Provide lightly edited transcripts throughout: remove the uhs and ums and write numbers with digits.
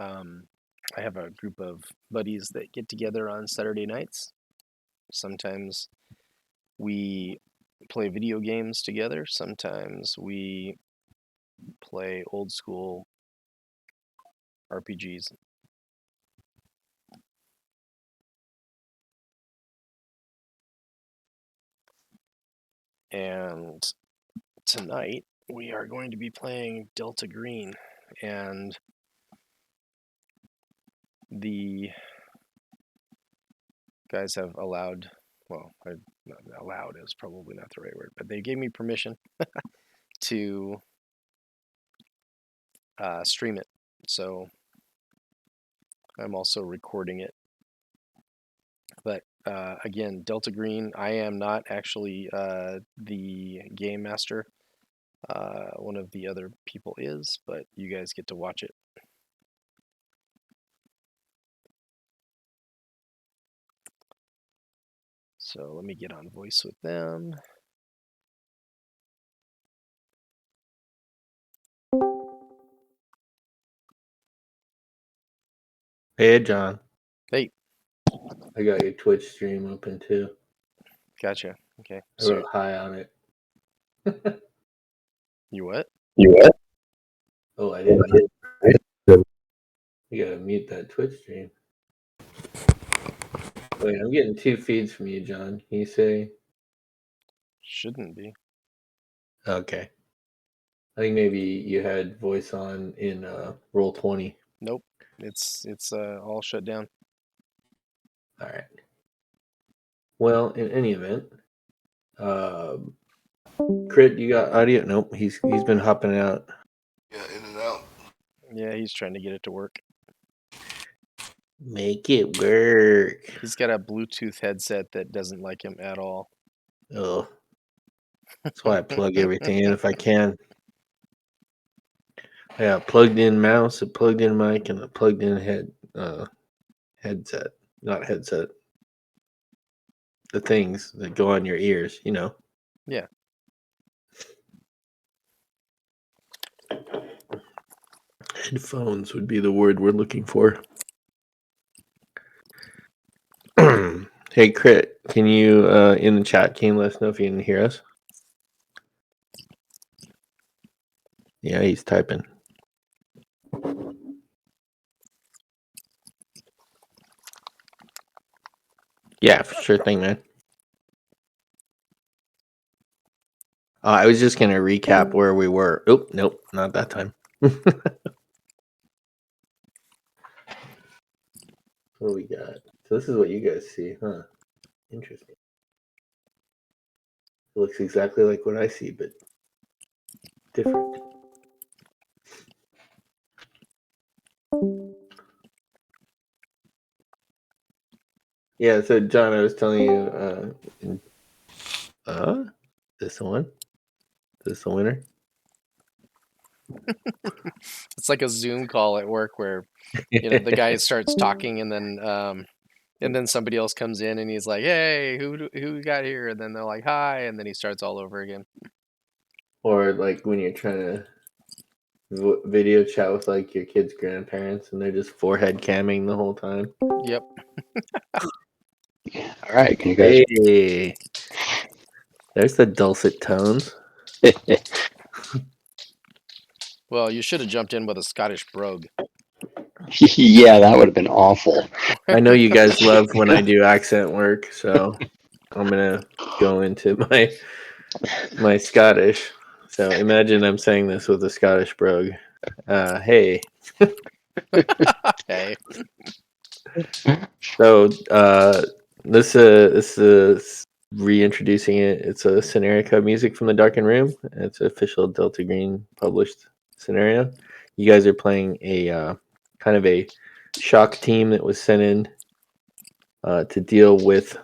I have a group of buddies that get together on Saturday nights. Sometimes we play video games together. Sometimes we play old school RPGs. And tonight we are going to be playing Delta Green, and the guys have allowed, well, not allowed is probably not the right word, but they gave me permission to stream it. So I'm also recording it. But again, Delta Green, I am not actually the game master. One of the other people is, but you guys get to watch it. So let me get on voice with them. Hey, John. Hey. I got your Twitch stream open too. Gotcha. Okay. I wrote hi on it. You what? Oh, I didn't. You gotta mute that Twitch stream. Wait, I'm getting 2 feeds from you, John. Can you say? Shouldn't be. Okay. I think maybe you had voice on in Roll20. Nope. It's all shut down. All right. Well, in any event, Crit, you got audio? Nope. He's been hopping out. Yeah, in and out. Yeah, he's trying to get it to work. Make it work. He's got a Bluetooth headset that doesn't like him at all. Oh. That's why I plug everything in if I can. Yeah, plugged in mouse, a plugged in mic, and a plugged in headset. Not headset. The things that go on your ears, you know. Yeah. Headphones would be the word we're looking for. Hey, Crit, can you, in the chat, can you let us know if you can hear us? Yeah, he's typing. Yeah, for sure thing, man. I was just going to recap where we were. Oh, nope, not that time. What do we got? So this is what you guys see, huh? Interesting. It looks exactly like what I see, but different. Yeah, so John, I was telling you, this one? This the winner? It's like a Zoom call at work where the guy starts talking and then somebody else comes in and he's like, "Hey, who we got here?" And then they're like, "Hi," and then he starts all over again. Or like when you're trying to video chat with like your kid's grandparents and they're just forehead camming the whole time. Yep. All right, can you guys? Hey, there's the dulcet tones. Well, you should have jumped in with a Scottish brogue. Yeah, that would have been awful. I know you guys love when I do accent work, so I'm gonna go into my Scottish. So imagine I'm saying this with a Scottish brogue. Hey. Hey. So this is reintroducing it. It's a scenario code music from the Darkened Room. It's official Delta Green published scenario. You guys are playing a kind of a shock team that was sent in to deal with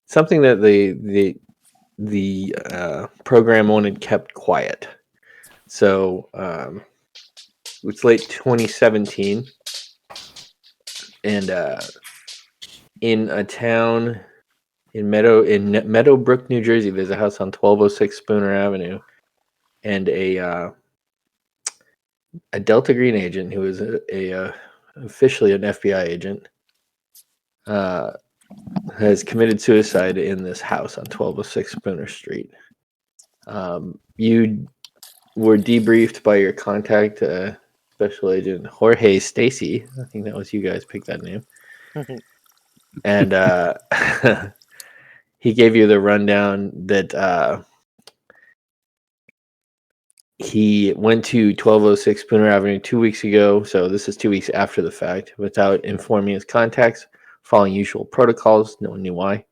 something that the program wanted kept quiet. So it's late 2017, and in a town in Meadowbrook, New Jersey, there's a house on 1206 Spooner Avenue, and a Delta Green agent who is officially an FBI agent has committed suicide in this house on 1206 Spooner Street. You were debriefed by your contact, Special Agent Jorge Stacy. I think that was you guys picked that name. And he gave you the rundown that he went to 1206 Spooner Avenue 2 weeks ago. So this is 2 weeks after the fact, without informing his contacts, following usual protocols. No one knew why.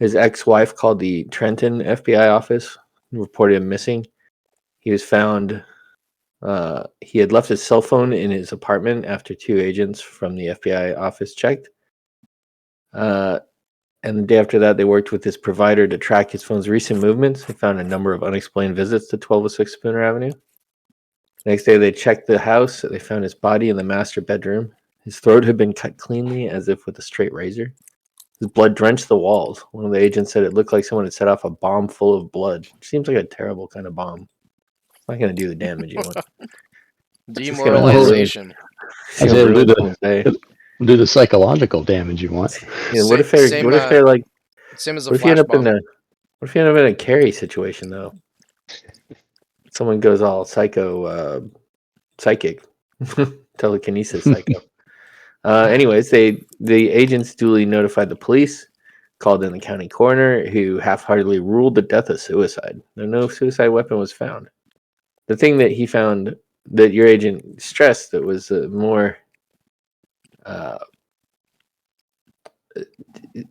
His ex-wife called the Trenton FBI office and reported him missing. He was found. He had left his cell phone in his apartment after 2 agents from the FBI office checked. And the day after that, they worked with his provider to track his phone's recent movements. They found a number of unexplained visits to 1206 Spooner Avenue. Next day, they checked the house. They found his body in the master bedroom. His throat had been cut cleanly, as if with a straight razor. His blood drenched the walls. One of the agents said it looked like someone had set off a bomb full of blood. Which seems like a terrible kind of bomb. It's not going to do the damage you want. Demoralization. I said do the psychological damage you want. Yeah, what if they're like, same as a what if flash you end up bomb? what if you end up in a Carrie situation though? Someone goes all psychic, telekinesis psycho. Anyways, the agents duly notified the police, called in the county coroner, who half-heartedly ruled the death a suicide. No suicide weapon was found. The thing that he found that your agent stressed that was more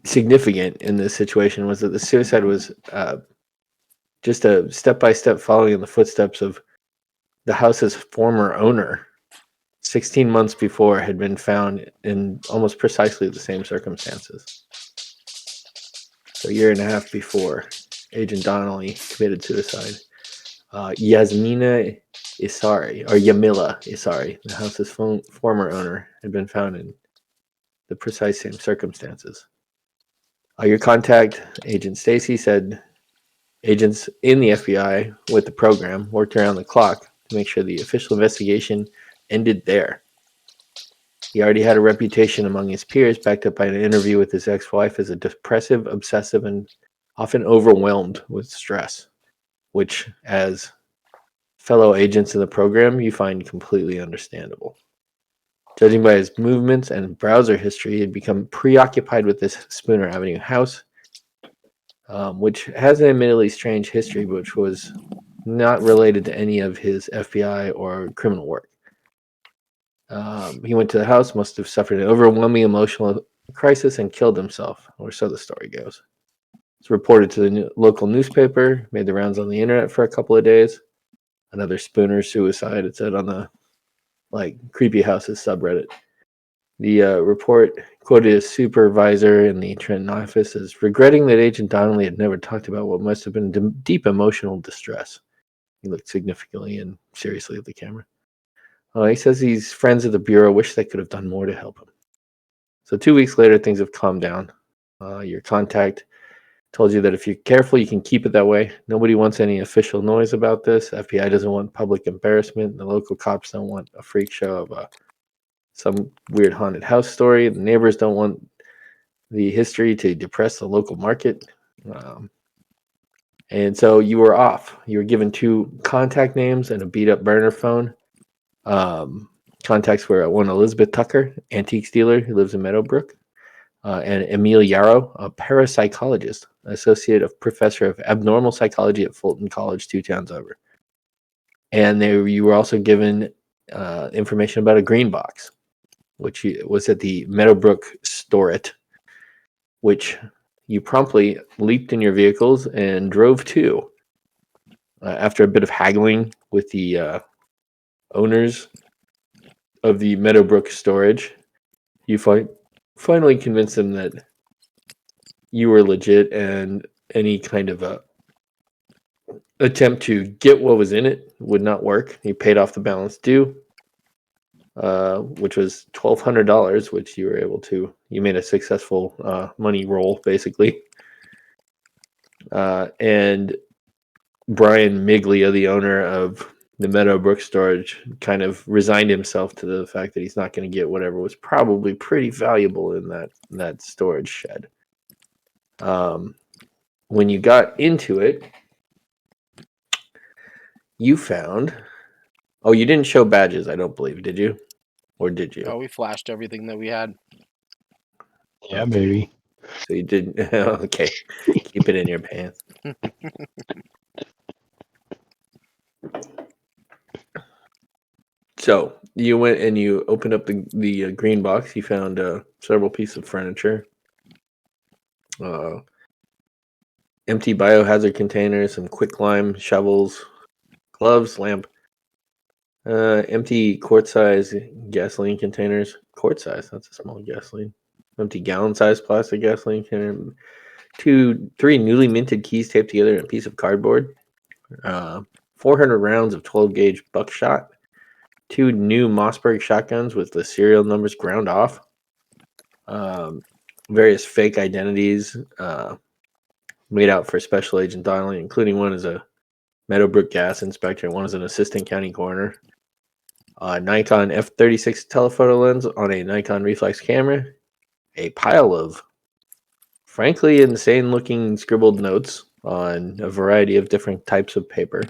significant in this situation was that the suicide was just a step-by-step following in the footsteps of the house's former owner. 16 months before had been found in almost precisely the same circumstances. So a year and a half before, Agent Donnelly committed suicide. Yasmina Isari, or Yamila Isari, the house's former owner, had been found in the precise same circumstances. Your contact, Agent Stacy, said agents in the FBI with the program worked around the clock to make sure the official investigation ended there. He already had a reputation among his peers, backed up by an interview with his ex-wife as a depressive, obsessive, and often overwhelmed with stress, which, as fellow agents in the program, you find completely understandable. Judging by his movements and browser history, he had become preoccupied with this Spooner Avenue house, which has an admittedly strange history, which was not related to any of his FBI or criminal work. He went to the house, must have suffered an overwhelming emotional crisis, and killed himself, or so the story goes. It's reported to the local newspaper, made the rounds on the internet for a couple of days. Another Spooner suicide, it said on the Creepy Houses subreddit. The report quoted a supervisor in the Trenton office as regretting that Agent Donnelly had never talked about what must have been deep emotional distress. He looked significantly and seriously at the camera. He says his friends at the bureau wish they could have done more to help him. So 2 weeks later, things have calmed down. Your contact told you that if you're careful, you can keep it that way. Nobody wants any official noise about this. FBI doesn't want public embarrassment. The local cops don't want a freak show of some weird haunted house story. The neighbors don't want the history to depress the local market. And so you were off. You were given 2 contact names and a beat-up burner phone. Contacts were one Elizabeth Tucker, antiques dealer who lives in Meadowbrook, and Emil Yarrow, a parapsychologist, associate of professor of abnormal psychology at Fulton College 2 towns over. And you were also given information about a green box, which was at the Meadowbrook Storette, which you promptly leaped in your vehicles and drove to. After a bit of haggling with the owners of the Meadowbrook storage, you finally convinced them that you were legit, and any kind of a attempt to get what was in it would not work. You paid off the balance due, which was $1,200, which you were able to. You made a successful money roll, basically. And Brian Miglia, the owner of the Meadowbrook storage kind of resigned himself to the fact that he's not going to get whatever was probably pretty valuable in that storage shed. When you got into it, you found. Oh, you didn't show badges, I don't believe, did you? Or did you? Oh, we flashed everything that we had. Yeah, Okay. baby. So you didn't. Okay. Keep it in your pants. So you went and you opened up the green box. You found several pieces of furniture, empty biohazard containers, some quicklime shovels, gloves, lamp, empty quart-size gasoline containers. Quart-size, that's a small gasoline. Empty gallon-sized plastic gasoline container. 3 newly minted keys taped together in a piece of cardboard. 400 rounds of 12-gauge buckshot. 2 new Mossberg shotguns with the serial numbers ground off. Various fake identities made out for Special Agent Donnelly, including one as a Meadowbrook gas inspector and one as an assistant county coroner. Nikon F36 telephoto lens on a Nikon reflex camera. A pile of frankly insane looking scribbled notes on a variety of different types of paper.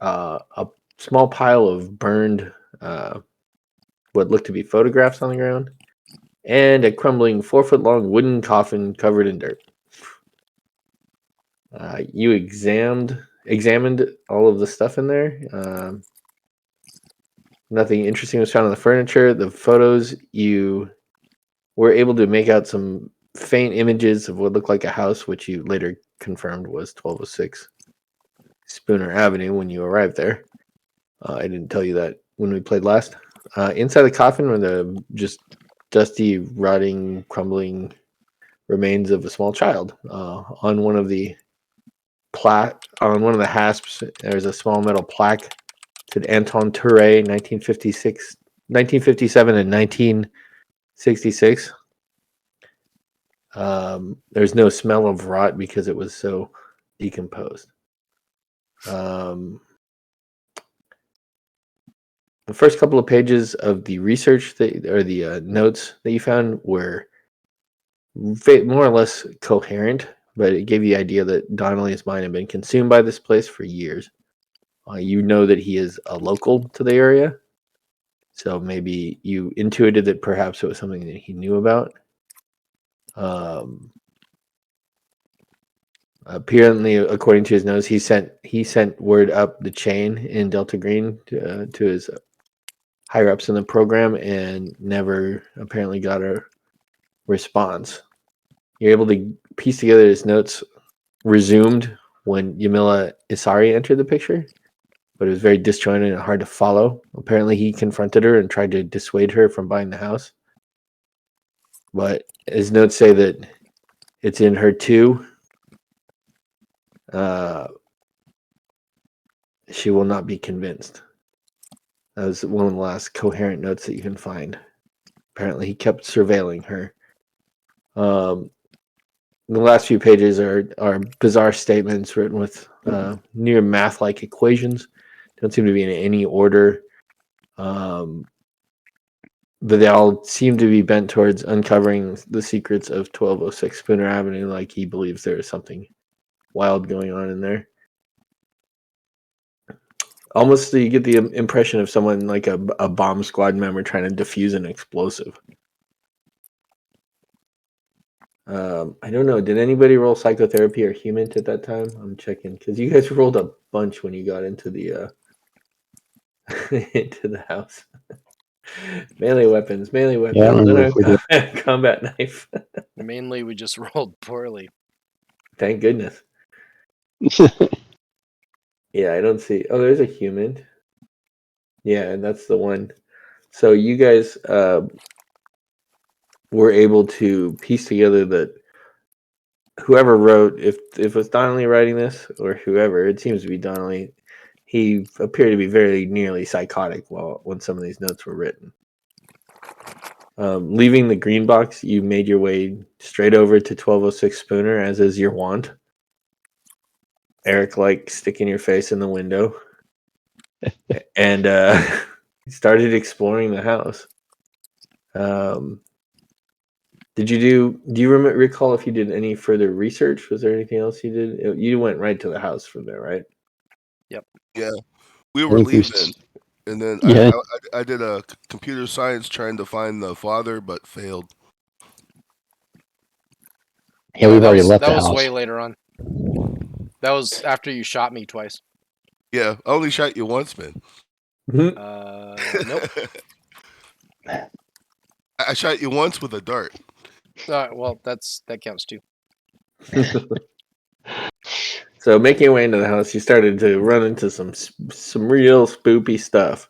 A small pile of burned what looked to be photographs on the ground, and a crumbling 4-foot-long wooden coffin covered in dirt. You examined all of the stuff in there. Nothing interesting was found on the furniture. The photos, you were able to make out some faint images of what looked like a house, which you later confirmed was 1206 Spooner Avenue when you arrived there. I didn't tell you that when we played last. Inside the coffin were the just dusty, rotting, crumbling remains of a small child. On one of the hasps, there's a small metal plaque. It said Anton Touré, 1957, and 1966. There's no smell of rot because it was so decomposed. The first couple of pages of the research the notes that you found were more or less coherent, but it gave you the idea that Donnelly's mind had been consumed by this place for years. You know that he is a local to the area, so maybe you intuited that perhaps it was something that he knew about. Apparently, according to his notes, he sent word up the chain in Delta Green to his higher ups in the program, and never apparently got a response. You're able to piece together his notes resumed when Yamila Isari entered the picture, but it was very disjointed and hard to follow. Apparently, he confronted her and tried to dissuade her from buying the house. But his notes say that it's in her too. She will not be convinced. That was one of the last coherent notes that you can find. Apparently, he kept surveilling her. The last few pages are bizarre statements written with near math-like equations. Don't seem to be in any order. But they all seem to be bent towards uncovering the secrets of 1206 Spooner Avenue, like he believes there is something wild going on in there. Almost you get the impression of someone like a bomb squad member trying to defuse an explosive. I don't know. Did anybody roll psychotherapy or human at that time? I'm checking because you guys rolled a bunch when you got into the into the house. Melee weapons. Yeah, I don't know if we did. Combat knife. Mainly, we just rolled poorly. Thank goodness. Yeah, I don't see. Oh, there's a human. Yeah, and that's the one. So you guys were able to piece together that whoever wrote, if it was Donnelly writing this or whoever, it seems to be Donnelly. He appeared to be very nearly psychotic when some of these notes were written. Leaving the green box, you made your way straight over to 1206 Spooner, as is your wont. Eric, like, sticking your face in the window. and started exploring the house. Do you recall if you did any further research? Was there anything else you did? You went right to the house from there, right? Yep. Yeah, we I were think we. leaving, and then Yeah, I did a computer science trying to find the father, but failed. yeah, we've already left That the was house. way later on. That was after you shot me twice. Yeah, I only shot you once, man. Nope. I shot you once with a dart. Well, that counts too. So making your way into the house, you started to run into some real spoopy stuff.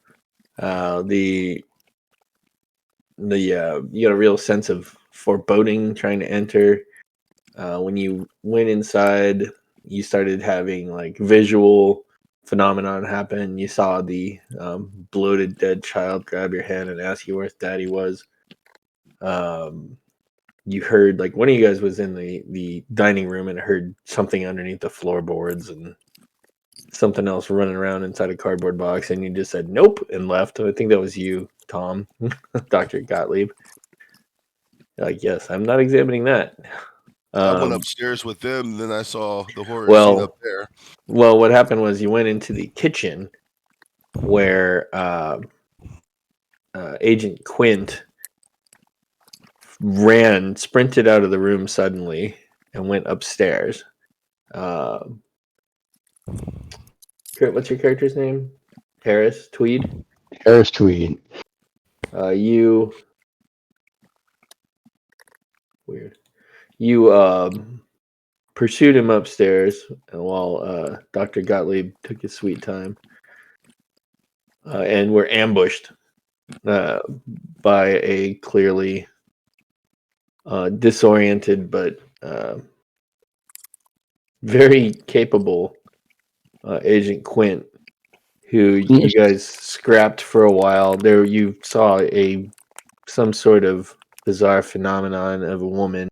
You got a real sense of foreboding trying to enter. When you went inside, you started having like visual phenomenon happen. You saw the bloated dead child grab your hand and ask you where daddy was. You heard like one of you guys was in the dining room and heard something underneath the floorboards and something else running around inside a cardboard box, and you just said nope and left. I think that was you, Tom, Dr. Gottlieb. You're like, yes, I'm not examining that. I went upstairs with them, then I saw the horror scene up there. Well, what happened was you went into the kitchen where Agent Quint sprinted out of the room suddenly, and went upstairs. What's your character's name? Harris Tweed. Harris Tweed. You pursued him upstairs, and while Dr. Gottlieb took his sweet time, and were ambushed by a clearly disoriented but very capable Agent Quint, who you guys scrapped for a while. There, you saw some sort of bizarre phenomenon of a woman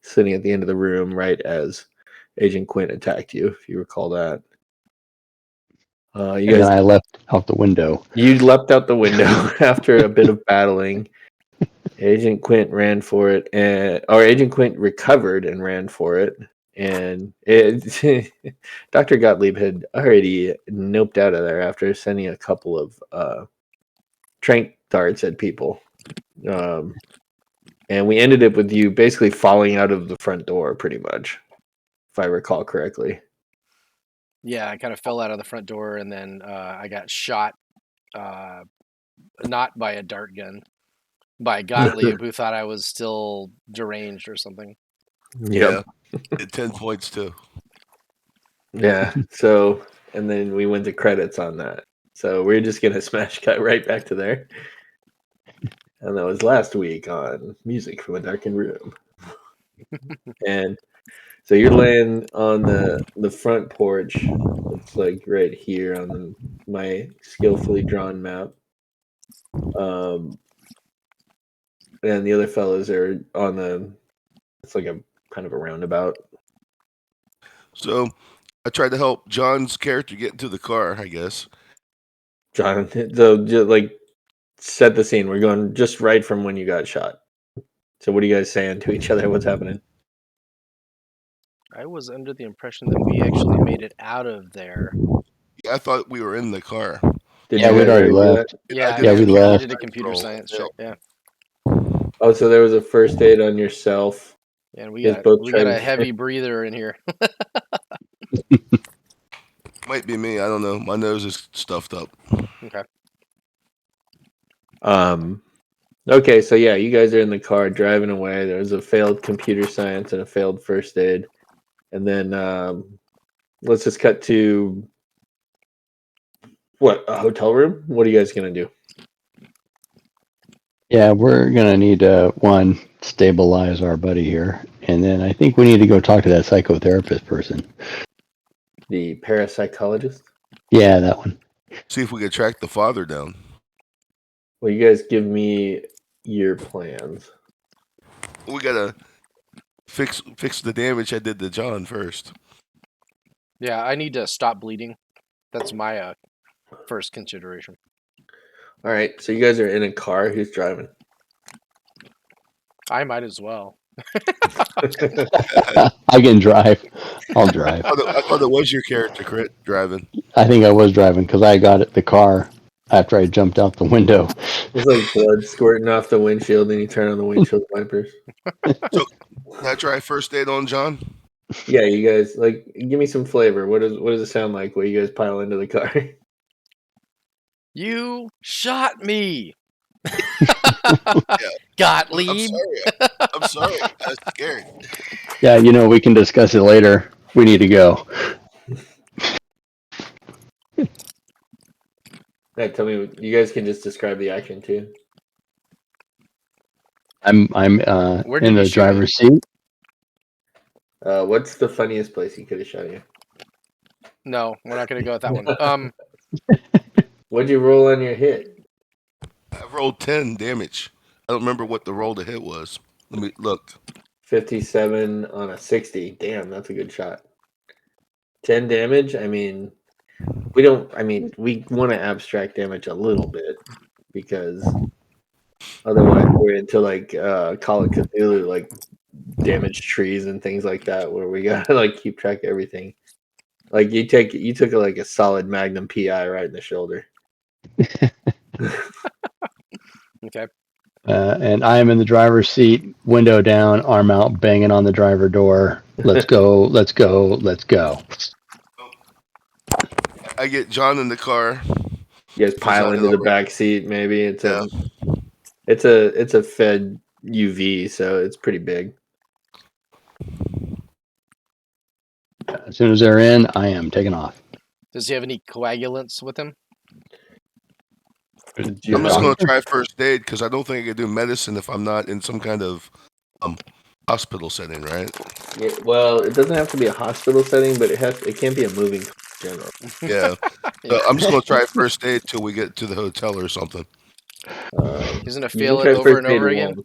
sitting at the end of the room right as Agent Quint attacked you, if you recall that. And then I left out the window. You leapt out the window after a bit of battling. Agent Quint ran for it, or Agent Quint recovered and ran for it. And Dr. Gottlieb had already noped out of there after sending a couple of trank darts at people. And we ended up with you basically falling out of the front door, pretty much, if I recall correctly. Yeah, I kind of fell out of the front door, and then I got shot, not by a dart gun, by Gottlieb, who thought I was still deranged or something. Yep. Yeah, 10 points too. Yeah. So, and then we went to credits on that. So we're just gonna smash cut right back to there. And that was last week on Music from a Darkened Room. And so you're laying on the front porch. It's like right here on my skillfully drawn map. And the other fellows are on it's like a kind of a roundabout. So I tried to help John's character get into the car, I guess. John, so just like set the scene. We're going just right from when you got shot. So what are you guys saying to each other? What's happening? I was under the impression that we actually made it out of there. Yeah, I thought we were in the car. Did Yeah, you we'd guys already do left. that? Yeah, we left. I did a computer science check. Yeah, Oh, so there was a first aid on yourself. and we You guys got both tried a to- heavy breather in here. Might be me. I don't know. My nose is stuffed up. Okay. Okay, so yeah, you guys are in the car driving away. There's a failed computer science and a failed first aid. And then let's just cut to a hotel room? What are you guys gonna do? Yeah, we're gonna need one stabilize our buddy here, and then I think we need to go talk to that psychotherapist person. The parapsychologist? Yeah, that one. See if we can track the father down. Well, you guys give me your plans. We gotta fix the damage I did to John first. Yeah, I need to stop bleeding. That's my first consideration. All right, so you guys are in a car. Who's driving? I might as well. I can drive. I'll drive. I thought it was your character, Crit, driving. I think I was driving because I got the car after I jumped out the window. It's like blood squirting off the windshield, and you turn on the windshield wipers. So, can I try first aid on John? Yeah, you guys give me some flavor. What does it sound like when you guys pile into the car? You shot me. I'm Gottlieb. sorry. I'm sorry. I was scared. Yeah, we can discuss it later. We need to go. Right, tell me. You guys can just describe the action too. I'm Where in did he the shoot me? driver's seat. What's the funniest place he could have shot you? No, we're not going to go with that one. What'd you roll on your hit? I rolled 10 damage. I don't remember what the roll to hit was. Let me look. 57 on a 60. Damn, that's a good shot. 10 damage. I mean, we want to abstract damage a little bit because otherwise we're into Call of Cthulhu, like damage trees and things like that, where we gotta keep track of everything. Like you took a solid Magnum PI right in the shoulder. Okay. And I am in the driver's seat, window down, arm out, banging on the driver door. Let's go, let's go, let's go. I get John in the car. You guys If he's pile not in into the already. back seat. Maybe it's Yeah. a Fed UV, so it's pretty big. As soon as they're in, I am taking off. Does he have any coagulants with him? I'm just going to try first aid because I don't think I can do medicine if I'm not in some kind of hospital setting, right? Yeah, well, it doesn't have to be a hospital setting, but it can't be a moving general. Yeah. So I'm just going to try first aid till we get to the hotel or something. He's going to You can fail it try over first and aid over again? alone.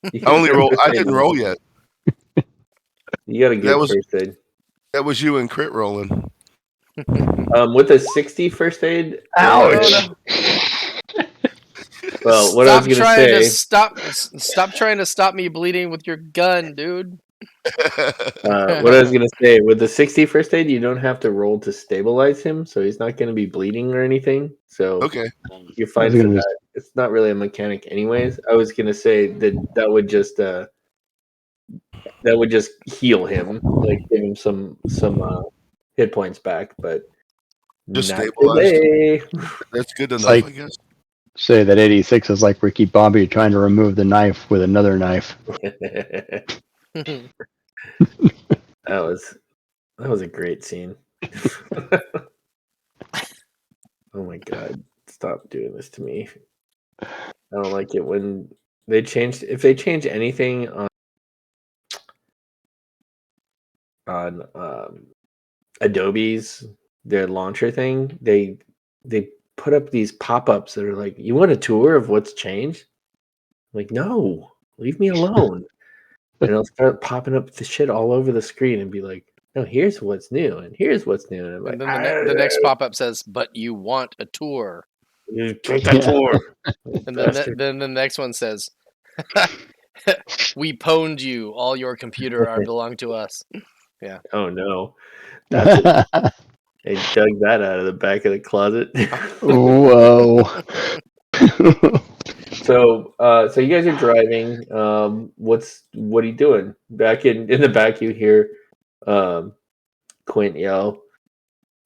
You I can only try roll. first I aid didn't alone. roll yet. You got a good was- first aid. That was you and Crit rolling. With a 60 first aid. Ouch! Well, what I was gonna say. Stop trying to stop me bleeding with your gun, dude. What I was gonna say with the 60 first aid, you don't have to roll to stabilize him, so he's not gonna be bleeding or anything. So Okay. you're fine for that. It's not really a mechanic, anyways. I was gonna say that would just heal him, like give him some hit points back, but Just not stabilized. today. That's good enough, like- I guess. Say that 86 is like Ricky Bobby trying to remove the knife with another knife. That was a great scene. Oh my god, stop doing this to me. I don't like it when if they change anything on Adobe's their launcher thing, they put up these pop-ups that are like, you want a tour of what's changed? I'm like, no, leave me alone. And it'll start popping up the shit all over the screen and be like, no, here's what's new and here's what's new. And I'm like, And then the next pop-up says, but you want a tour. you take that tour. And then the next one says, we pwned you. All your computer are belong to us. Yeah. Oh no. That's they dug that out of the back of the closet. Whoa. So you guys are driving. What are you doing? Back in the back you hear Quint yell.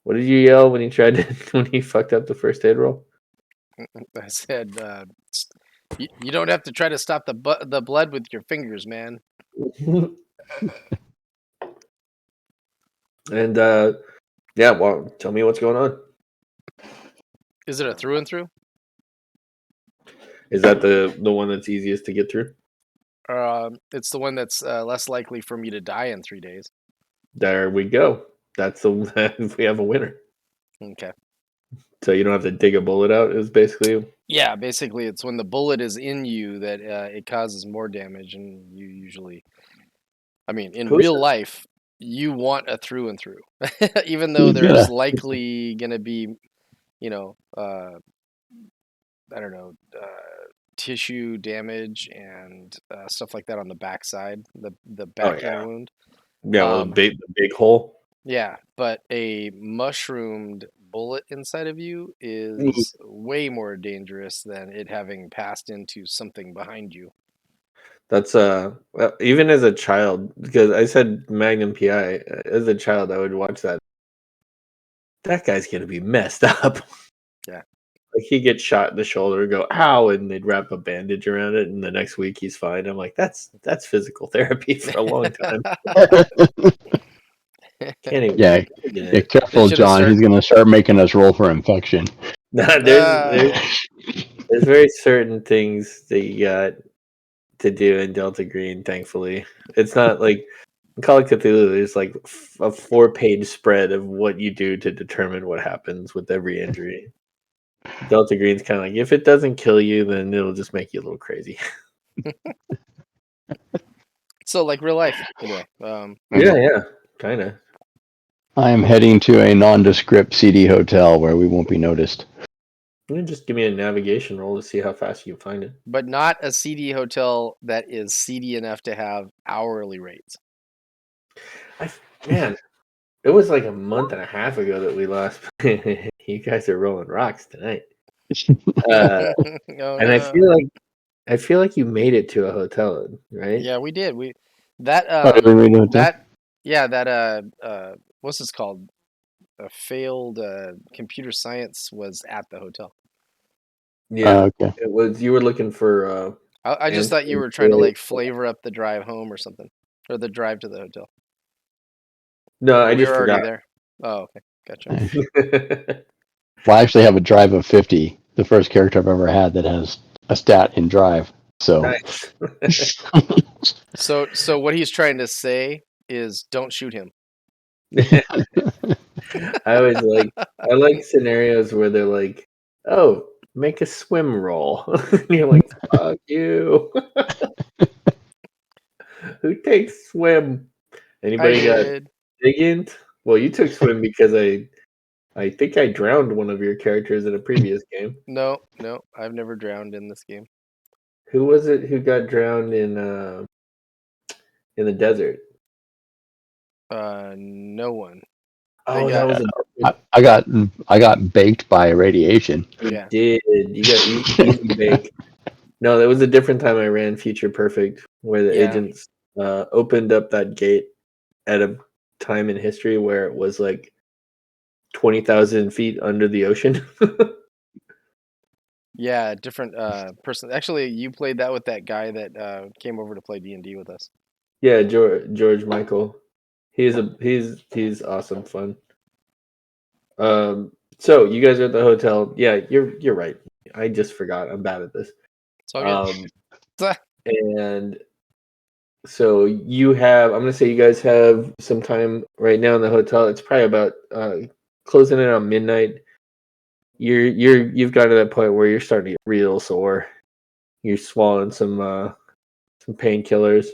What did you yell when he tried to when he fucked up the first aid roll? I said, you don't have to try to stop the blood with your fingers, man. And yeah, well, tell me what's going on. Is it a through and through? Is that the one that's easiest to get through? It's the one that's less likely for me to die in 3 days. There we go. That's the we have a winner. Okay. So you don't have to dig a bullet out. Is basically. Yeah, basically, it's when the bullet is in you that it causes more damage, and you usually, I mean, in real life, you want a through and through, even though there's likely gonna be you know, I don't know, tissue damage and stuff like that on the backside, the Oh backing yeah, wound. yeah. Well, Um, the big hole. yeah, but a mushroomed bullet inside of you Ooh. is way more dangerous than it having passed into something behind you. That's well, even as a child, because I said Magnum PI. As a child, I would watch that. That guy's gonna be messed up. Yeah. Like he gets shot in the shoulder, go ow, and they'd wrap a bandage around it, and the next week he's fine. I'm like, that's physical therapy for a long time. Can't even Yeah, imagine yeah, it. They careful, should have John. started. He's gonna start making us roll for infection. Nah, there's very certain things that you got to do in Delta Green. Thankfully, it's not like in Call of Cthulhu. There's like a 4-page spread of what you do to determine what happens with every injury. Delta Green's kind of like if it doesn't kill you, then it'll just make you a little crazy. So like real life, anyway. Yeah, kind of. I am heading to a nondescript seedy hotel where we won't be noticed. You can just give me a navigation roll to see how fast you can find it. But not a seedy hotel that is seedy enough to have hourly rates. Man, it was like a month and a half ago that we last. You guys are rolling rocks tonight. Uh, Oh and I no. feel like you made it to a hotel, right? Yeah, we did. That Oh, did we read it? that yeah, that what's this called? A failed computer science was at the hotel. Yeah, Okay. it was. You were looking for. I just thought you were trying to like flavor up the drive home or something, or the drive to the hotel. No, I We just were already forgot. there. Oh, okay, gotcha. Well, I actually have a drive of 50, the first character I've ever had that has a stat in drive. So, Nice. So what he's trying to say is, don't shoot him. I like scenarios where they're like, "Oh, make a swim roll," and you're like, "Fuck you." Who takes swim? I Anybody got did. dig int? Well, you took swim because I think I drowned one of your characters in a previous game. No, I've never drowned in this game. Who was it who got drowned in the desert? No one. Oh, that got- was I got baked by radiation. you Yeah. did. You got easy bake. No, that was a different time I ran Future Perfect, where the Yeah. agents opened up that gate at a time in history where it was like 20,000 feet under the ocean. Yeah, different person. Actually, you played that with that guy that came over to play D&D with us. Yeah, George Michael. He's awesome fun. So you guys are at the hotel. Yeah, you're right. I just forgot. I'm bad at this. It's all good. And so I'm gonna say you guys have some time right now in the hotel. It's probably about closing in on midnight. You've got to that point where you're starting to get real sore. You're swallowing some painkillers,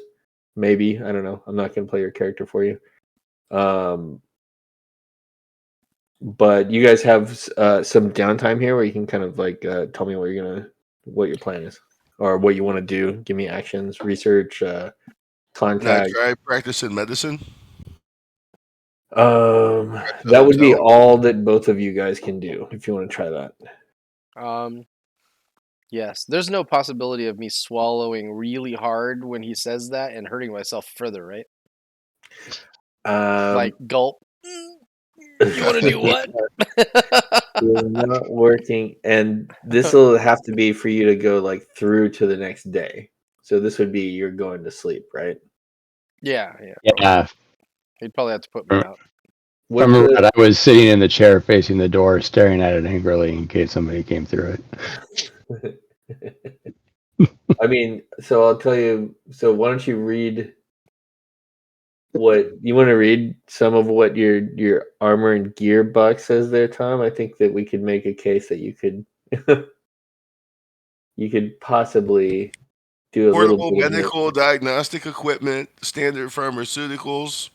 maybe. I don't know. I'm not gonna play your character for you. But you guys have some downtime here where you can kind of like tell me what your plan is or what you want to do. Give me actions, research, Can I contact. try practicing medicine? That would be all that both of you guys can do if you want to try that. Yes. There's no possibility of me swallowing really hard when he says that and hurting myself further, right? Like gulp. You want to do what? You're not working, and this will have to be for you to go like through to the next day. So this would be you're going to sleep, right? Yeah. Yeah. He'd probably have to put me out. If I remember right, I was sitting in the chair facing the door, staring at it angrily in case somebody came through it. I mean, so I'll tell you. So why don't you read what you want to read? Some of what your armor and gear box says there, Tom. I think that we could make a case that you could you could possibly do a little Portable bit of medical diagnostic equipment, standard pharmaceuticals,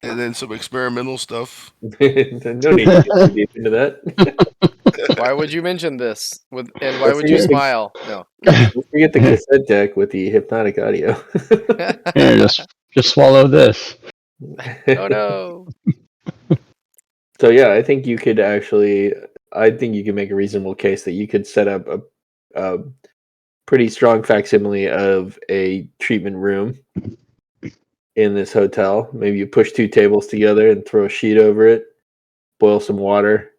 and then some experimental stuff. No need to get too deep into that. Why would you mention this? And why Let's would you forget smile? No. let's forget the cassette deck with the hypnotic audio. Here, just swallow this. Oh no. So yeah, I think you could actually. I think you can make a reasonable case that you could set up a pretty strong facsimile of a treatment room in this hotel. Maybe you push 2 tables together and throw a sheet over it, boil some water,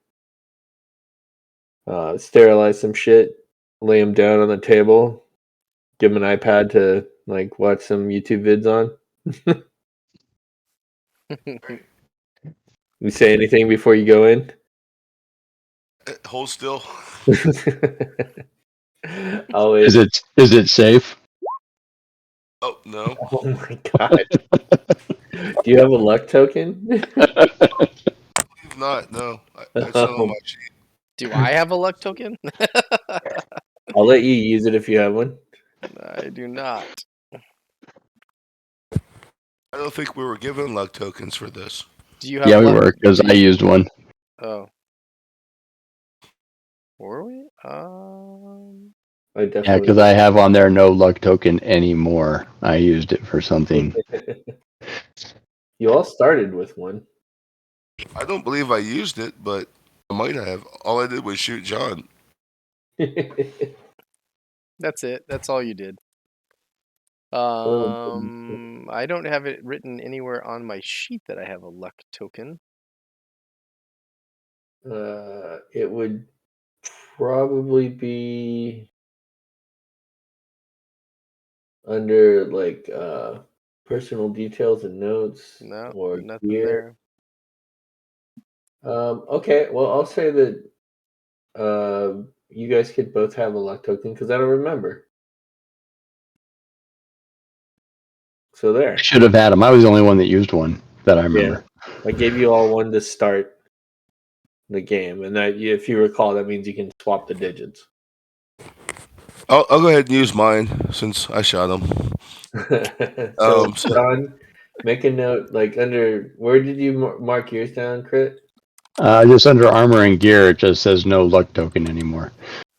sterilize some shit, lay them down on the table, give them an iPad to like watch some YouTube vids on. You say anything before you go in? Hold still. Always. Is it safe? Oh no, Oh my god. Do you have a luck token? if not, no. It's not on my sheet. Do I have a luck token? I'll let you use it if you have one. I do not. I don't think we were given luck tokens for this. Do you have Yeah, we luck? were, because I used one. Oh. Were we? I Yeah, definitely. because I have on there no luck token anymore. I used it for something. You all started with one. I don't believe I used it, but I might have. All I did was shoot John. That's it. That's all you did. I don't have it written anywhere on my sheet that I have a luck token. It would probably be under like personal details and notes No, or nothing gear. there. Okay, well I'll say that you guys could both have a luck token because I don't remember. So there. I should have had them. I was the only one that used one that I remember. I gave you all one to start the game, and that if you recall, that means you can swap the digits. I'll go ahead and use mine since I shot him. So, So- John, make a note. Like under where did you mark yours down, Crit? Just under armor and gear, it just says no luck token anymore.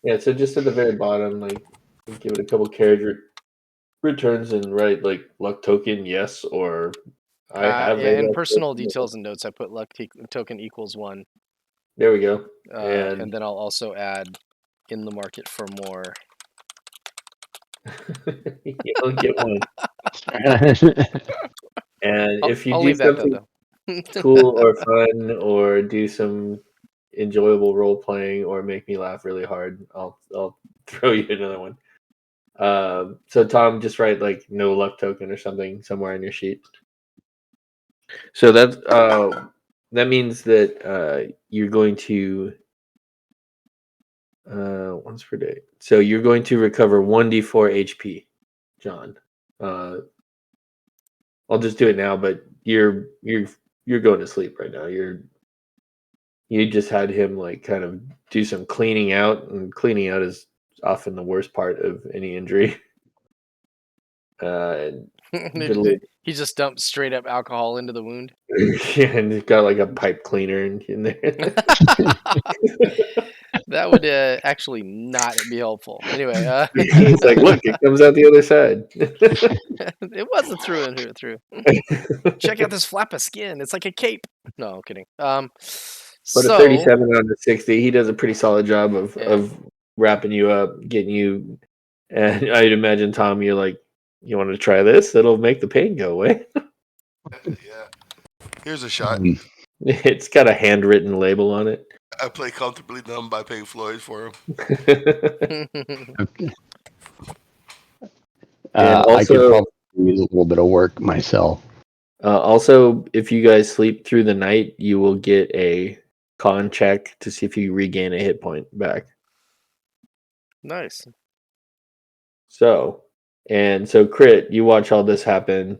Yeah, so just at the very bottom, like give it a couple carriage returns and write like luck token yes or I have Yeah, a in luck personal token. details and notes, I put luck token equals 1. There we go. And then I'll also add in the market for more. You don't get one. And if you I'll do leave that something though. cool or fun or do some enjoyable role playing or make me laugh really hard, I'll throw you another one. So Tom, just write like no luck token or something somewhere on your sheet. So that means that you're going to once per day. So you're going to recover 1d4 HP, John. I'll just do it now, but you're going to sleep right now. You just had him like kind of do some cleaning out, and cleaning out is often the worst part of any injury. He just dumped straight up alcohol into the wound. Yeah, and he's got like a pipe cleaner in there. That would actually not be helpful. Anyway, He's like, look, it comes out the other side. it wasn't through and through. Check out this flap of skin. It's like a cape. No, I'm kidding. But So, a 37 on the 60, he does a pretty solid job of Yeah. wrapping you up, getting you. And I'd imagine, Tom, you're like, you want to try this? It'll make the pain go away. Yeah. Here's a shot. It's got a handwritten label on it. I play Comfortably Numb by Pink Floyd for him. Okay. And I could also- probably use a little bit of work myself. Also, if you guys sleep through the night, you will get a con check to see if you regain a hit point back. nice. So Crit, you watch all this happen.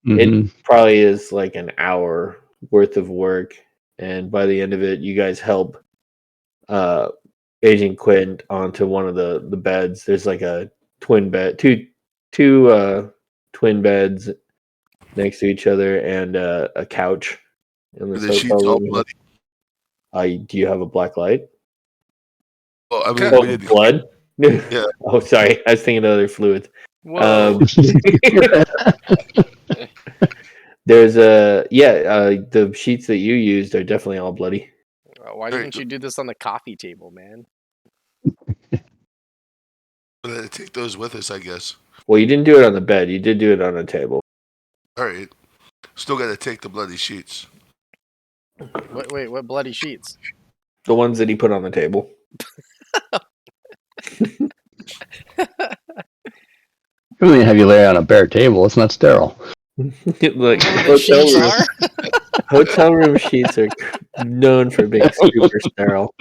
Mhm. It probably is like an hour worth of work, and by the end of it, you guys help Agent Quint onto one of the beds. There's like a twin bed, two twin beds, next to each other and a couch in this The hotel sheets all room. bloody. Do you have a black light? Well, I mean, we Oh, did. blood? Yeah. Oh, sorry. I was thinking of other fluids. Whoa. There's the sheets that you used are definitely all bloody. Why didn't you do this on the coffee table, man? Take those with us, I guess. Well, you didn't do it on the bed. You did do it on a table. All right. Still got to take the bloody sheets. Wait, what bloody sheets? The ones that he put on the table. Really have you lay on a bare table. It's not sterile. Like The sheets are? hotel room sheets are known for being super sterile.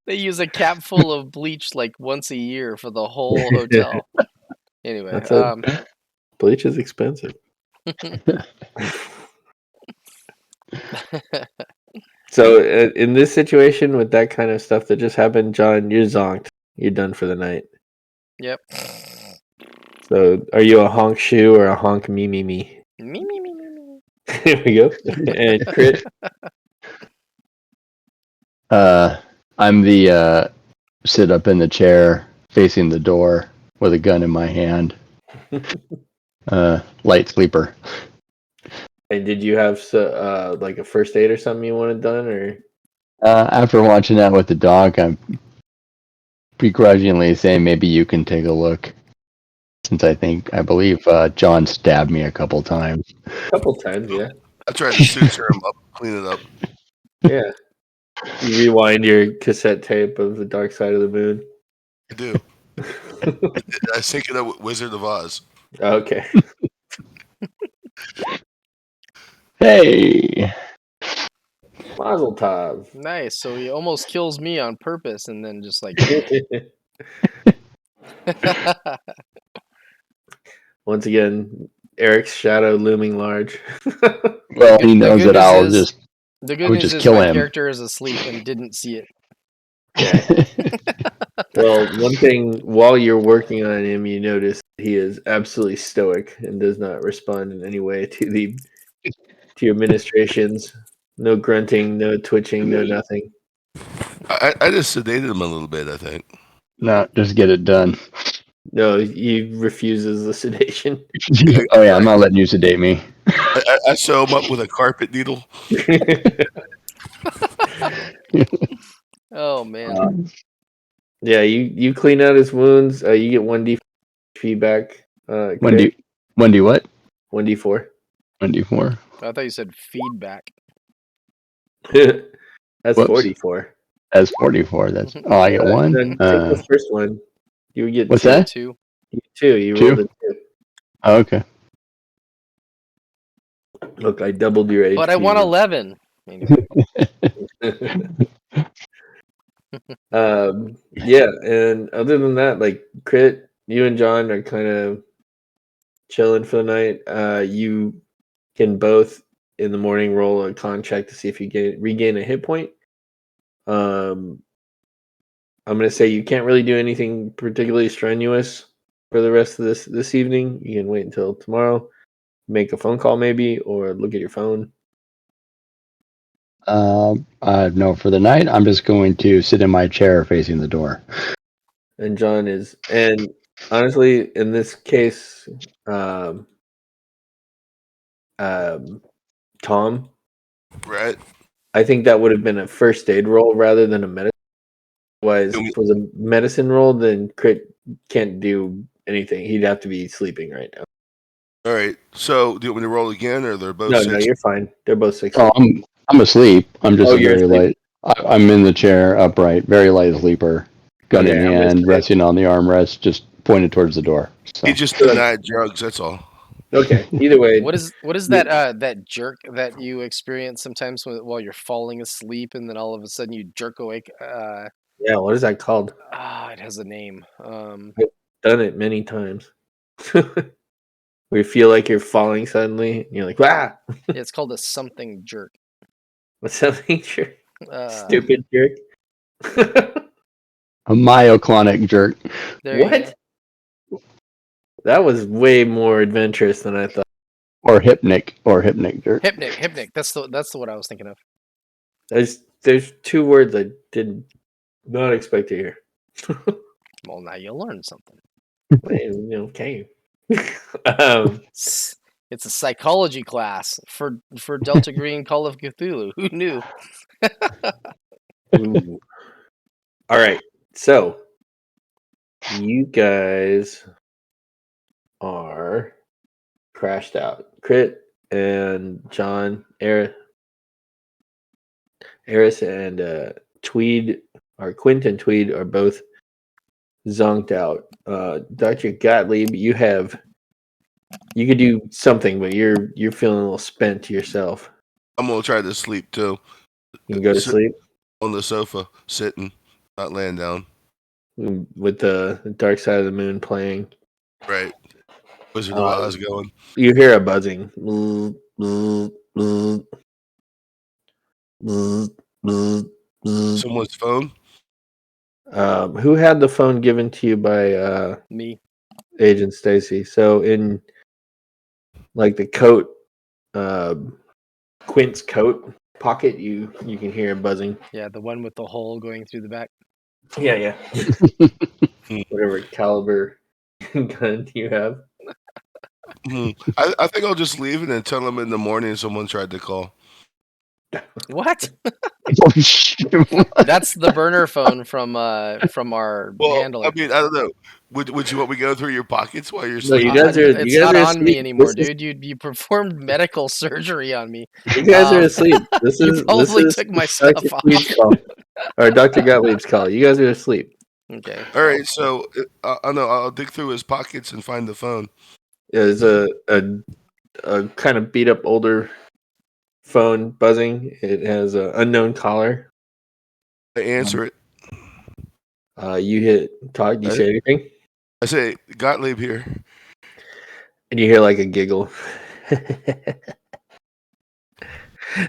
They use a cap full of bleach like once a year for the whole hotel. Anyway, bleach is expensive. So in this situation with that kind of stuff that just happened, John, you're zonked. You're done for the night. Yep. So are you a honk shoe or a honk me me me? Me, me, me, me, me. There we go. And Crit. I'm the sit up in the chair facing the door with a gun in my hand. Light sleeper. And did you have like a first aid or something you wanted done, or? After watching that with the dog, I'm begrudgingly saying maybe you can take a look. Since I believe John stabbed me a couple times. A couple times, yeah. I tried to suture him up, clean it up. Yeah. You rewind your cassette tape of The Dark Side of the Moon. I do. I sync it up with Wizard of Oz. Okay. Hey! Mazel tov. Nice. So he almost kills me on purpose and then just like. Once again, Eric's shadow looming large. Well, he knows that I'll news just. The I good would news just is kill my him. character is asleep and didn't see it. Well, one thing, while you're working on him, you notice he is absolutely stoic and does not respond in any way to your administrations. No grunting, no twitching, no nothing. I just sedated him a little bit, I think. No, just get it done. No, he refuses the sedation. Oh yeah, I'm not letting you sedate me. I sew him up with a carpet needle. Oh man. Yeah, you clean out his wounds. You get 1d feedback. When do what? 1d4. 1d4. I thought you said feedback. That's Whoops. 44. That's 44. That's I get one. Then take the first one. You would get What's two. that? Two. You get two. You Two? rolled a 2. Oh, okay. Look, I doubled your HP. But I want 11. Anyway. Yeah, and other than that, like Crit, you and John are kind of chilling for the night. You can both in the morning roll a con check to see if you regain a hit point. I'm gonna say you can't really do anything particularly strenuous for the rest of this evening. You can wait until tomorrow, make a phone call maybe, or look at your phone. No, for the night, I'm just going to sit in my chair facing the door. And John is, and honestly, in this case, Tom, Right. I think that would have been a first aid roll rather than a medicine. Otherwise, if it was a medicine roll, then Crit can't do anything. He'd have to be sleeping right now. All right. So, do you want me to roll again, or they're both No, six? you're fine. They're both 6. Oh, I'm asleep. I'm just you're very asleep. light. I'm in the chair, upright, very light sleeper, gun in Okay, I'm gonna hand, say- resting on the armrest, just pointed towards the door. So. He just denied drugs. That's all. Okay. Either way, What is that jerk that you experience sometimes while you're falling asleep and then all of a sudden you jerk awake? yeah. What is that called? It has a name. Done it many times. Where you feel like you're falling suddenly, and you're like, "Wow!" It's called a something jerk. What's something jerk? Stupid. Stupid jerk. A myoclonic jerk. There you What? go. That was way more adventurous than I thought. Or Hypnic dirt. Hypnic. That's the what I was thinking of. There's two words I did not expect to hear. Well, now you'll learn something. Okay. It's a psychology class for Delta Green Call of Cthulhu. Who knew? Ooh. All right. So you guys are crashed out. Crit and John, Eris and Tweed, or Quint and Tweed are both zonked out. Dr. Gottlieb, you could do something, but you're feeling a little spent yourself. I'm gonna try to sleep too. You can go to Sit sleep on the sofa, sitting, not laying down. with the Dark Side of the Moon playing. Right. Wizard of Oz going. You hear a buzzing. Bzz, bzz, bzz, bzz, bzz, bzz. Someone's phone. Who had the phone given to you by Me. Agent Stacy? So in like the coat, Quint's coat pocket, you can hear him buzzing. Yeah, the one with the hole going through the back. Yeah. Whatever caliber gun you have. I think I'll just leave and then tell them in the morning someone tried to call. What? Oh, shit. That's the burner phone from our handler. I mean, I don't know. Would you want me to go through your pockets while you're No, sleeping? It's not on asleep. me anymore, This is- dude. You performed medical surgery on me. You guys are asleep. This You is probably this is took my Dr. stuff off. Tweed's call, or Dr. Gottlieb's call. You guys are asleep. Okay. All right, so I know I'll dig through his pockets and find the phone. Yeah, there's a kind of beat up older phone buzzing. It has an unknown caller. I answer it. You hit talk. Do you say anything? I say, Gottlieb here. And you hear like a giggle.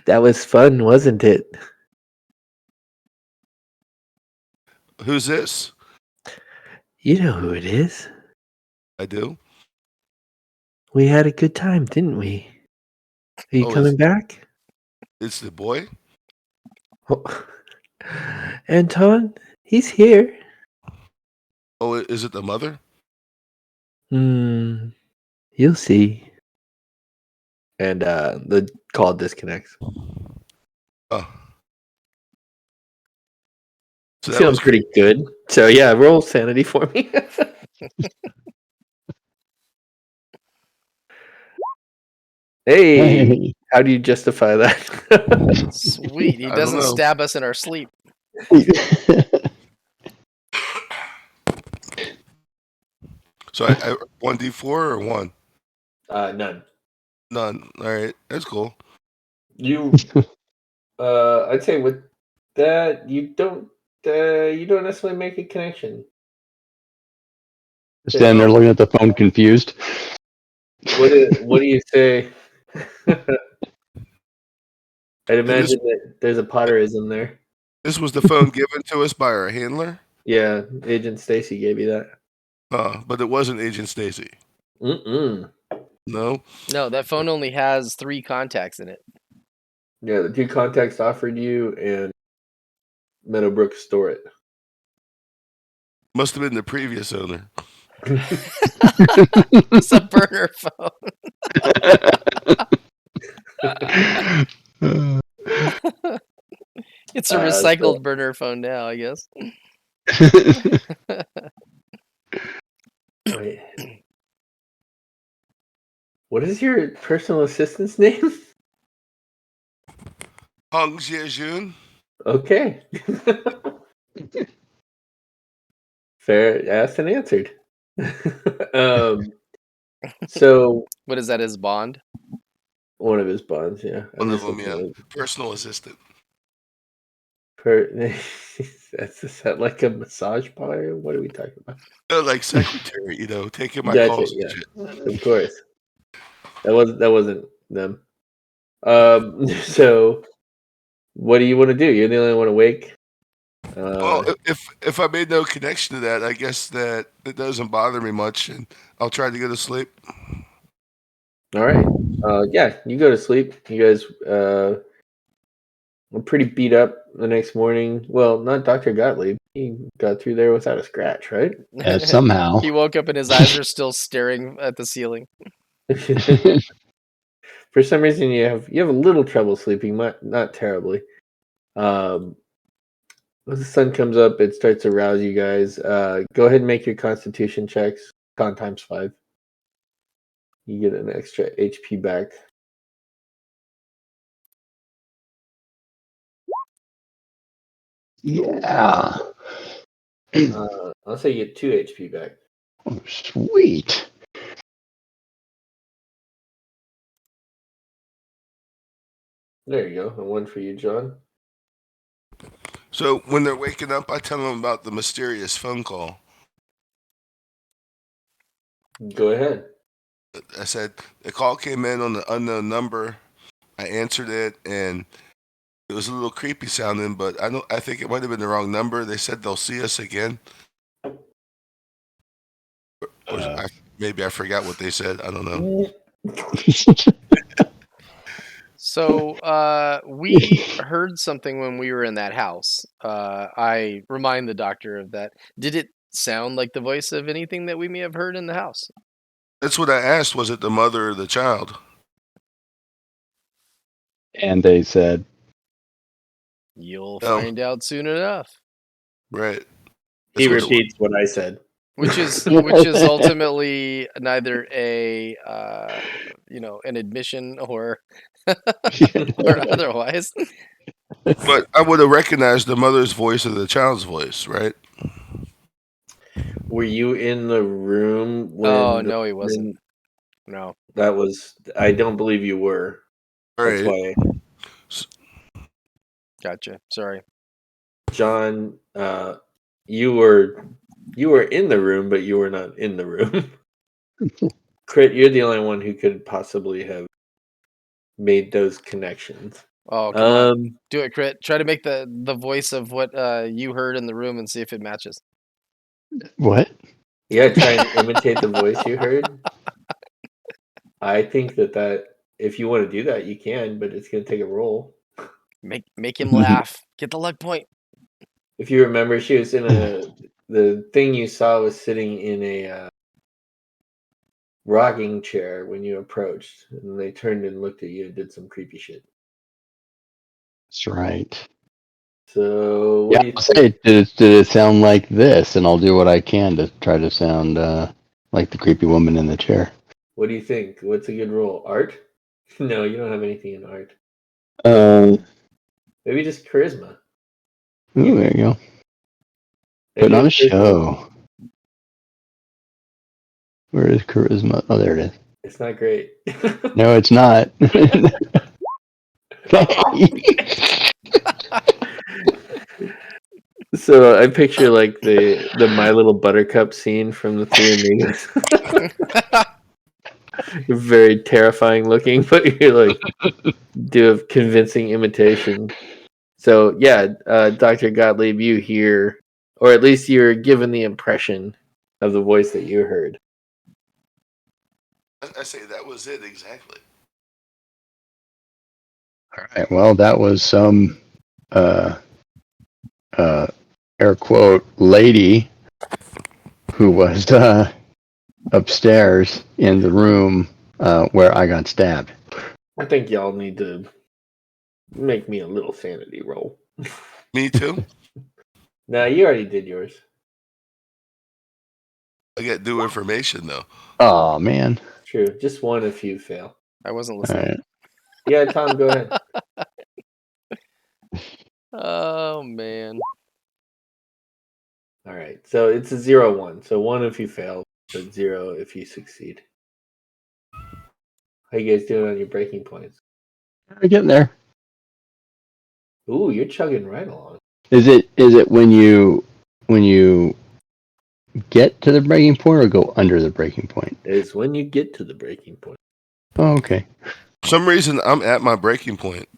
That was fun, wasn't it? Who's this? You know who it is. I do. We had a good time, didn't we? Are you Oh, coming back? It's the boy. Oh. Anton, he's here. Oh, is it the mother? You'll see. And the call disconnects. Oh. So that Feeling was pretty good. So yeah, roll sanity for me. Hey, how do you justify that? Sweet. He I don't doesn't know. stab us in our sleep. So I 1d4 or 1? None. None. All right, that's cool. You, I'd say with that, you don't necessarily make a connection. Standing there looking at the phone, confused. What do you say? I'd imagine that there's a Potterism there. This was the phone given to us by our handler. Yeah, Agent Stacy gave you that. But it wasn't Agent Stacy. No. No, that phone only has 3 contacts in it. Yeah, the 2 contacts offered you, and Meadowbrook store it. Must have been the previous owner. It's a burner phone. It's a recycled burner phone now, I guess. Wait. What is your personal assistant's name? Hong Jiejun. Okay. Fair, asked and answered. So What is that, his bond? one of his bonds, yeah. One of them, yeah. Personal assistant. Is that like a massage parlor? What are we talking about? Like secretary, taking my Gotcha, calls. yeah. And shit. Of course. That wasn't them. So what do you want to do? You're the only one awake. Well, if I made no connection to that, I guess that it doesn't bother me much, and I'll try to go to sleep. All right. Yeah, you go to sleep. You guys were pretty beat up the next morning. Well, not Dr. Gottlieb. He got through there without a scratch, right? Somehow. He woke up and his eyes are still staring at the ceiling. For some reason, you have a little trouble sleeping, not terribly. As the sun comes up, it starts to rouse you guys. Go ahead and make your Constitution checks. Con times 5. You get an extra HP back. Yeah. I'll say you get 2 HP back. Oh, sweet. There you go. And 1 for you, John. So when they're waking up, I tell them about the mysterious phone call. Go ahead. I said the call came in on an unknown number. I answered it, and it was a little creepy sounding, but I think it might have been the wrong number. They said they'll see us again. Maybe I forgot what they said. I don't know. So we heard something when we were in that house. I remind the doctor of that. Did it sound like the voice of anything that we may have heard in the house? That's what I asked. Was it the mother or the child? And they said, You'll Oh. find out soon enough. Right. He That's repeats what I said. Which is ultimately neither a an admission or otherwise. But I would have recognized the mother's voice or the child's voice, right? Were you in the room when? Oh no, he wasn't. No. That was. I don't believe you were. All That's right. why, Gotcha. Sorry. John. You were in the room, but you were not in the room. Crit, you're the only one who could possibly have made those connections. Oh, come on. Do it, Crit. Try to make the voice of what you heard in the room and see if it matches. what? Yeah, try and imitate the voice you heard. I think that if you want to do that, you can, but it's going to take a roll. Make him laugh. Get the luck point. If you remember, she was in the thing you saw was sitting in a rocking chair when you approached, and they turned and looked at you and did some creepy shit. That's right. So what do you I'll say, did it sound like this? And I'll do what I can to try to sound like the creepy woman in the chair. What do you think? What's a good roll? Art? No, you don't have anything in art. Maybe just charisma. Ooh, there you go. Put on a show. Where is charisma? Oh, there it is. It's not great. No, it's not. So I picture like the My Little Buttercup scene from the Three Amigos. You're very terrifying looking, but you're like do a convincing imitation. So yeah, Dr. Gottlieb, you hear, or at least you're given the impression of the voice that you heard. I say that was it exactly. All right. Well, that was some air quote lady who was upstairs in the room where I got stabbed. I think y'all need to make me a little sanity roll. Me too. Nah, you already did yours. I get new information though. Oh man. True. Just one if you fail. I wasn't All listening. right. Yeah, Tom, go ahead. Oh man. All right. So it's a 0-1. So 1 if you fail, but 0 if you succeed. How you guys doing on your breaking points? We're getting there. Ooh, you're chugging right along. Is it when you get to the breaking point or go under the breaking point? It's when you get to the breaking point. Oh, okay. For some reason I'm at my breaking point.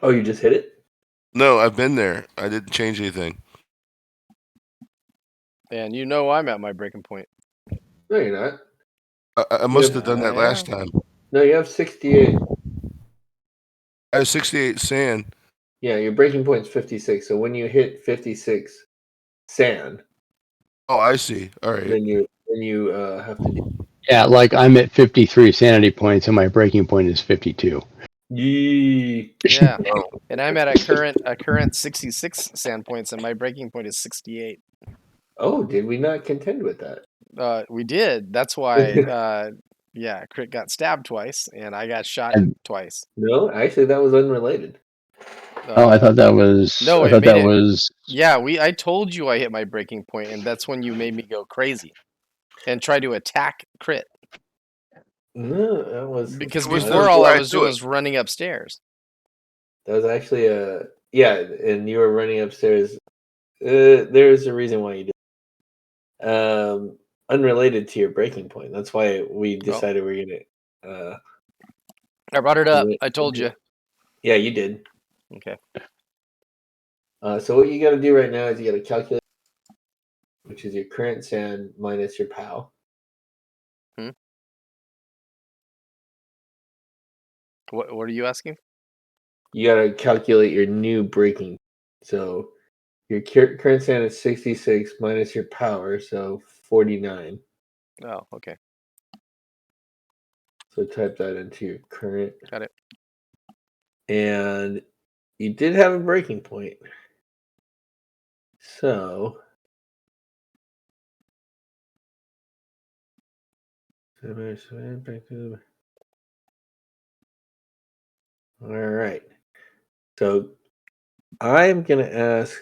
Oh, you just hit it? No, I've been there. I didn't change anything. And you know I'm at my breaking point. No, you're not. I must Yeah. have done that I last am. time. No, you have 68. I have 68 sand. Yeah, your breaking point's 56. So when you hit 56 sand, Oh, I see. All right. then you have to do. Yeah, like I'm at 53 sanity points and my breaking point is 52. Yee. Yeah. Oh, And I'm at a current 66 sand points, and my breaking point is 68. Oh, did we not contend with that? We did. That's why. Yeah, Crit got stabbed twice, and I got shot And, twice. No, actually, that was unrelated. oh, I thought that was. No, I it thought made that it. was. Yeah, I told you I hit my breaking point, and that's when you made me go crazy and try to attack Crit. No, that was Because it was before all before I I was do doing it. was running upstairs. that was actually a yeah, and you were running upstairs. There's a reason why you did. Unrelated to your breaking point. That's why we Well, decided we're gonna. I brought it up. Wait. I told you. Yeah, you did. Okay. So what you got to do right now is you got to calculate, which is your current sand minus your POW. Hmm? What are you asking? You got to calculate your new breaking. So your current sand is 66 minus your power, so 49. Oh, okay. So type that into your current. Got it. And you did have a breaking point. So all right. So I'm gonna ask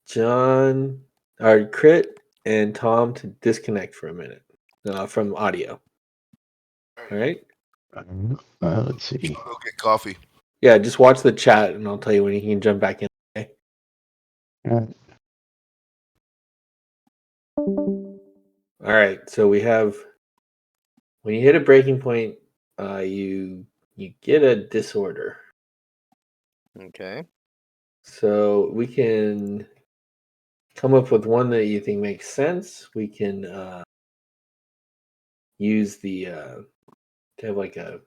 John, or Crit, and Tom to disconnect for a minute from audio. All right. Let's see. I'll go get coffee. Yeah, just watch the chat, and I'll tell you when you can jump back in. Okay? All right. So we have when you hit a breaking point, you get a disorder. Okay. So we can come up with one that you think makes sense. We can use the to have like a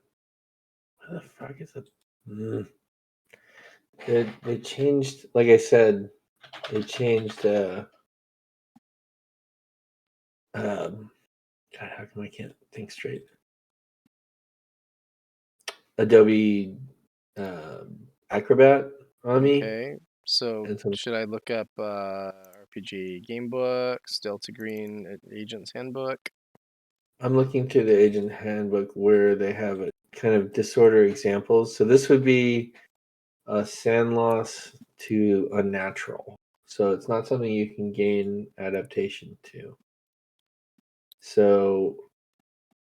what the fuck is it? They changed, like I said, they changed. God, how come I can't think straight? Adobe Acrobat on me, Okay. So and some. should I look up RPG game books, Delta Green Agent's Handbook? I'm looking to the agent handbook where they have a kind of disorder examples. So this would be a sand loss to unnatural. So it's not something you can gain adaptation to. So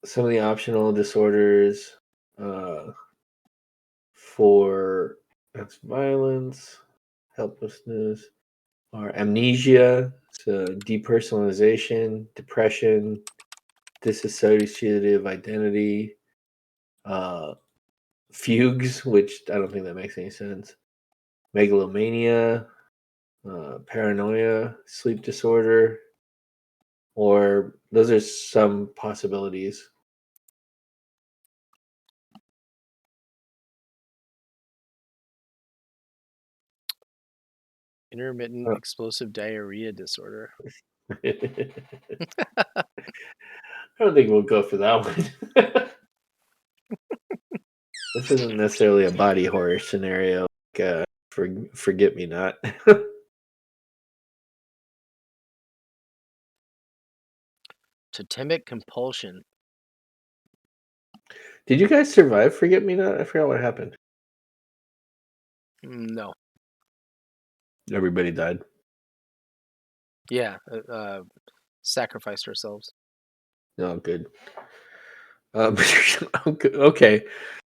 some of the optional disorders for that's violence, helplessness, or amnesia, so depersonalization, depression, dissociative identity, uh, fugues, which I don't think that makes any sense, megalomania, paranoia, sleep disorder, or those are some possibilities. Intermittent explosive diarrhea disorder. I don't think we'll go for that one. This isn't necessarily a body horror scenario. Like, forget me not. Totemic compulsion. Did you guys survive Forget Me Not? I forgot what happened. No. Everybody died. Yeah. Sacrificed ourselves. Oh, good. Okay,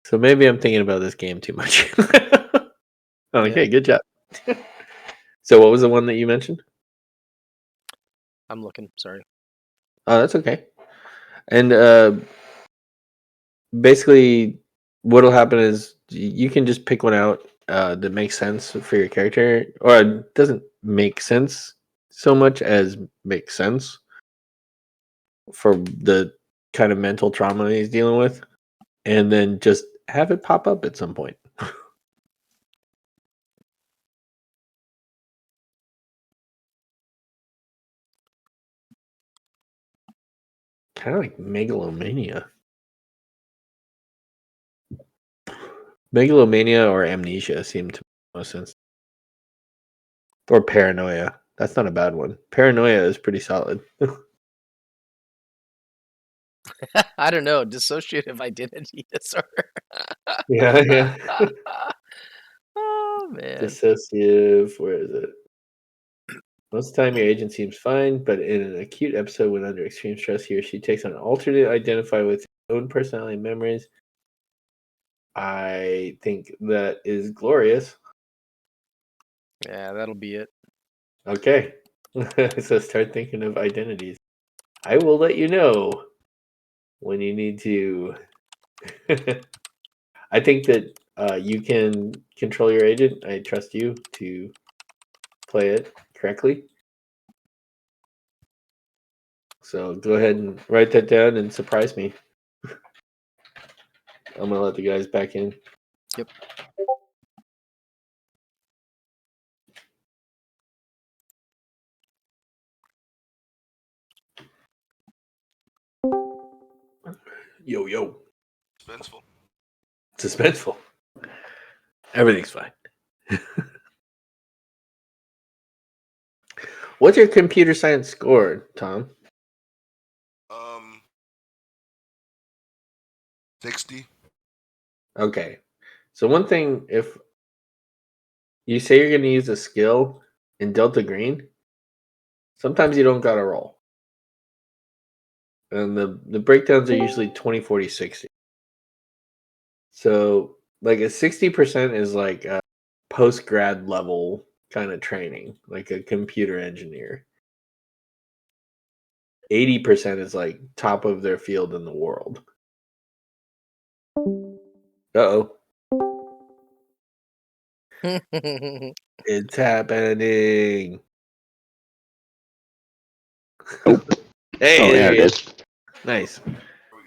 so maybe I'm thinking about this game too much. Okay, Yeah. good job. So, what was the one that you mentioned? I'm looking. Sorry. Oh, that's okay. And basically, what'll happen is you can just pick one out that makes sense for your character, or it doesn't make sense so much as makes sense for the kind of mental trauma he's dealing with, and then just have it pop up at some point. Kind of like megalomania. Megalomania or amnesia seem to make most sense. Or paranoia. That's not a bad one. Paranoia is pretty solid. I don't know. Dissociative identity disorder. Yeah. Oh man. Dissociative. Where is it? Most of the time, your agent seems fine, but in an acute episode when under extreme stress, he or she takes on an alternate identify with his own personality and memories. I think that is glorious. Yeah, that'll be it. Okay. So start thinking of identities. I will let you know when you need to. I think that you can control your agent. I trust you to play it correctly. So go ahead and write that down and surprise me. I'm gonna let the guys back in. Yep. Yo. Suspenseful. Suspenseful. Everything's fine. What's your computer science score, Tom? 60. Okay. So one thing, if you say you're going to use a skill in Delta Green, sometimes you don't got to roll. And the breakdowns are usually 20, 40, 60. So like a 60% is like a post-grad level kind of training, like a computer engineer. 80% is like top of their field in the world. Uh-oh. It's happening. Oh, Hey, there it is. Nice. There we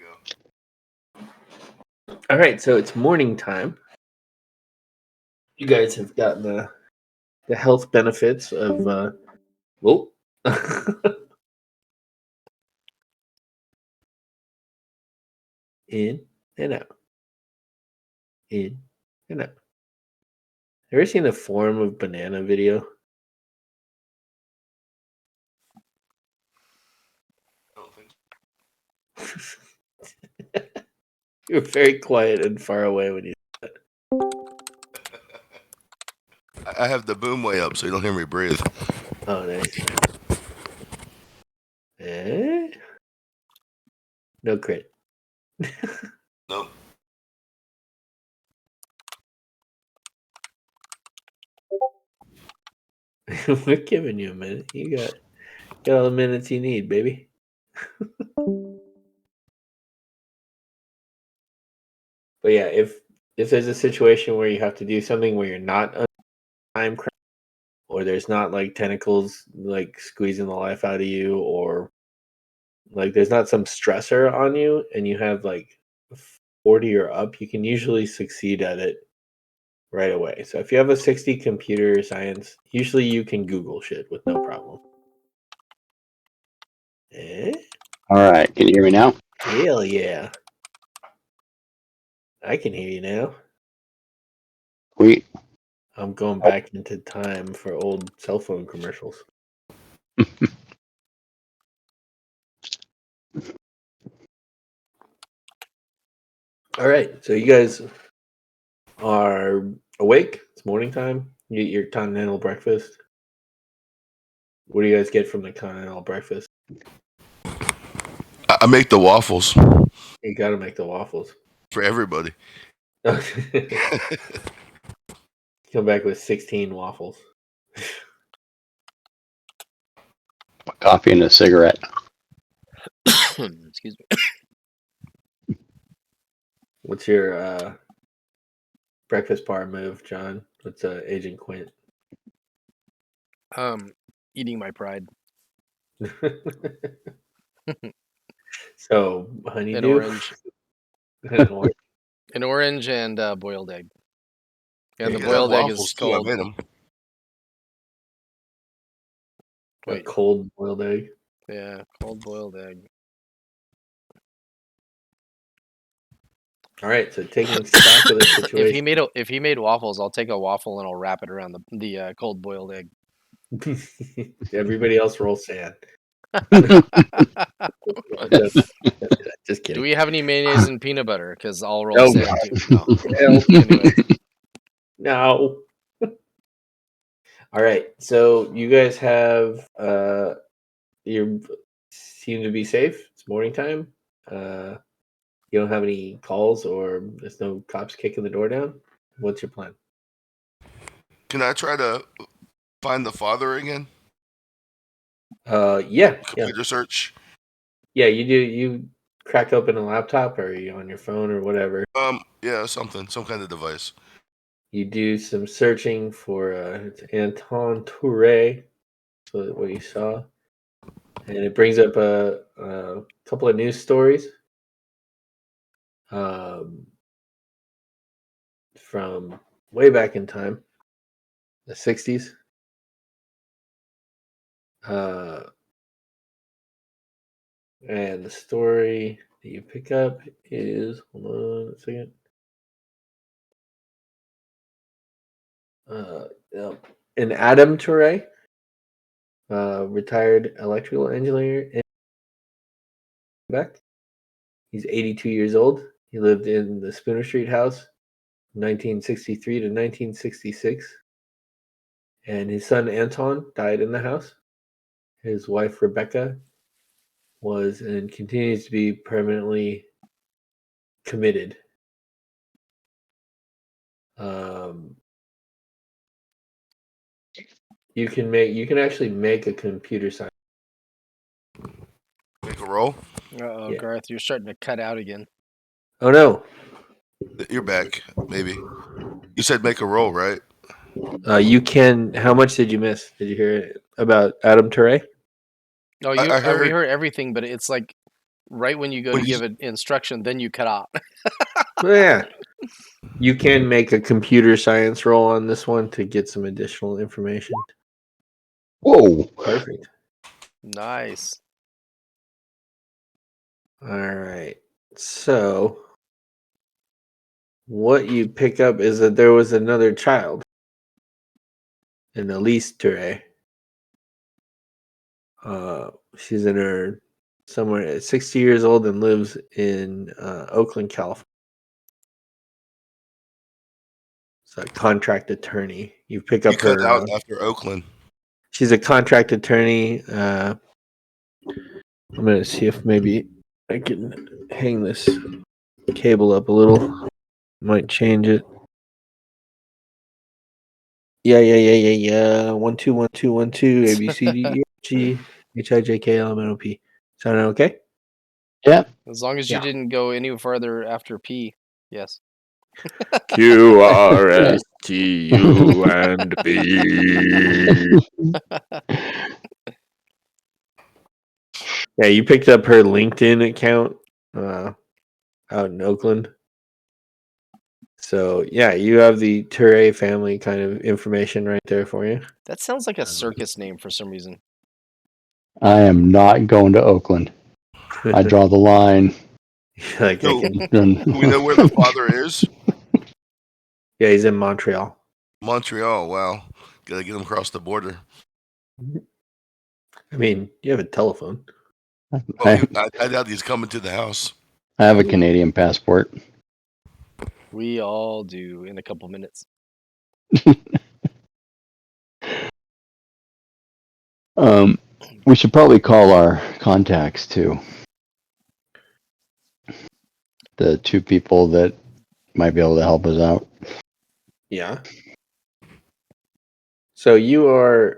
go. All right, so it's morning time. You guys have gotten the health benefits of whoa. In and out. In and out. Ever seen the form of banana video? I don't think You were very quiet and far away when you. I have the boom way up so you don't hear me breathe. Oh, nice. No crit. Nope. We're giving you a minute. You got all the minutes you need, baby. But yeah, if there's a situation where you have to do something where you're not on time crunch, or there's not like tentacles like squeezing the life out of you, or like there's not some stressor on you, and you have like 40 or up, you can usually succeed at it right away. So if you have a 60 computer science, usually you can Google shit with no problem. All right. Can you hear me now? Hell yeah. I can hear you now. We I'm going back into time for old cell phone commercials. All right, so you guys are awake. It's morning time. You get your continental breakfast. What do you guys get from the continental breakfast? I make the waffles You got to make the waffles. for everybody. Come back with 16 waffles. coffee and a cigarette. Excuse me. What's your breakfast bar move, John? What's Agent Quint? Eating my pride. So An honeydew, orange, an orange. an orange, and boiled egg. And You the can have boiled egg waffles is too. I called. made them. A Wait, cold boiled egg. yeah, cold boiled egg. All right, so taking stock of the situation. If he made waffles, I'll take a waffle and I'll wrap it around the cold boiled egg. Everybody else roll sand. Just Do kidding. we have any mayonnaise and peanut butter? Because I'll roll Oh, sand too. No. Hell Anyway, no. All right, so you guys have you seem to be safe. It's morning time. You don't have any calls or there's no cops kicking the door down. What's your plan? Can I try to find the father again? Yeah. Computer search. Yeah, you do. You crack open a laptop or you on your phone or whatever. Yeah, some kind of device. You do some searching for it's Anton Touré. So what you saw, and it brings up a couple of news stories from way back in time, the 60s. And the story that you pick up is, hold on a second. And Adam Touré, retired electrical engineer in Quebec. He's 82 years old. He lived in the Spooner Street house, 1963 to 1966. And his son Anton died in the house. His wife Rebecca was and continues to be permanently committed. You can actually make a computer science. Make a roll. oh, Yeah. Garth, you're starting to cut out again. Oh no. You're back. Maybe you said make a roll, right? You can. How much did you miss? Did you hear it about Adam Touré? No, I we heard heard everything, but it's like right when you go to when you, give an instruction, then you cut out. Yeah. You can make a computer science roll on this one to get some additional information. Whoa. Perfect. Nice. All right. So, what you pick up is that there was another child, an Elise Touré. She's in her somewhere at 60 years old and lives in Oakland, California. It's a contract attorney. You pick you up cut her. out after Oakland. She's a contract attorney. I'm gonna see if maybe I can hang this cable up a little. Might change it. Yeah. 1 2 1 2 1 2 A B C D E F G H I J K L M N O P. Sound okay? Yeah. As long as you Yeah. didn't go any further after P. Yes. Q R S T U and P. Yeah, you picked up her LinkedIn account out in Oakland. So yeah, you have the Touré family kind of information right there for you. That sounds like a circus name for some reason. I am not going to Oakland. I draw the line. Like I So, can, do we know where the father is? yeah, he's in Montreal. Montreal. Wow, gotta get him across the border. I mean, you have a telephone. Oh, I, I doubt he's coming to the house. I have a Canadian passport. We all do in a couple minutes. We should probably call our contacts too. The two people that might be able to help us out. Yeah. So you are.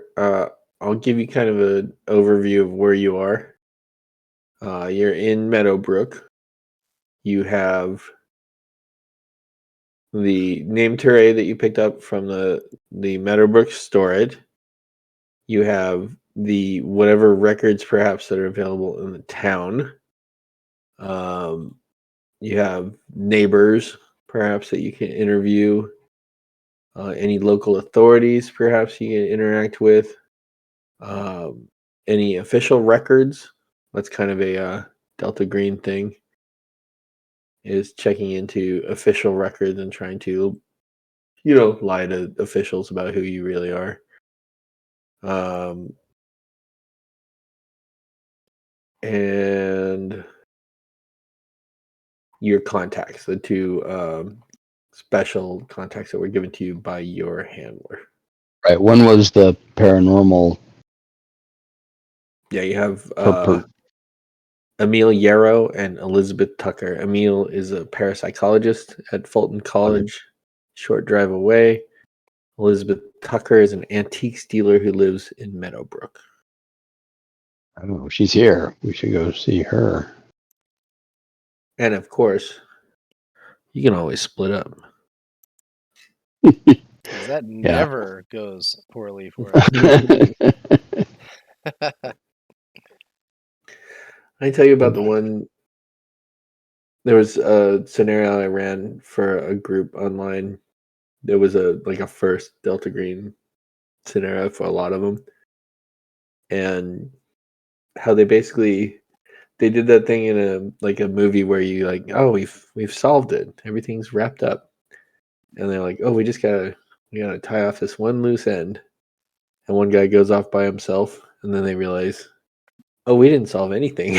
I'll give you kind of an overview of where you are. You're in Meadowbrook. You have the name tray that you picked up from the Meadowbrook storage. You have the whatever records perhaps that are available in the town. You have neighbors perhaps that you can interview. Any local authorities perhaps you can interact with. Any official records. That's kind of a Delta Green thing. Is checking into official records and trying to, lie to officials about who you really are. And your contacts, the two special contacts that were given to you by your handler. Right. One was the paranormal. Yeah, you have Per- Emil Yarrow and Elizabeth Tucker. Emil is a parapsychologist at Fulton College, short drive away. Elizabeth Tucker is an antiques dealer who lives in Meadowbrook. Oh, she's here. We should go see her. And of course, you can always split up. Because that never goes poorly for us. I tell you about the one. There was a scenario I ran for a group online. There was a first Delta Green scenario for a lot of them, and how they did that thing in a movie where you we've solved it, everything's wrapped up, and they're like, oh, we gotta tie off this one loose end, and one guy goes off by himself, and then they realize, oh, we didn't solve anything.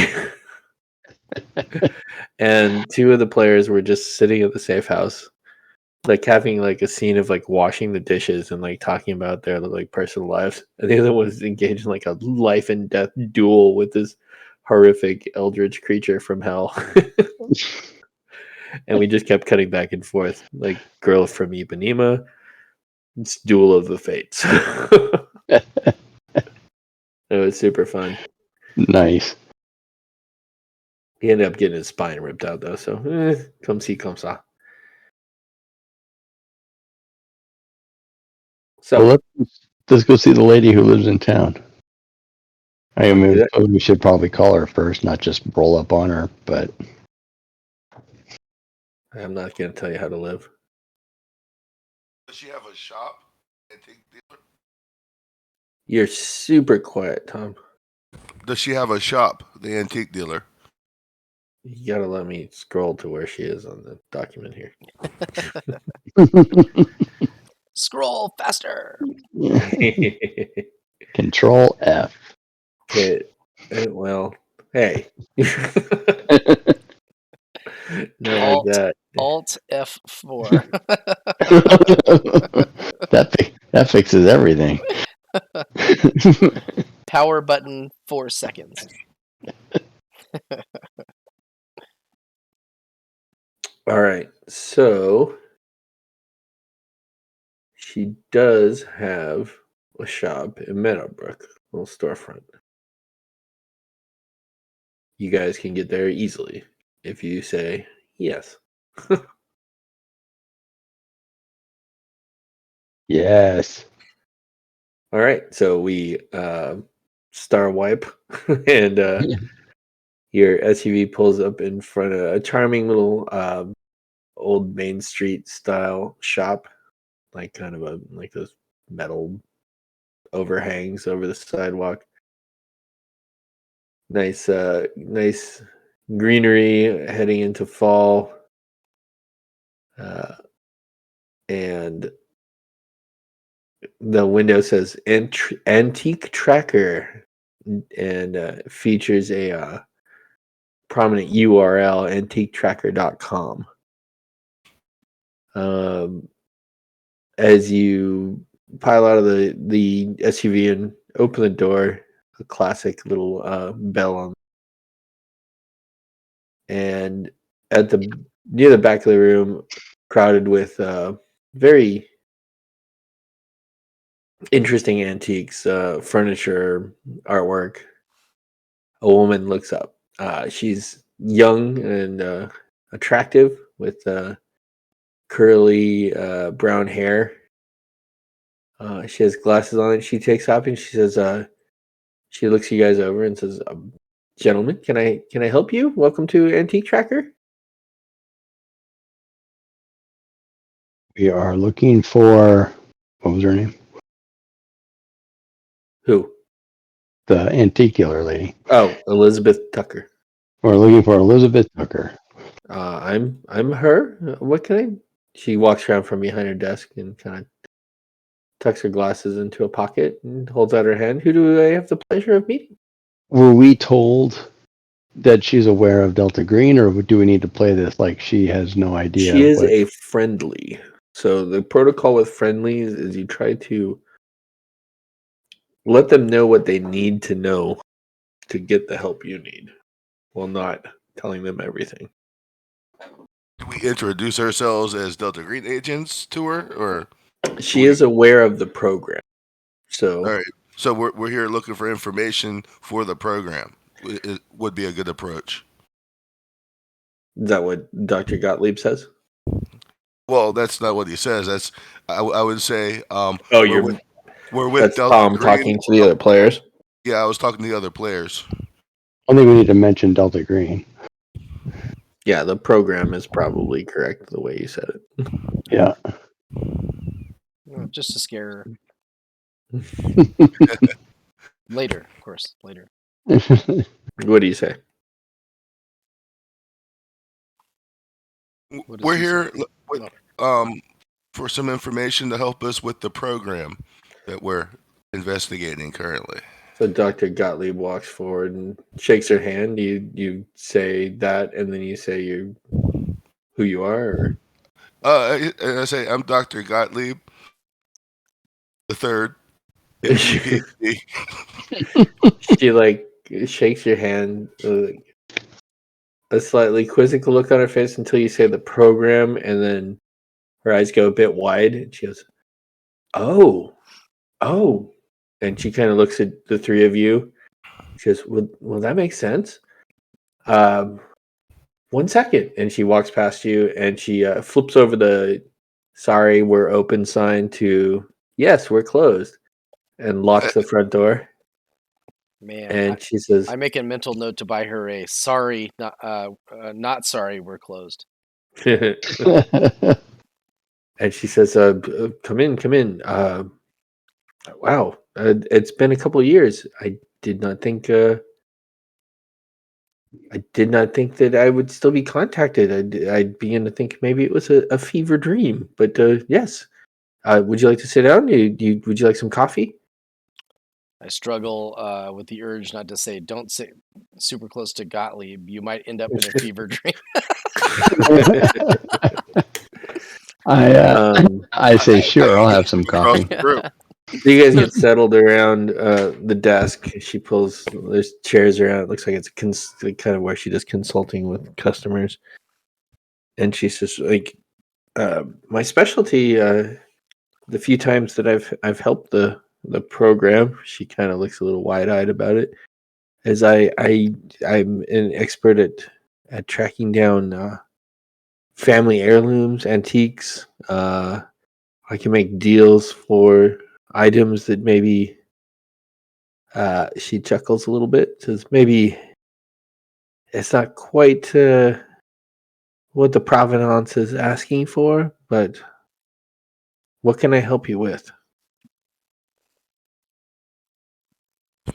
And two of the players were just sitting at the safe house, having a scene of washing the dishes and talking about their personal lives, and the other one was engaged in a life and death duel with this horrific eldritch creature from hell. And we just kept cutting back and forth, girl from Ipanema, it's duel of the fates. It was super fun. Nice. He ended up getting his spine ripped out though, so come see, come saw. So well, let's go see the lady who lives in town. I mean, we should probably call her first, not just roll up on her. But I'm not going to tell you how to live. Does she have a shop? You're super quiet, Tom. Does she have a shop, the antique dealer? You gotta let me scroll to where she is on the document here. Scroll faster. Control F. Okay. Well, hey. Not Alt, like that. Alt F4. that fixes everything. Power button 4 seconds. All right. So she does have a shop in Meadowbrook, a little storefront. You guys can get there easily if you say yes. Yes. All right. So we star wipe and your SUV pulls up in front of a charming little old Main Street style shop, kind of those metal overhangs over the sidewalk. Nice greenery heading into fall, and the window says antique tracker, and features a prominent URL, antiquetracker.com. As you pile out of the SUV and open the door, a classic little bell on, and near the back of the room, crowded with very interesting antiques, furniture, artwork. A woman looks up. She's young and attractive, with curly brown hair. She has glasses on. She takes off and she says, she looks you guys over and says, "Gentlemen, can I help you? Welcome to Antique Tracker." We are looking for, what was her name? Who? The antique dealer lady. Oh, Elizabeth Tucker. We're looking for Elizabeth Tucker. I'm her. What can I? She walks around from behind her desk and kind of tucks her glasses into a pocket and holds out her hand. Who do I have the pleasure of meeting? Were we told that she's aware of Delta Green, or do we need to play this like she has no idea? She is what... a friendly. So the protocol with friendlies is you try to let them know what they need to know to get the help you need, while not telling them everything. Do we introduce ourselves as Delta Green agents to her, or She is aware of the program. So, all right? So we're here looking for information for the program. It would be a good approach. is that what Dr. Gottlieb says? Well, that's not what he says. That's I would say. Oh, We're with that's Delta Tom Green. talking to the other players. Yeah, I was talking to the other players. I think we need to mention Delta Green. Yeah, the program is probably correct the way you said it. Yeah. Just to scare her. Later, of course, later. What do you say? What does We're he here say? with, for some information to help us with the program that we're investigating currently. So Dr. Gottlieb walks forward and shakes her hand. You say that, and then you say who you are. Or... And I say I'm Dr. Gottlieb the third, MD, PhD. She like shakes your hand, a slightly quizzical look on her face until you say the program, and then her eyes go a bit wide, and she goes, "Oh, oh," and she kind of looks at the three of you. She goes, "Well, that makes sense." 1 second, and she walks past you, and she flips over the "Sorry, we're open" sign to "Yes, we're closed," and locks the front door. Man, And she says, I make a mental note to buy her a sorry, not sorry, we're closed. and she says, "Come in, come in. Wow, it's been a couple of years. I did not think that I would still be contacted. I began to think maybe it was a fever dream. But yes, would you like to sit down? Would you like some coffee?" I struggle with the urge not to say, don't sit super close to Gottlieb. You might end up in a fever dream. I say, sure, I'll have some coffee. So you guys get settled around the desk. She pulls, there's chairs around. It looks like it's kind of where she does consulting with customers. And she says, like, my specialty, the few times that I've helped the program, she kind of looks a little wide eyed about it, is I'm an expert at tracking down family heirlooms, antiques. I can make deals for items that maybe. She chuckles a little bit. Says maybe it's not quite what the provenance is asking for, but what can I help you with?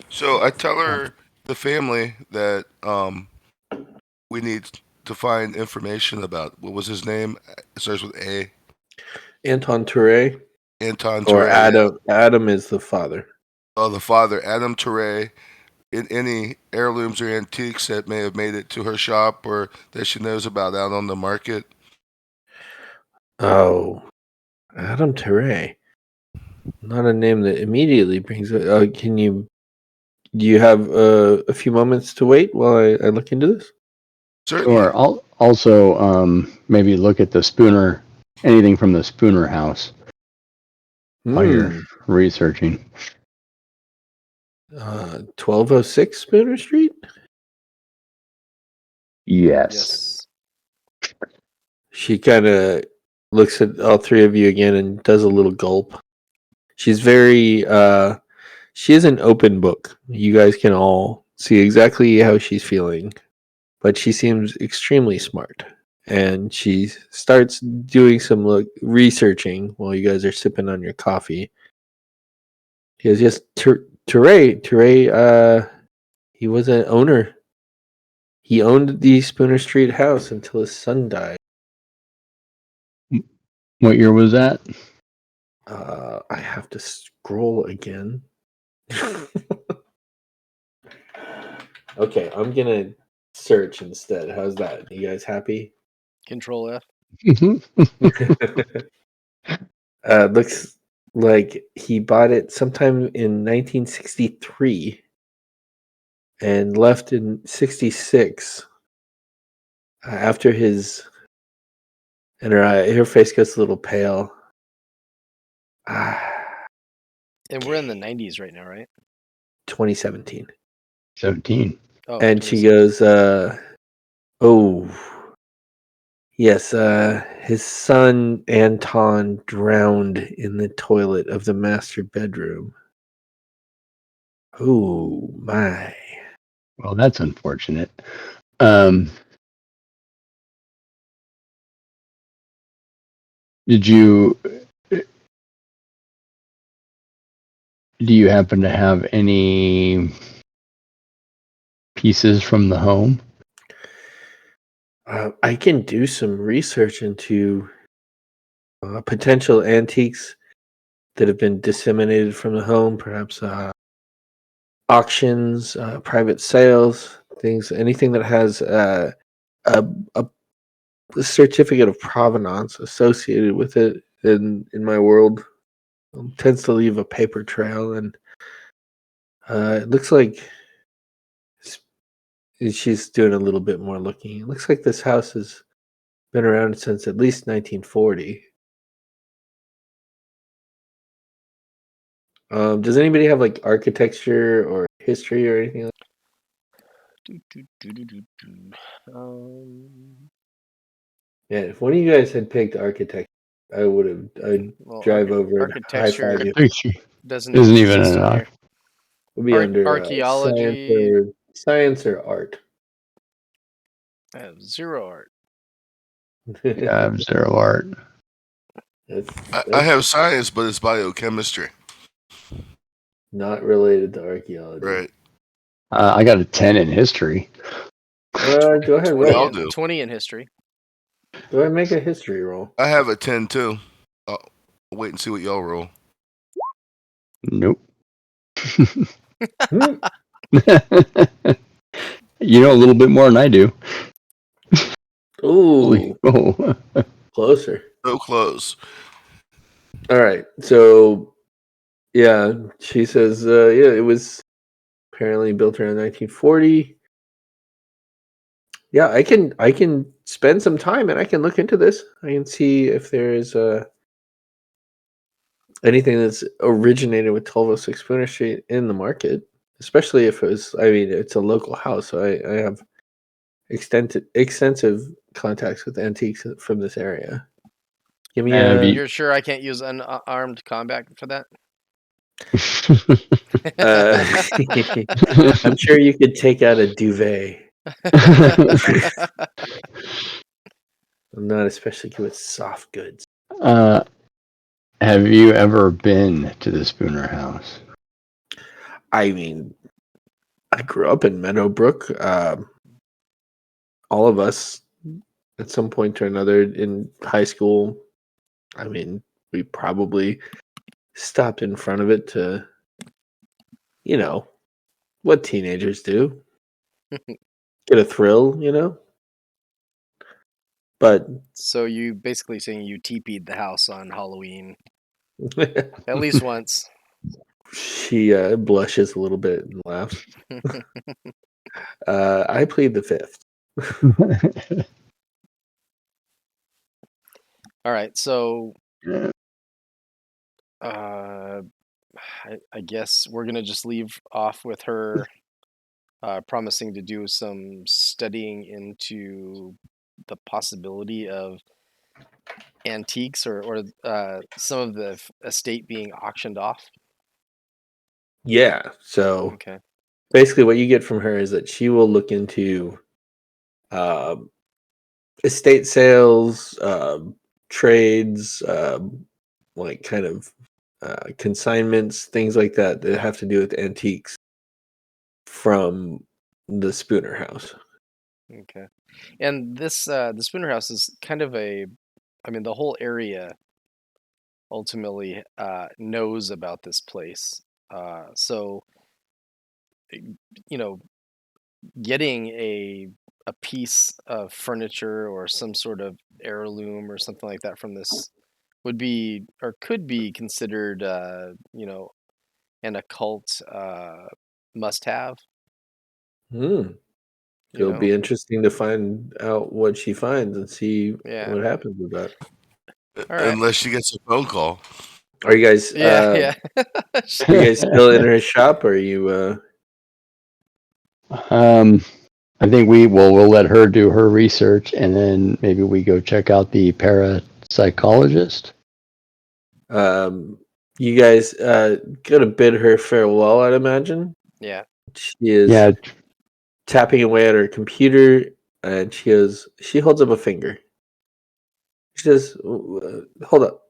So I tell her the family that we need to find information about. What was his name? It starts with A. Anton Touré, Anton or Touré. Adam. Adam is the father. Oh, the father, Adam Touré. In any heirlooms or antiques that may have made it to her shop or that she knows about out on the market. Oh, Adam Touré. Not a name that immediately brings it. Do you have a few moments to wait while I look into this? Certainly. Or also maybe look at the Spooner, anything from the Spooner house while you're researching. 1206 Spooner Street? Yes. She kind of looks at all three of you again and does a little gulp. She's very she is an open book. You guys can all see exactly how she's feeling, but she seems extremely smart. And she starts doing some researching while you guys are sipping on your coffee. He goes, yes, Teray, he was an owner. He owned the Spooner Street house until his son died. What year was that? I have to scroll again. Okay, I'm gonna search instead. How's that? You guys happy? Control F. Looks like he bought it sometime in 1963 and left in 66 after his. And her face gets a little pale. And we're in the 90s right now, right? 2017. 17. Oh, And she 27. goes, oh, yes, his son Anton drowned in the toilet of the master bedroom. Oh, my. Well, that's unfortunate. Did you do you happen to have any pieces from the home? I can do some research into potential antiques that have been disseminated from the home, perhaps auctions, private sales, anything that has a certificate of provenance associated with it in my world tends to leave a paper trail, and it looks like she's doing a little bit more looking. It looks like this house has been around since at least 1940. Does anybody have like architecture or history or anything like Yeah, if one of you guys had picked architecture, I'd Well, drive over and high architecture five you. Picture doesn't isn't even exist in enough. here. We'll be under Archaeology. science or art. I have 0 art. Yeah, I have zero art. I have science, but it's biochemistry. Not related to archaeology. Right. I got a 10 in history. Go ahead, We all roll. do. 20 in history. Go ahead and make a history roll. I have a 10 too. I'll wait and see what y'all roll. Nope. Hmm. You know a little bit more than I do. Ooh, Oh. closer. So close. All right, so yeah, she says, yeah, it was apparently built around 1940. Yeah, I can spend some time and I can look into this. I can see if there is anything that's originated with 1206 Spooner Street in the market, especially if it was. I mean, it's a local house, so I have extensive contacts with antiques from this area. Give me Have a. you- You're sure I can't use unarmed combat for that? I'm sure you could take out a duvet. I'm not especially good with soft goods. Have you ever been to the Spooner house? I mean, I grew up in Meadowbrook. All of us, at some point or another in high school, I mean, we probably stopped in front of it to, what teenagers do. Get a thrill, But So you basically saying you TP'd the house on Halloween at least once. she blushes a little bit and laughs. I plead the fifth. All right, so I guess we're gonna just leave off with her promising to do some studying into the possibility of antiques or some of the estate being auctioned off? Yeah. So Okay. basically, what you get from her is that she will look into um, estate sales, trades, like kind of consignments, things like that that have to do with antiques from the Spooner house. Okay. And this the Spooner House is kind of I mean, the whole area ultimately knows about this place. So you know, getting a piece of furniture or some sort of heirloom or something like that from this would be or could be considered an occult must have, Hmm. you It'll know. be interesting to find out what she finds and see Yeah. what happens with that. All right. Unless she gets a phone call. Are you guys Yeah, yeah. are you guys still in her shop, or are you Um, I think we'll let her do her research, and then maybe we go check out the parapsychologist. um you guys gonna bid her farewell, I'd imagine. Yeah. She is Yeah, tapping away at her computer, and she holds up a finger. She says, hold up.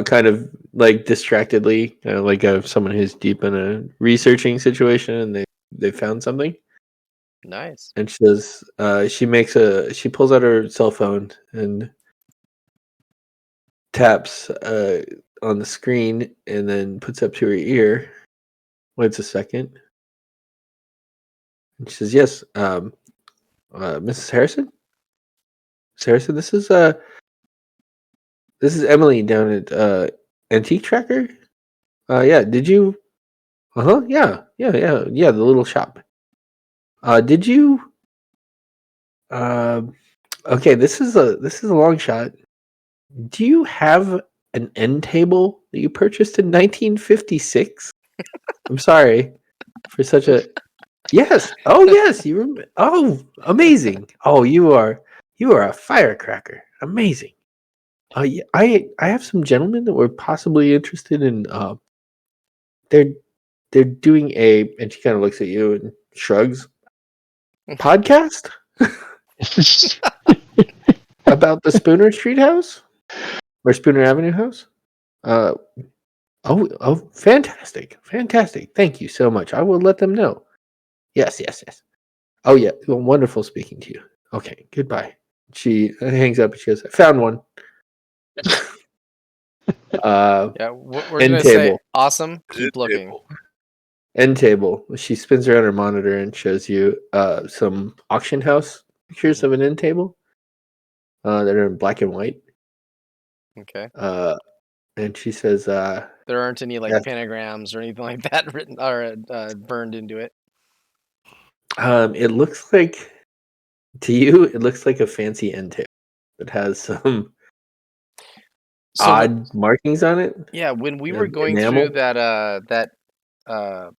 Kind of like distractedly, kind of like someone who's deep in a researching situation and they found something. Nice. And she says, she pulls out her cell phone and taps on the screen and then puts it up to her ear. Waits a second. And she says, yes, Mrs. Harrison? Mrs. Harrison, this is Emily down at Antique Tracker. Yeah, did you yeah, the little shop. Did you okay, this is a long shot. Do you have an end table that you purchased in 1956? I'm sorry for such a yes. Oh yes, you oh, amazing. Oh, you are a firecracker. Amazing. Yeah, I have some gentlemen that were possibly interested in they're they're doing and she kind of looks at you and shrugs. Podcast about the Spooner Street house or Spooner Avenue house? Uh oh, fantastic. Fantastic. Thank you so much. I will let them know. Yes, yes, yes. Oh yeah, well, wonderful speaking to you. Okay, goodbye. She hangs up and she goes, I found one. Uh Yeah, we're end gonna say table. awesome. It- Keep looking. it- End table. She spins around her monitor and shows you some auction house pictures of an end table that are in black and white. Okay. Uh, and she says, There aren't any like yes. pentagrams or anything like that written or burned into it. It looks like to you, it looks like a fancy end table. It has some So odd markings on it. yeah, when we were going Enamel. through that uh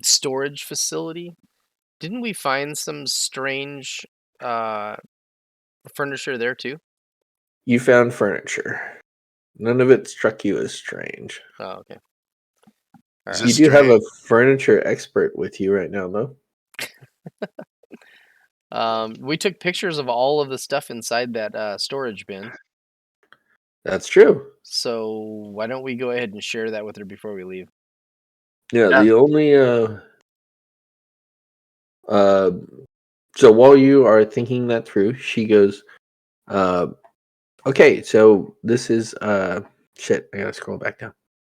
storage facility, didn't we find some strange uh furniture there too? You found furniture. None of it struck you as strange. Oh, okay. All Is right. You it do have a strange? furniture expert with you right now, though. We took pictures of all of the stuff inside that storage bin. That's true. So why don't we go ahead and share that with her before we leave? Yeah, Yeah. the only uh so while you are thinking that through, she goes, okay, so this is shit, I gotta scroll back down.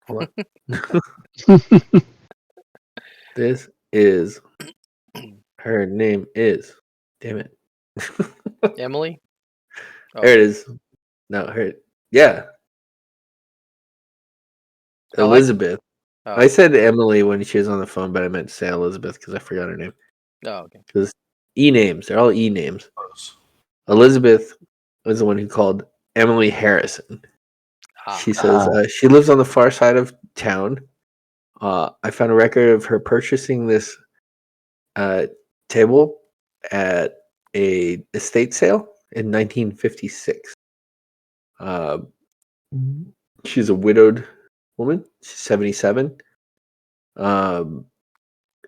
Hold on. This is her name is damn it. Emily? Oh, There it is. No, her yeah, I like. Elizabeth. I Oh, said Emily when she was on the phone, but I meant to say Elizabeth because I forgot her name. oh, okay. Because E names, they're all E names. Elizabeth was the one who called Emily Harrison. Ah, She says she lives on the far side of town. I found a record of her purchasing this table at a estate sale in 1956. She's a widowed woman. She's 77.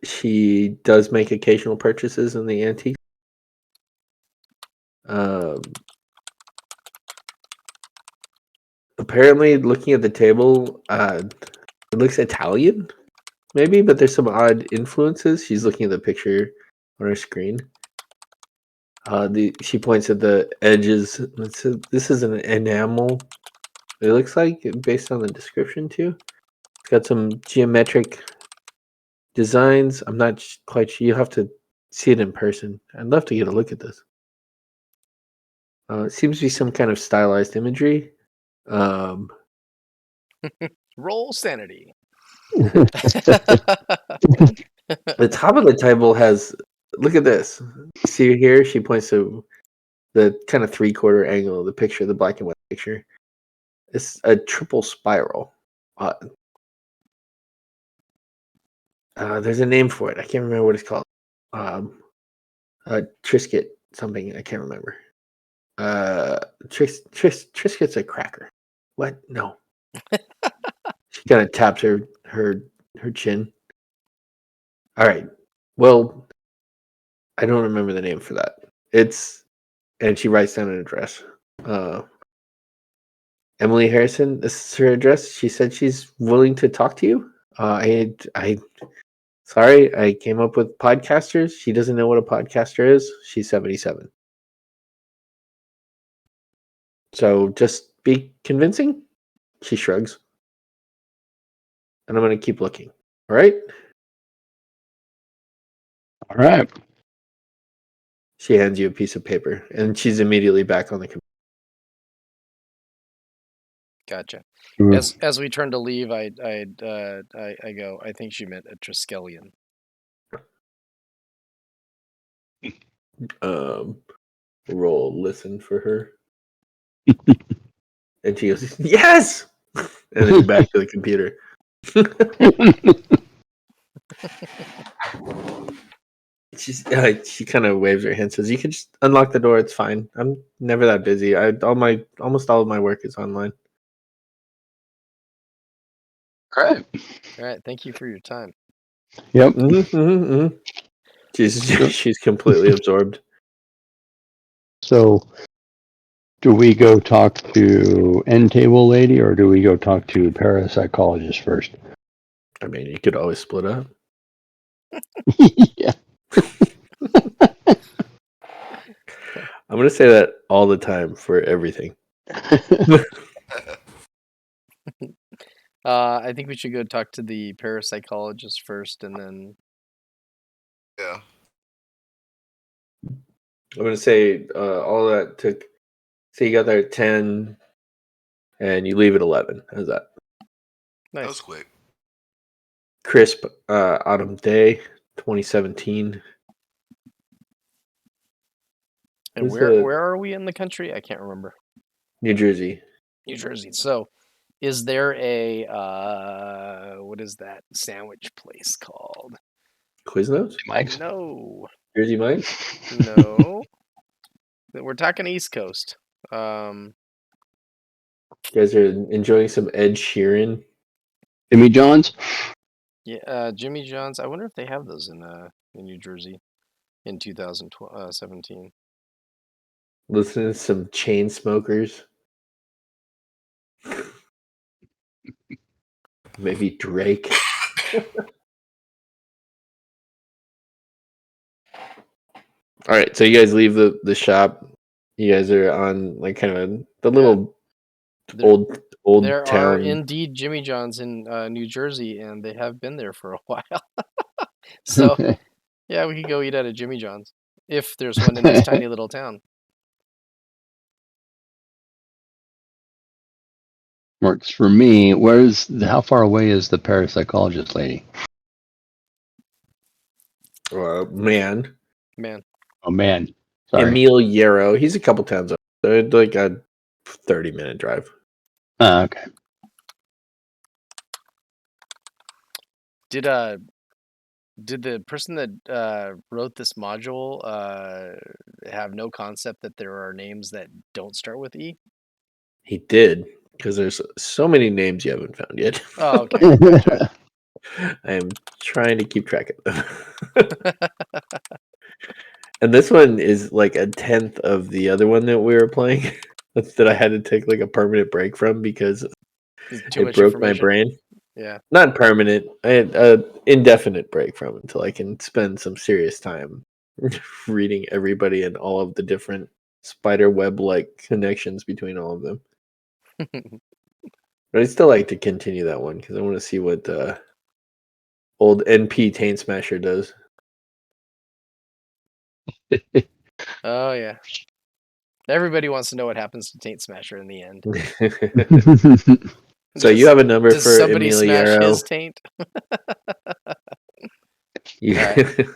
She does make occasional purchases in the antique. Apparently, looking at the table, it looks Italian, maybe, but there's some odd influences. She's looking at the picture on her screen. She points at the edges. This is an enamel. It looks like, based on the description too. It's got some geometric designs. I'm not quite sure. You have to see it in person. I'd love to get a look at this. It seems to be some kind of stylized imagery. Roll sanity. The top of the table has. Look at this. See here? She points to the kind of 3/4 angle of the picture, the black and white picture. It's a triple spiral. There's a name for it. I can't remember what it's called. Triscuit something. I can't remember. Triscuit's a cracker. What? No. She kind of taps her chin. All right. Well, I don't remember the name for that. And she writes down an address. Emily Harrison, this is her address. She said she's willing to talk to you. Sorry, I came up with podcasters. She doesn't know what a podcaster is. She's 77. So just be convincing. She shrugs. And I'm going to keep looking. All right? All right. She hands you a piece of paper, and she's immediately back on the computer. Gotcha. Mm. As we turn to leave, I go, I think she meant a Triskelion. Roll listen for her. And she goes, yes! And then back to the computer. She kind of waves her hand, says, "You can just unlock the door. It's fine. I'm never that busy. Almost all of my work is online." Great. All right, thank you for your time. Yep. She's completely absorbed. So, do we go talk to end table lady, or do we go talk to parapsychologist first? I mean, you could always split up. Yeah. I'm gonna say that all the time for everything. I think we should go talk to the parapsychologist first, and then Yeah. I'm gonna say all that took. So you got there at 10, and you leave at 11. How's that? That was nice. quick. Crisp autumn day, 2017. And where are we in the country? I can't remember. New Jersey. New Jersey. So, is there a what is that sandwich place called? Quiznos? Mike's. No, Jersey Mike? no. We're talking East Coast. You guys are enjoying some Ed Sheeran. Jimmy John's. Yeah, Jimmy John's. I wonder if they have those in New Jersey in 2017. Listening to some chain smokers. Maybe Drake. All right, so you guys leave the shop. You guys are on like kind of the little old There town. are indeed Jimmy John's in New Jersey, and they have been there for a while. So, Okay. yeah, we could go eat at a Jimmy John's if there's one in this tiny little town. Works for me. How far away is the parapsychologist lady? Man. Oh man. Sorry. Emil Yarrow. He's a couple towns up. So it's like a 30-minute drive. Okay. Did Did the person that wrote this module have no concept that there are names that don't start with E? He did, because there's so many names you haven't found yet. Oh, okay. Gotcha. I am trying to keep track of them. And this one is like a 10th of the other one that we were playing that I had to take like a permanent break from because Too it much broke my information. brain. Yeah. Not permanent. I had an indefinite break from it until I can spend some serious time reading everybody and all of the different spider web like connections between all of them. But I'd still like to continue that one because I want to see what old NP Taint Smasher does. Oh yeah. Everybody wants to know what happens to Taint Smasher in the end. So you have a number Does for somebody smash Emiliero. his taint? You, Alright.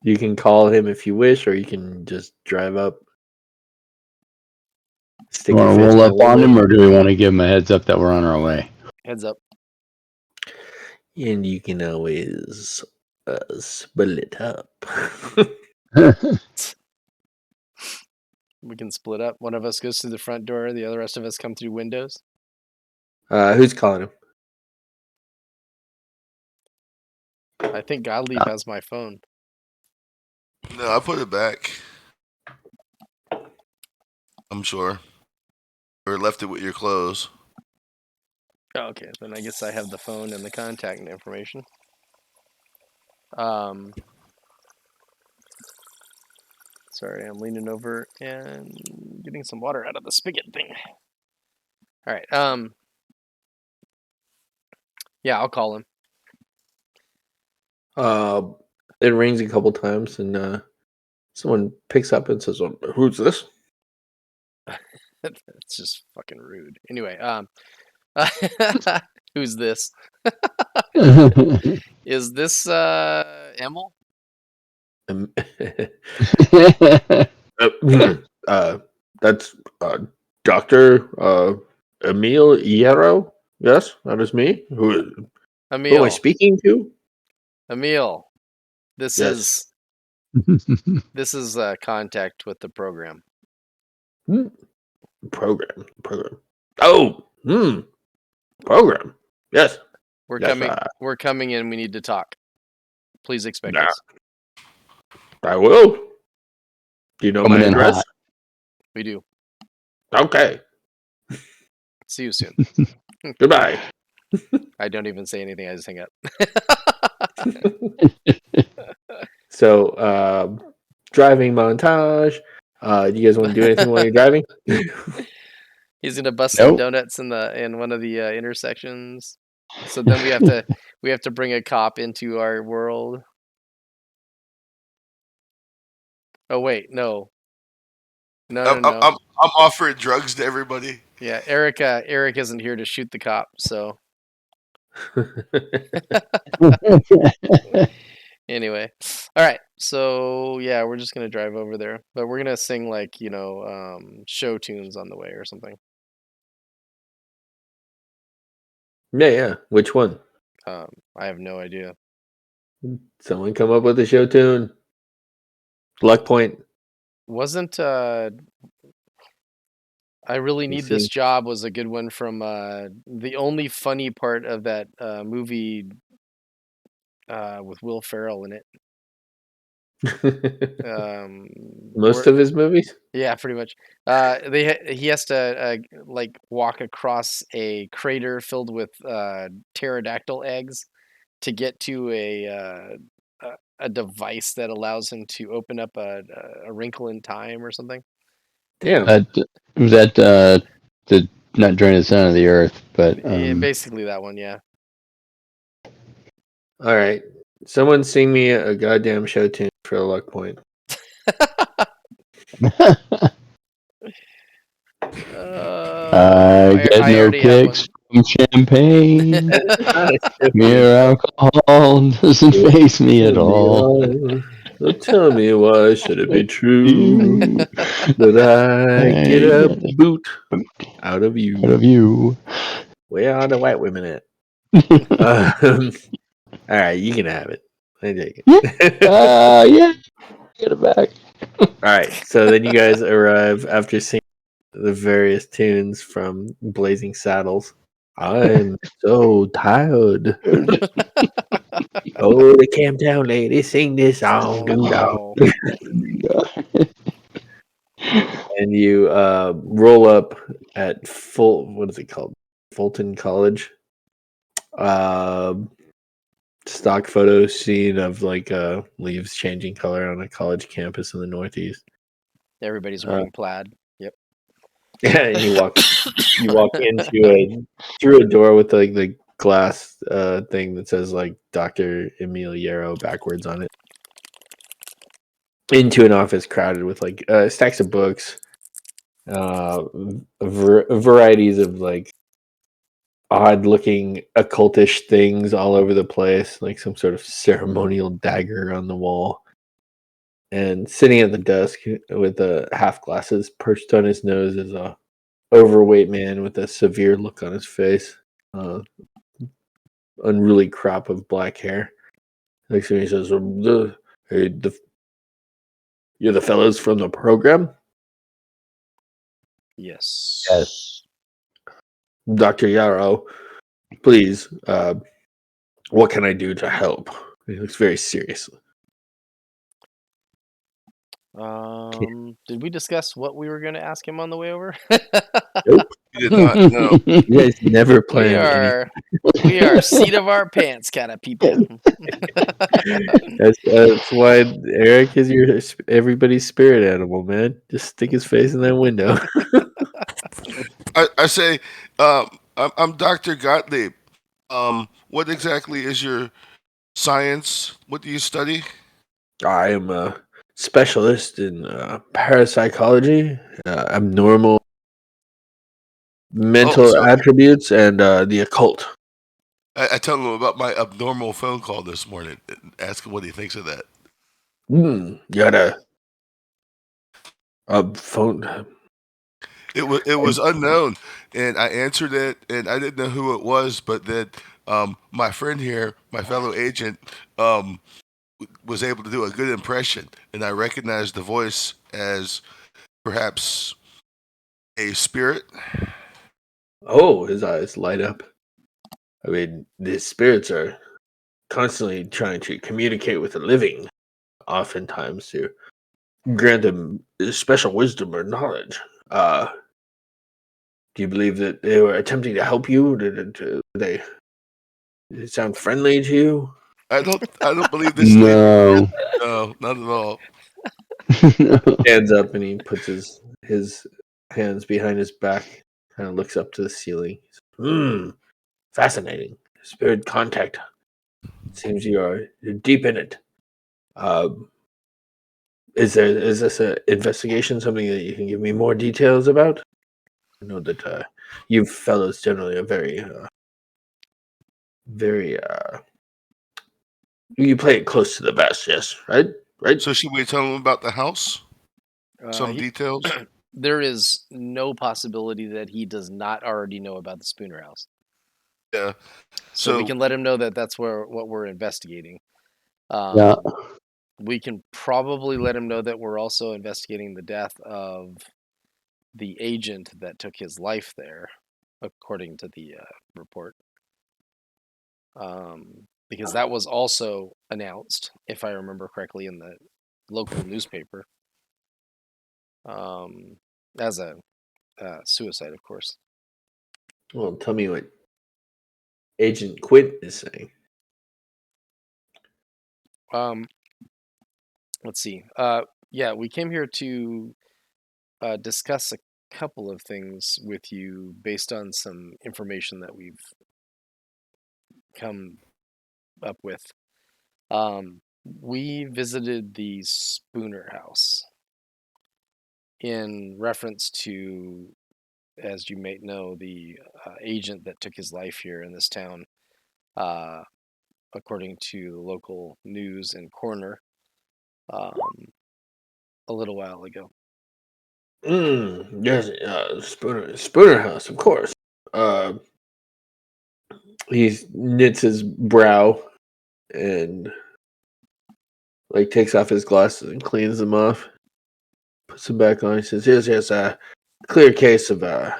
you can call him if you wish, or you can just drive up. Stick You your want to fist roll in up the on window. him, or do we want to give him a heads up that we're on our way? Heads up. And you can always split up. We can split up. One of us goes through the front door, the other rest of us come through windows. Who's calling him? I think Gottlieb has my phone. No, I put it back. I'm sure. Or left it with your clothes. Oh, okay, then I guess I have the phone and the contact information. Sorry, I'm leaning over and getting some water out of the spigot thing. All right. Yeah, I'll call him. It rings a couple times, and someone picks up and says, "Who's this?" It's just fucking rude. Anyway, who's this? Is this Emil? That's Doctor Emil Hierro. Yes, that is me. Who am I Emil. speaking to? Emil. This Yes. is contact with the program. Program. Oh, program. Yes. We're Yes, coming. We're coming in. We need to talk. Please expect nah. us. I will. Do you know Coming my in address? hot. We do. Okay. See you soon. Goodbye. I don't even say anything. I just hang up. So, driving montage. Do you guys want to do anything while you're driving? He's gonna bust Nope. some donuts in one of the intersections. So then we have to bring a cop into our world. Oh wait, no. I'm offering drugs to everybody. Yeah, Eric isn't here to shoot the cop, so anyway. All right. So yeah, we're just gonna drive over there, but we're gonna sing like show tunes on the way or something. Yeah. Which one? I have no idea. Someone come up with a show tune. Luck point. Wasn't I really need this job was a good one from the only funny part of that movie with Will Ferrell in it. Most of his movies? Yeah, pretty much. He has to like walk across a crater filled with pterodactyl eggs to get to a device that allows him to open up a wrinkle in time or something. Damn. The not join the center of the earth, but basically that one, yeah. All right. Someone sing me a goddamn show tune for a luck point. I get no kicks from champagne. Mere alcohol doesn't face me at all. Tell me why should it be true that I get a boot out of you? Where are the white women at? All right, you can have it. I take it. Yeah. Get it back. All right. So then you guys arrive after singing the various tunes from Blazing Saddles. I'm so tired. Oh, the Camptown ladies sing this song. Oh, Doo-dah. And you roll up at what is it called? Fulton College. Stock photo scene of like leaves changing color on a college campus in the Northeast. everybody's wearing plaid. Yep. Yeah, and you walk through a door with like the glass thing that says like Dr. Emil Yarrow backwards on it. Into an office crowded with like stacks of books, varieties of like odd looking occultish things all over the place, like some sort of ceremonial dagger on the wall. And sitting at the desk with half glasses perched on his nose is a overweight man with a severe look on his face, unruly crop of black hair. Next to me, he says, "Hey, you're the fellows from the program, Yes. Yes. Dr. Yarrow. Please, what can I do to help?" He looks very serious. Did we discuss what we were going to ask him on the way over? Nope, You did not know. you guys never we plan anything. are seat of our pants kind of people. That's why Eric is everybody's spirit animal, man. Just stick his face in that window. I say, I'm Dr. Gottlieb. What exactly is your science? What do you study? I am a specialist in parapsychology, abnormal mental So attributes, and the occult. I tell him about my abnormal phone call this morning. Ask him what he thinks of that. You had a phone. It was unknown, and I answered it, and I didn't know who it was. But then my friend here, my fellow agent, was able to do a good impression, and I recognized the voice as perhaps a spirit. Oh, his eyes light up. I mean, the spirits are constantly trying to communicate with the living, oftentimes to grant them special wisdom or knowledge. Do you believe that they were attempting to help you? Did it sound friendly to you? I don't believe this lady. No. No, not at all. No. Stands up and he puts his hands behind his back, kind of looks up to the ceiling. Fascinating. Spirit contact. Seems you're deep in it. Is this an investigation? Something that you can give me more details about? I know that you fellows generally are very you play it close to the vest. Yes, right. So should we tell him about the house? Some He- details. there is no possibility that he does not already know about the Spooner House. Yeah. So we So can let him know that that's what we're investigating. Yeah. We can probably let him know that we're also investigating the death of the agent that took his life there, according to the report. Because that was also announced, if I remember correctly, in the local newspaper, as a suicide, of course. Well, tell me what Agent Quint is saying. Let's see. Yeah, we came here to discuss a couple of things with you based on some information that we've come up with. We visited the Spooner House in reference to, as you may know, the agent that took his life here in this town, according to the local news and coroner, a little while ago. Yes, Spooner House, of course. He knits his brow and like takes off his glasses and cleans them off, puts them back on. He says, "Here's a clear case of the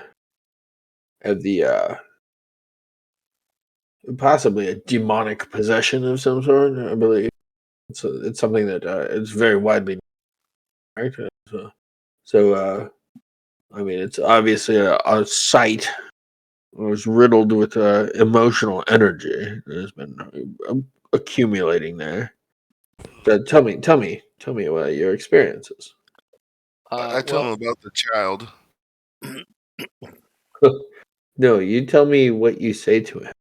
possibly a demonic possession of some sort. I believe it's something that it's very widely known, right? I mean, it's obviously a site. It was riddled with emotional energy that has been accumulating there. But tell me about your experiences." I tell him about the child. No, you tell me what you say to him.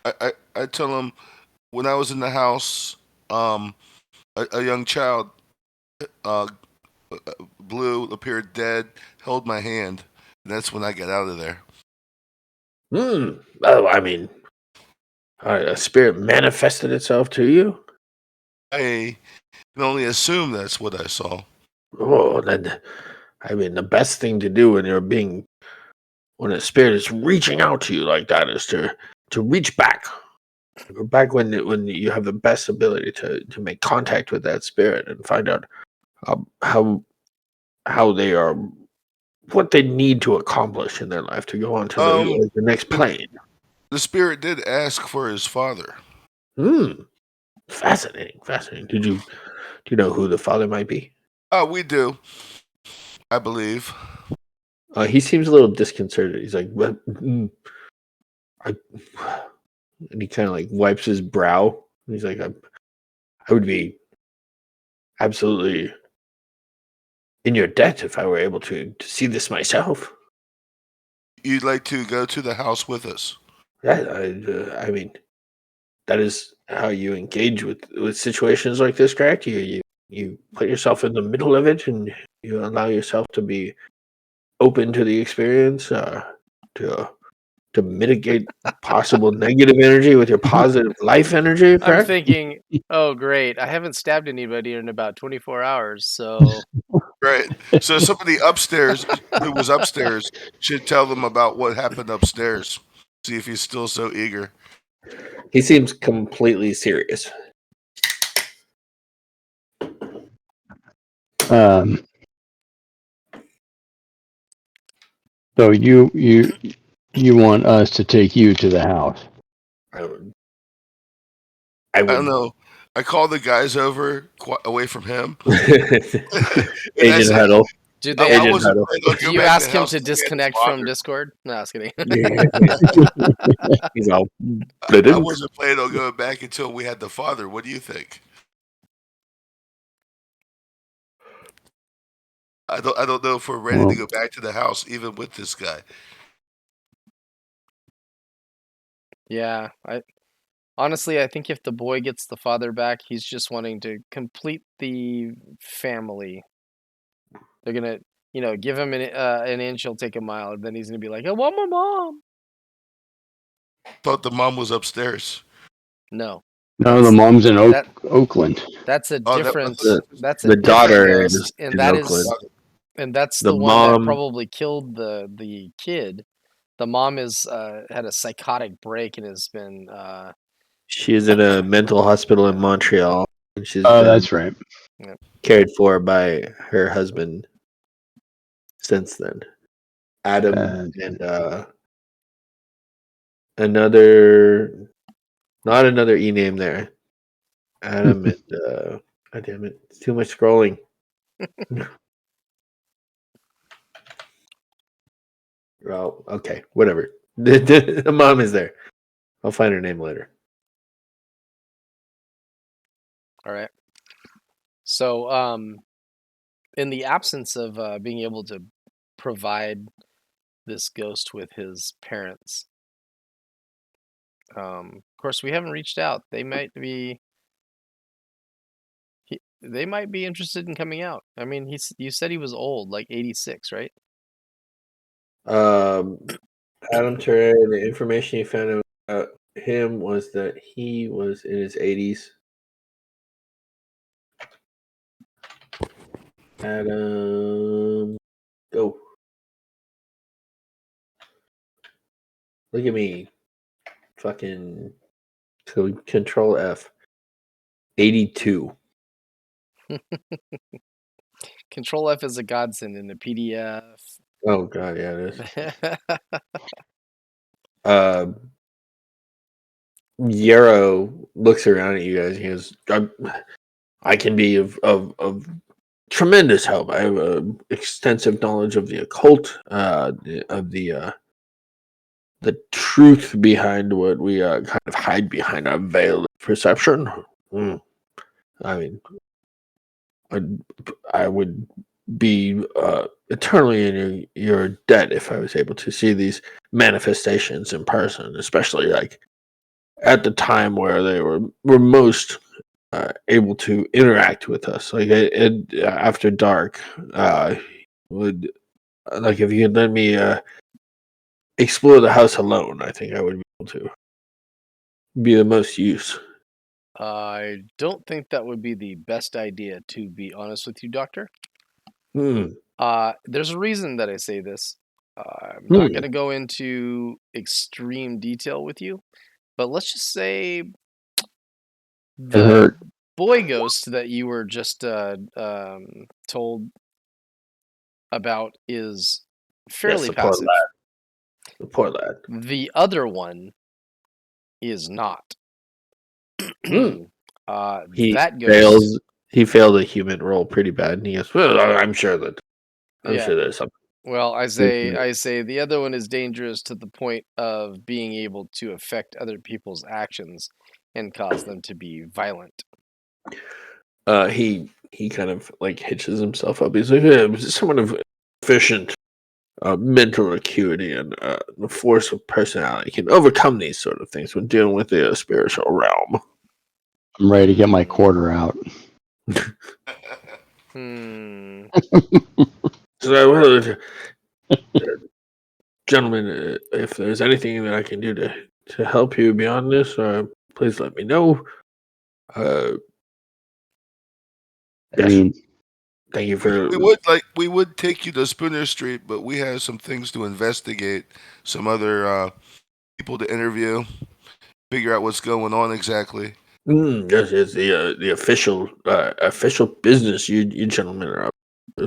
I tell him when I was in the house, a young child, uh, blue, appeared dead, held my hand, and that's when I got out of there. Oh, I mean, a spirit manifested itself to you? I can only assume that's what I saw. Oh, then, I mean, the best thing to do when a spirit is reaching out to you like that is to reach back. Back when you have the best ability to make contact with that spirit and find out how they are, what they need to accomplish in their life to go on to the next The, plane. the spirit did ask for his father. Fascinating. Do you know who the father might be? We do, I believe. He seems a little disconcerted. He's like, "What? I," and he kind of like wipes his brow. He's like, I would be absolutely in your debt if I were able to see this myself." You'd like to go to the house with us? Yeah, I mean, that is how you engage with situations like this, correct? You put yourself in the middle of it, and you allow yourself to be open to the experience, to to mitigate possible negative energy with your positive life energy, I'm correct? thinking, oh great, I haven't stabbed anybody in about 24 hours, so Right. So somebody upstairs who was upstairs should tell them about what happened upstairs. See if he's still so eager. He seems completely serious. Um, so you want us to take you to the house? I would. I don't know. I called the guys over away from him, and I Agent said, Huddle. do I, they? I Agent wasn't Huddle. planning on Do going you back to ask the him house to till we had his disconnect from father. Discord? No, I was kidding. He's all. I wasn't planning on going back until we had the father. What do you think? I don't know if we're ready to Well, go back to the house even with this guy. Yeah, honestly, I think if the boy gets the father back, he's just wanting to complete the family. They're gonna, give him an inch, he'll take a mile, and then he's gonna be like, "I want my mom." Thought the mom was upstairs. No, no, the that's mom's in that. Oakland. That's a Oh, that different. was That's a The different daughter ghost, is in Oakland. and that's The the one that mom, probably killed the kid. The mom is had a psychotic break and has been she is in a mental hospital in Montreal, and she's Oh, been that's right. cared for by her husband since then. Adam and another, not another E name there. Adam and God damn it, it's too much scrolling. Oh, okay, whatever. The mom is there. I'll find her name later. all right. So, in the absence of being able to provide this ghost with his parents, of course, we haven't reached out. They might be interested in coming out. I mean, you said he was old, like 86, right? Um, Adam Turner, the information you found out about him was that he was in his 80s. Adam, go. Look at me. Fucking Control F. 82. Control F is a godsend in a PDF. Oh god, yeah, it is. Yarrow looks around at you guys. He goes, I can be of tremendous help. I have extensive knowledge of the occult, of the truth behind what we kind of hide behind our veil of perception. Mm. I mean, I would be eternally in your debt if I was able to see these manifestations in person, especially like at the time where they were most able to interact with us, like after dark. Would like if you could let me explore the house alone. I think I would be able to be the most use. I don't think that would be the best idea, to be honest with you, Doctor. Hmm. There's a reason that I say this. I'm not Hmm. going to go into extreme detail with you, but let's just say It the hurt. boy ghost that you were just told about is Yes, fairly the poor passive. lad. The poor lad. The other one is not. Hmm. He That ghost, fails. He failed a human role pretty bad, and he goes, "Well, I'm sure yeah. there's something." Well, I Mhm. say the other one is dangerous to the point of being able to affect other people's actions and cause them to be violent. He kind of like hitches himself up. He's like, yeah, someone of efficient mental acuity and the force of personality can overcome these sort of things when dealing with the spiritual realm. I'm ready to get my Hmm. quarter out. Hmm. So, well, gentlemen, if there's anything that I can do to help you beyond this, please let me know. Uh, I yes, mean, thank you We, for. we would take you to Spooner Street, but we have some things to investigate, some other people to interview, figure out what's going on exactly. Yes, it's the official business you gentlemen are up.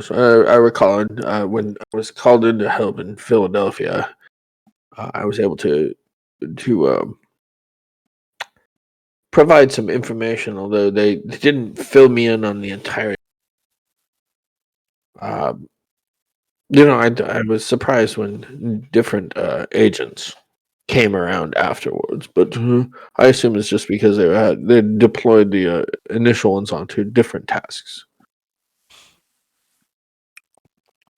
So I recall when I was called in to help in Philadelphia, I was able to provide some information, although they didn't fill me in on the entire. Um, I was surprised when different agents came around afterwards, but I assume it's just because they deployed the initial ones onto different tasks.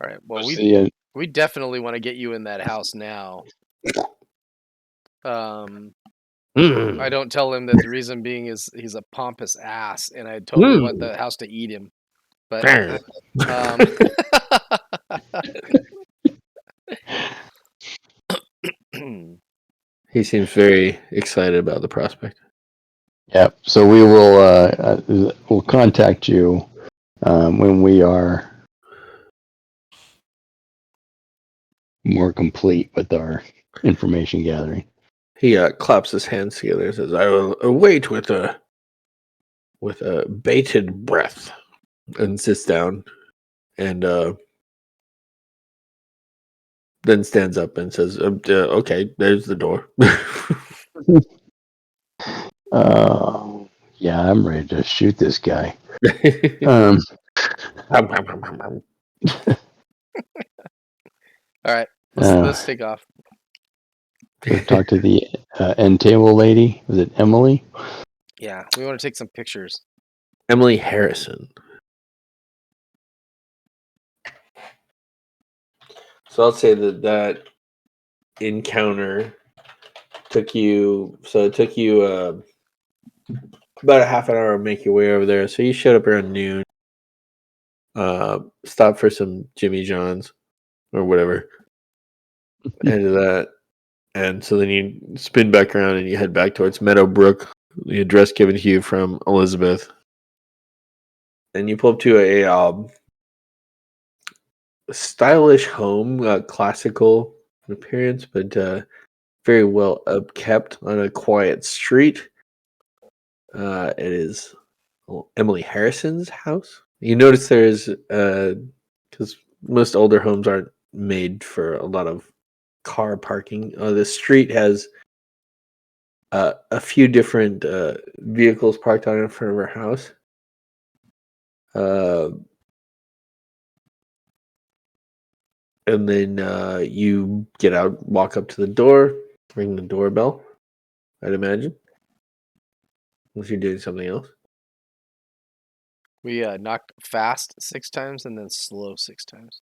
All right. Well, was the we definitely want to get you in that house now. I don't tell him that the reason being is he's a pompous ass, and I totally want the house to eat him. But um, He seems very excited about the prospect. yeah. So we will we'll contact you when we are more complete with our information gathering. He claps his hands together and says, "I will await with a bated breath," and sits down and then stands up and says, "Okay, there's the door." Yeah, I'm ready to shoot this guy. Um, all right, let's take off. talk to the end table lady. Was it Emily? Yeah, we want to take some pictures. Emily Harrison. So I'll say that encounter took you. So it took you about a half an hour to make your way over there. So you showed up around noon. Stopped for some Jimmy John's or whatever. End of that, and so then you spin back around and you head back towards Meadowbrook. The address given to you from Elizabeth, and you pull up to a stylish home, classical in appearance, but very well upkept on a quiet street. It is Emily Harrison's house. You notice there's because most older homes aren't made for a lot of car parking. The street has a few different vehicles parked on in front of her house. And then you get out, walk up to the door, ring the doorbell, I'd imagine. Unless you're doing something else. We knocked fast 6 times and then slow 6 times.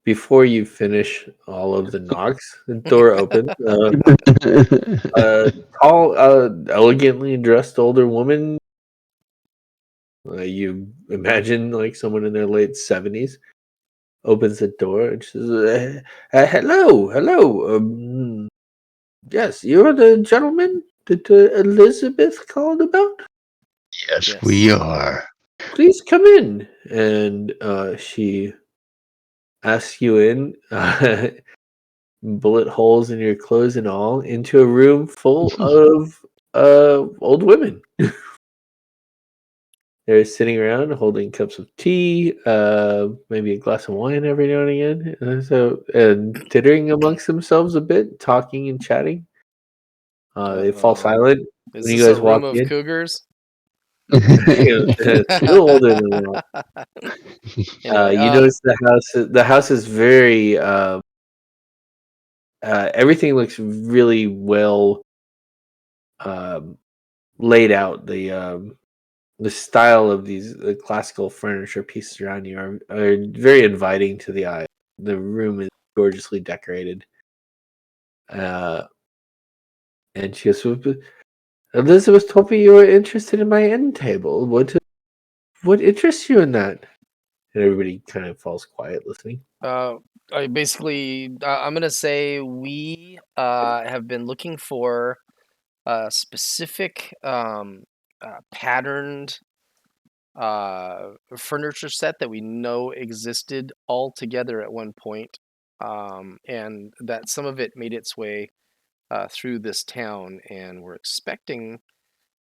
Before you finish all of the knocks, the door opens. A tall, elegantly dressed older woman. You imagine like someone in their late 70s opens the door and she says, hello. Yes, you're the gentleman that Elizabeth called about? Yes, Yes. we are. Please come in. And she asks you in, bullet holes in your clothes and all, into a room full of old women. They're sitting around holding cups of tea, maybe a glass of wine every now and again. And tittering amongst themselves a bit, talking and chatting. They fall Uh-oh. silent Is when you this a guys room walk of in. cougars? It's a little older than that. Anyway, You notice the house is very everything looks really well laid out. The style of the classical furniture pieces around you are very inviting to the eye. The room is gorgeously decorated. And she goes, Elizabeth told me you were interested in my end table. What interests you in that? And everybody kind of falls quiet listening. I basically, I'm gonna say we have been looking for a specific patterned furniture set that we know existed all together at one point, and that some of it made its way through this town, and we're expecting,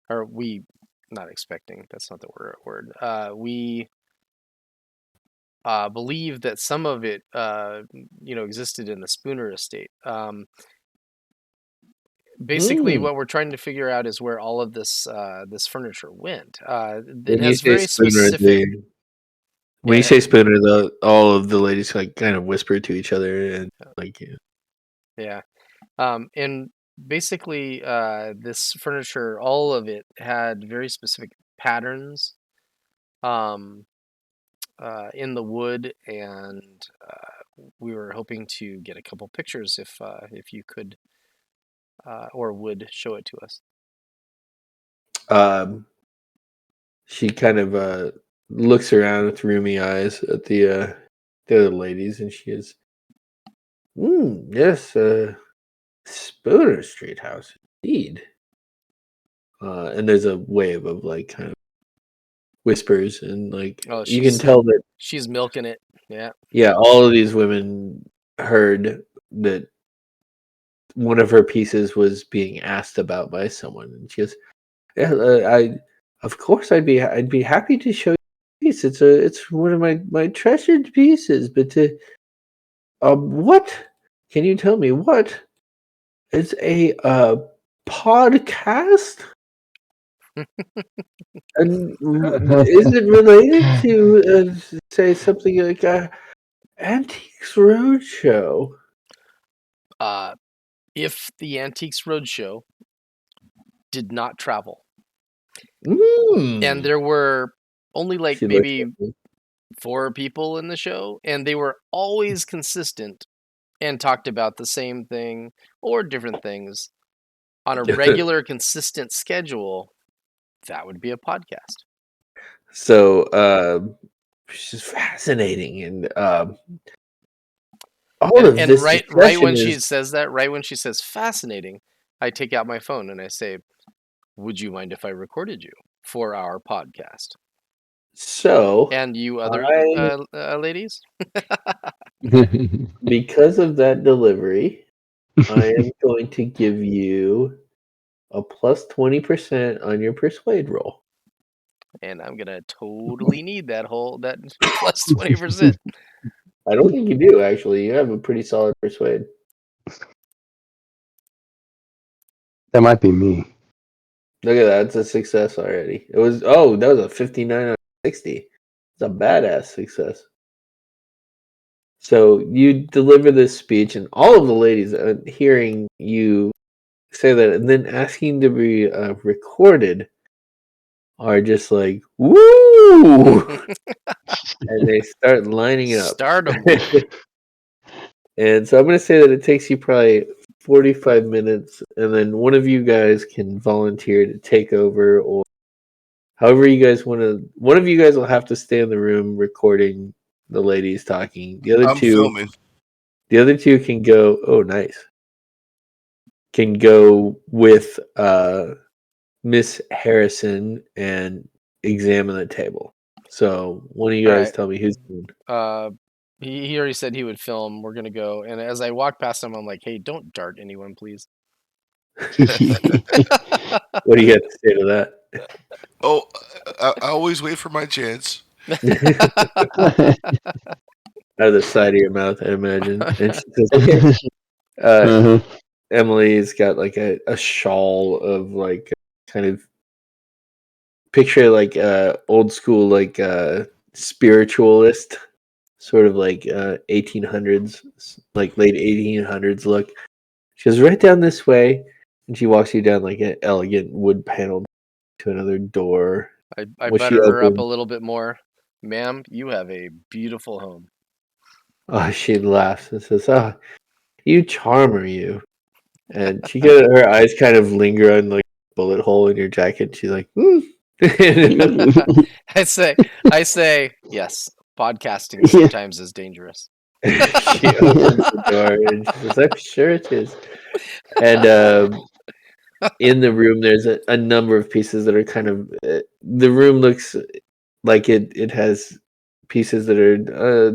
or we, not expecting, that's not the word. We believe that some of it, existed in the Spooner estate. Basically, what we're trying to figure out is where all of this furniture went. It When you has say very Spooner, specific. when Yeah, you say Spooner, all of the ladies like kind of whisper to each other and like yeah. And basically, this furniture, all of it had very specific patterns um, in the wood, and we were hoping to get a couple pictures if you could or would show it to us. she kind of looks around with roomy eyes at the other ladies, and she is, yes, Spooner Street House, indeed. And there's a wave of like kind of whispers, and like Oh, you can tell that she's milking it. Yeah. all of these women heard that one of her pieces was being asked about by someone, and she goes, "Yeah, I of course I'd be happy to show you the piece. It's one of my treasured pieces. But what? Can you tell me what? It's a podcast, and is it related to say something like Antiques Roadshow?" If the Antiques Roadshow did not travel, and there were only like She looks maybe at me. 4 people in the show, and they were always consistent and talked about the same thing or different things on a regular, consistent schedule, that would be a podcast. So she's fascinating, and all of And this right discussion when she is says that, right when she says fascinating, I take out my phone and I say, "Would you mind if I recorded you for our podcast?" so. And you other I ladies? Because of that delivery, I am going to give you a plus 20% on your persuade roll. and I'm gonna totally need that plus 20%. I don't think you do actually. You have a pretty solid persuade. That might be me. Look at that. It's a success already. That was a 59 out of 60. It's a badass success. So you deliver this speech, and all of the ladies hearing you say that and then asking to be recorded are just like, woo! And they start lining up. Stardom. And so I'm going to say that it takes you probably 45 minutes, and then one of you guys can volunteer to take over, or however you guys want to. One of you guys will have to stay in the room recording the ladies talking. I'm filming. The other two can go. Oh, nice. Can go with Miss Harrison and examine the table. So one of you guys tell me who's doing. He already said he would film. We're gonna go, and as I walk past him, I'm like, "Hey, don't dart anyone, please." What do you got to say to that? Oh, I always wait for my chance. Out of the side of your mouth, I imagine. And she says, "Okay." Emily's got like a shawl of like kind of picture like old school like spiritualist sort of like 1800s, like late 1800s look. She goes right down this way, and she walks you down like an elegant wood panel to another door. I What she butter her up a opened- little bit more. Ma'am, you have a beautiful home. Oh, she laughs and says, "Oh, you charmer, you." And she gets her eyes kind of linger on like a bullet hole in your jacket. She's like, I say, yes. Podcasting sometimes is dangerous. She opens the door and she says, "I'm sure it is." And in the room, there's a number of pieces that are kind of. The room looks like it has pieces that are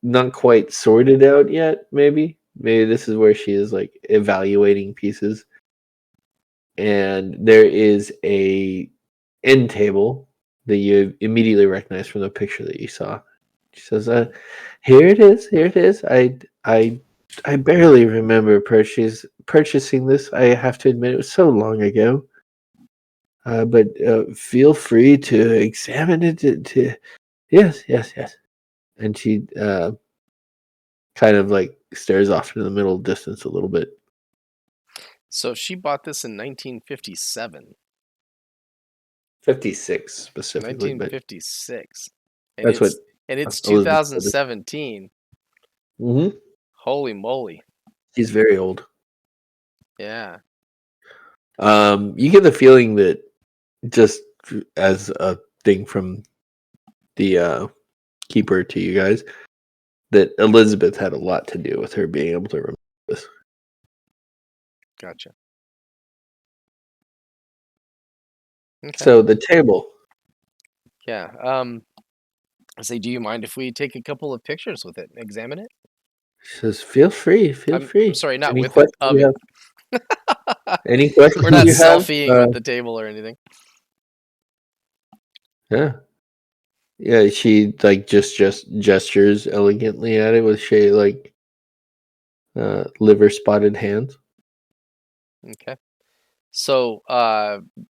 not quite sorted out yet. Maybe this is where she is like evaluating pieces. And there is a end table that you immediately recognize from the picture that you saw. She says, "Here it is. Here it is. I barely remember purchasing this. I have to admit, it was so long ago. But feel free to examine it. Yes, yes, yes." And she kind of like stares off into the middle distance a little bit. So she bought this in 1957. 56 specifically, but 1956. that's what And it's Elizabeth told us. 2017. Mm-hmm. Holy moly. She's very old. Yeah. You get the feeling that just as a thing from the keeper to you guys, that Elizabeth had a lot to do with her being able to remember this. Gotcha. Okay. So the table. Yeah. I say, do you mind if we take a couple of pictures with it? Examine it? She says, "Feel free, feel free." I'm sorry, not Any with it. questions Of you it. have? Any questions We're not you have? selfieing with the table or anything. Yeah. Yeah, she like just gestures elegantly at it with like liver spotted hands. Okay. So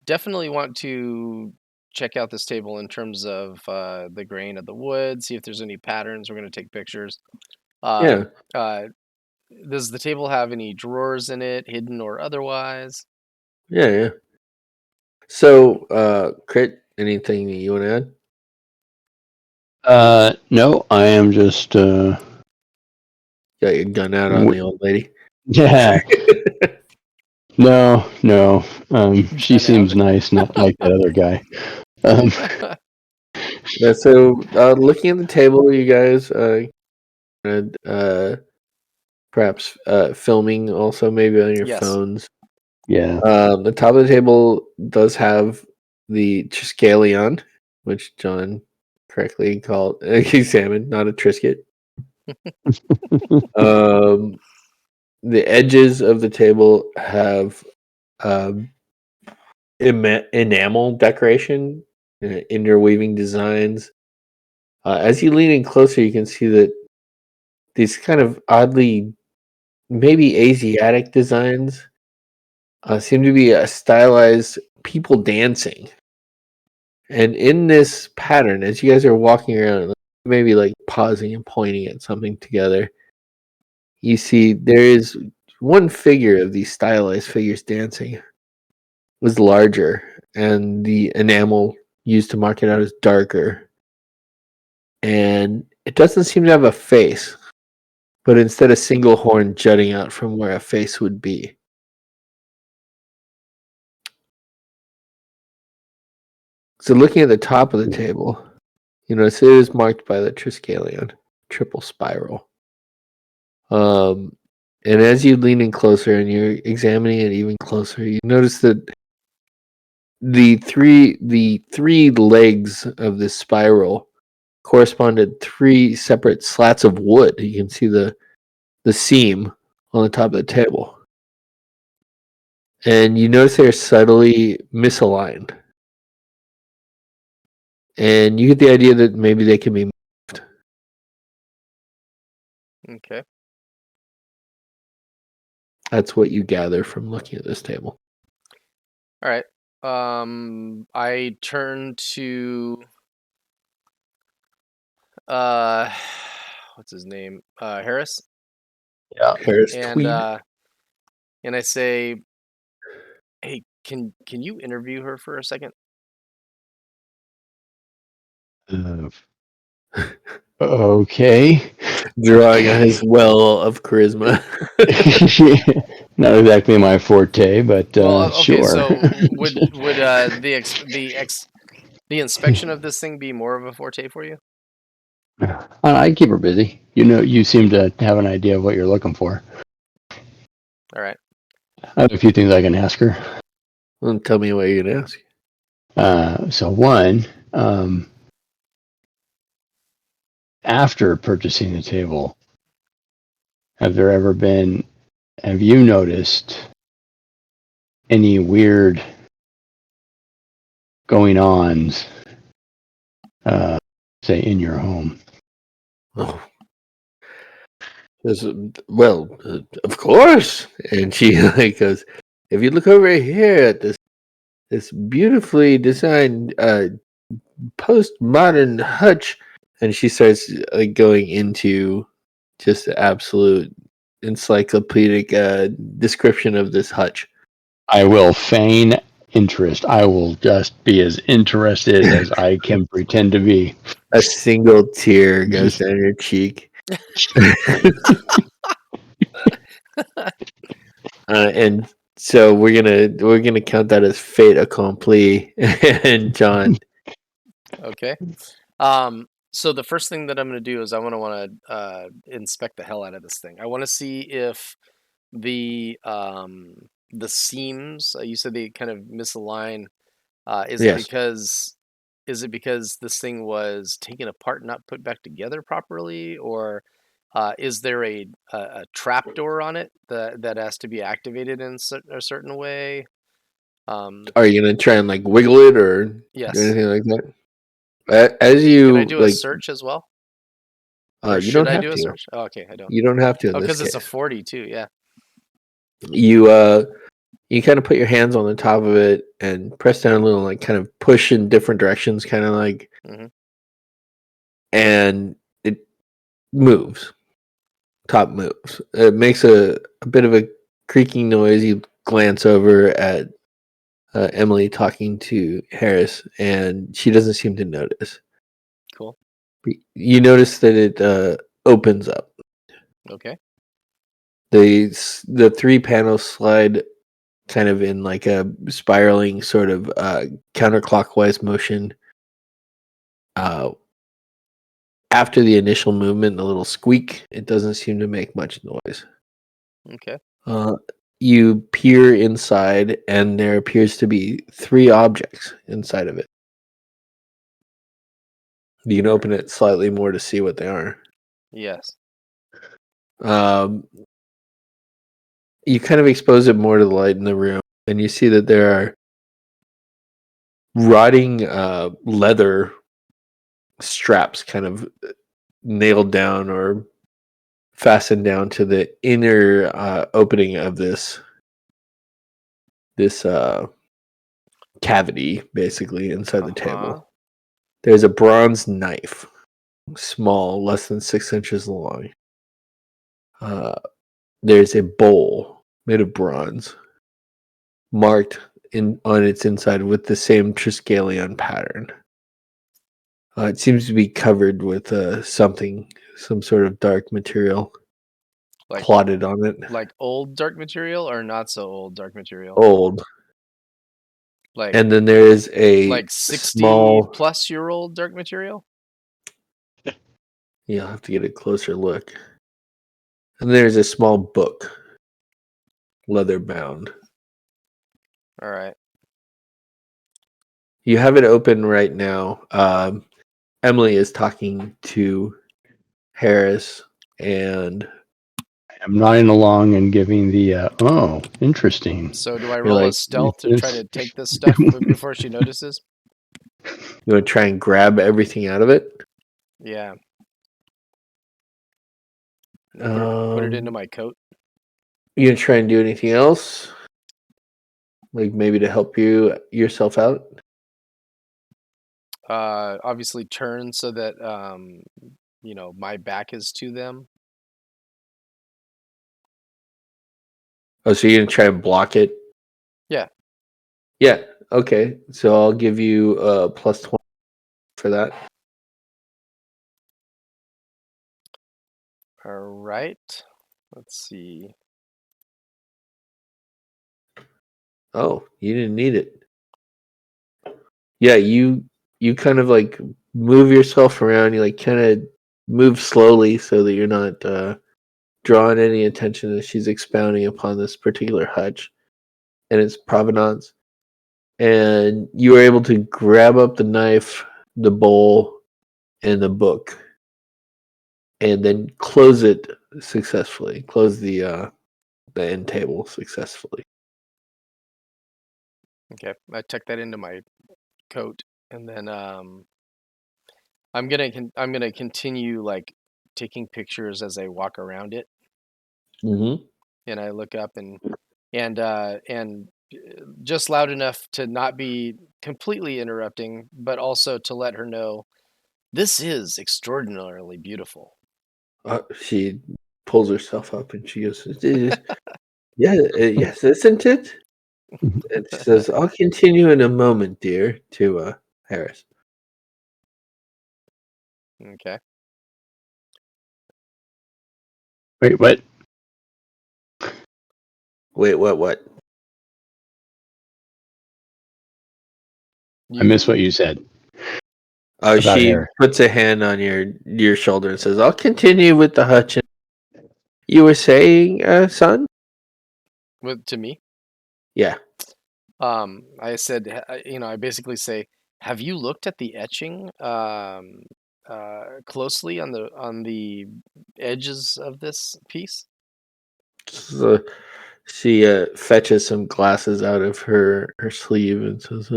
definitely want to check out this table in terms of the grain of the wood, see if there's any patterns. We're going to take pictures. Yeah. Does the table have any drawers in it, hidden or otherwise? Yeah. So, Crit, anything that you want to add? No, I am just. Got your gun out on the old lady. Yeah. No. She Gun seems out. nice, not like that other guy. Yeah, so looking at the table, you guys perhaps filming also maybe on your Yes. phones. Yeah. The top of the table does have the Triskelion, which John correctly called examined, not a Trisket. The edges of the table have enamel decoration, interweaving designs. As you lean in closer, you can see that these kind of oddly, maybe Asiatic designs seem to be stylized people dancing. And in this pattern, as you guys are walking around, maybe like pausing and pointing at something together, you see there is one figure of these stylized figures dancing was larger, and the enamel used to mark it out as darker. And it doesn't seem to have a face, but instead a single horn jutting out from where a face would be. So looking at the top of the table, you notice it is marked by the Triskelion, triple spiral. And as you lean in closer and you're examining it even closer, you notice that the three legs of this spiral correspond to three separate slats of wood. You can see the seam on the top of the table. And you notice they're subtly misaligned. And you get the idea that maybe they can be moved. Okay. That's what you gather from looking at this table. All right. I turn to what's his name? Harris. Yeah. Harris And Tweed. and I say, "Hey, can you interview her for a second?" Okay. Drawing on his well of charisma. Not exactly my forte, but Okay. sure. So would the inspection of this thing be more of a forte for you? I keep her busy. You seem to have an idea of what you're looking for. All right. I have a few things I can ask her. Well, tell me what you're gonna ask. So one, after purchasing the table, have you noticed any weird going ons, say, in your home? Oh. Well, of course. And she like goes, if you look over here at this beautifully designed postmodern hutch, and she starts going into just the absolute encyclopedic description of this hutch. I will feign interest. I will just be as interested as I can pretend to be. A single tear goes down your cheek. And so we're gonna count that as fait accompli. And John, Okay. So the first thing that I'm going to do is I want to inspect the hell out of this thing. I want to see if the seams, you said they kind of misalign. Is it yes, because this thing was taken apart and not put back together properly, or is there a trap door on it that has to be activated in a certain way? are you gonna try and like wiggle it or do Yes. anything like that? As Can you I do a search as well? Or you should don't I have do a to. search? Oh, okay, I don't. You don't have to in Oh, this because it's a case. 40 too. Yeah. You kind of put your hands on the top of it and press down a little, like kind of push in different directions, kind of like, and it moves. Top moves. It makes a bit of a creaking noise. You glance over at Emily talking to Harris, and she doesn't seem to notice. Cool. You notice that it opens up. Okay. The three panels slide kind of in like a spiraling sort of counterclockwise motion. After the initial movement, the little squeak, it doesn't seem to make much noise. Okay. You peer inside, and there appears to be three objects inside of it. You can open it slightly more to see what they are. Yes. You kind of expose it more to the light in the room, and you see that there are rotting leather straps kind of nailed down or fastened down to the inner opening of this cavity, basically inside the table. There's a bronze knife, small, less than 6 inches long. There's a bowl made of bronze, marked on its inside with the same Triskelion pattern. It seems to be covered with some sort of dark material plotted on it. Like old dark material or not so old dark material? Old. Like, and then there is a like 60 small. plus year old dark material? Yeah, I'll have to get a closer look. And there's a small book, leather bound. All right. You have it open right now. Emily is talking to Harris, and I'm nodding along and giving the oh, interesting. So do I You're roll a like, stealth to try to take this stuff before she notices? you want to try and grab everything out of it? Yeah. Put it into my coat. You gonna try and do anything else? Like maybe to help yourself out? Obviously turn so that my back is to them. Oh, so you're gonna try and block it? Yeah. Yeah. Okay. So I'll give you plus 20 for that. All right. Let's see. Oh, you didn't need it. Yeah, you kind of like move yourself around. You like kind of move slowly so that you're not drawing any attention as she's expounding upon this particular hutch and its provenance. And you were able to grab up the knife, the bowl, and the book, and then close it successfully. Close the end table successfully. Okay. I tuck that into my coat, and then I'm gonna continue like taking pictures as I walk around it. Mm-hmm. And I look up and just loud enough to not be completely interrupting, but also to let her know this is extraordinarily beautiful. She pulls herself up and she goes, "Yeah, yes, isn't it?" And she says, "I'll continue in a moment, dear," to Harris. Okay. Wait, what? Wait, what? I missed what you said. Oh, About she Harris. puts a hand on your shoulder and says, "I'll continue with the hutch." You were saying, son? To me? Yeah. I said, I basically say, have you looked at the etching closely on the edges of this piece? So she fetches some glasses out of her sleeve and says,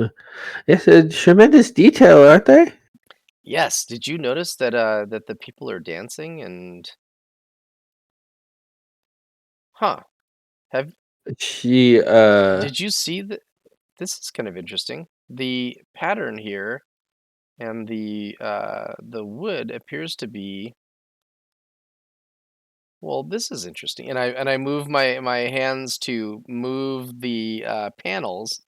"It's a tremendous detail, aren't they?" Yes. Did you notice that that the people are dancing and huh? Have She Did you see that? This is kind of interesting. The pattern here and the wood appears to be, well, this is interesting. And I move my hands to move the panels,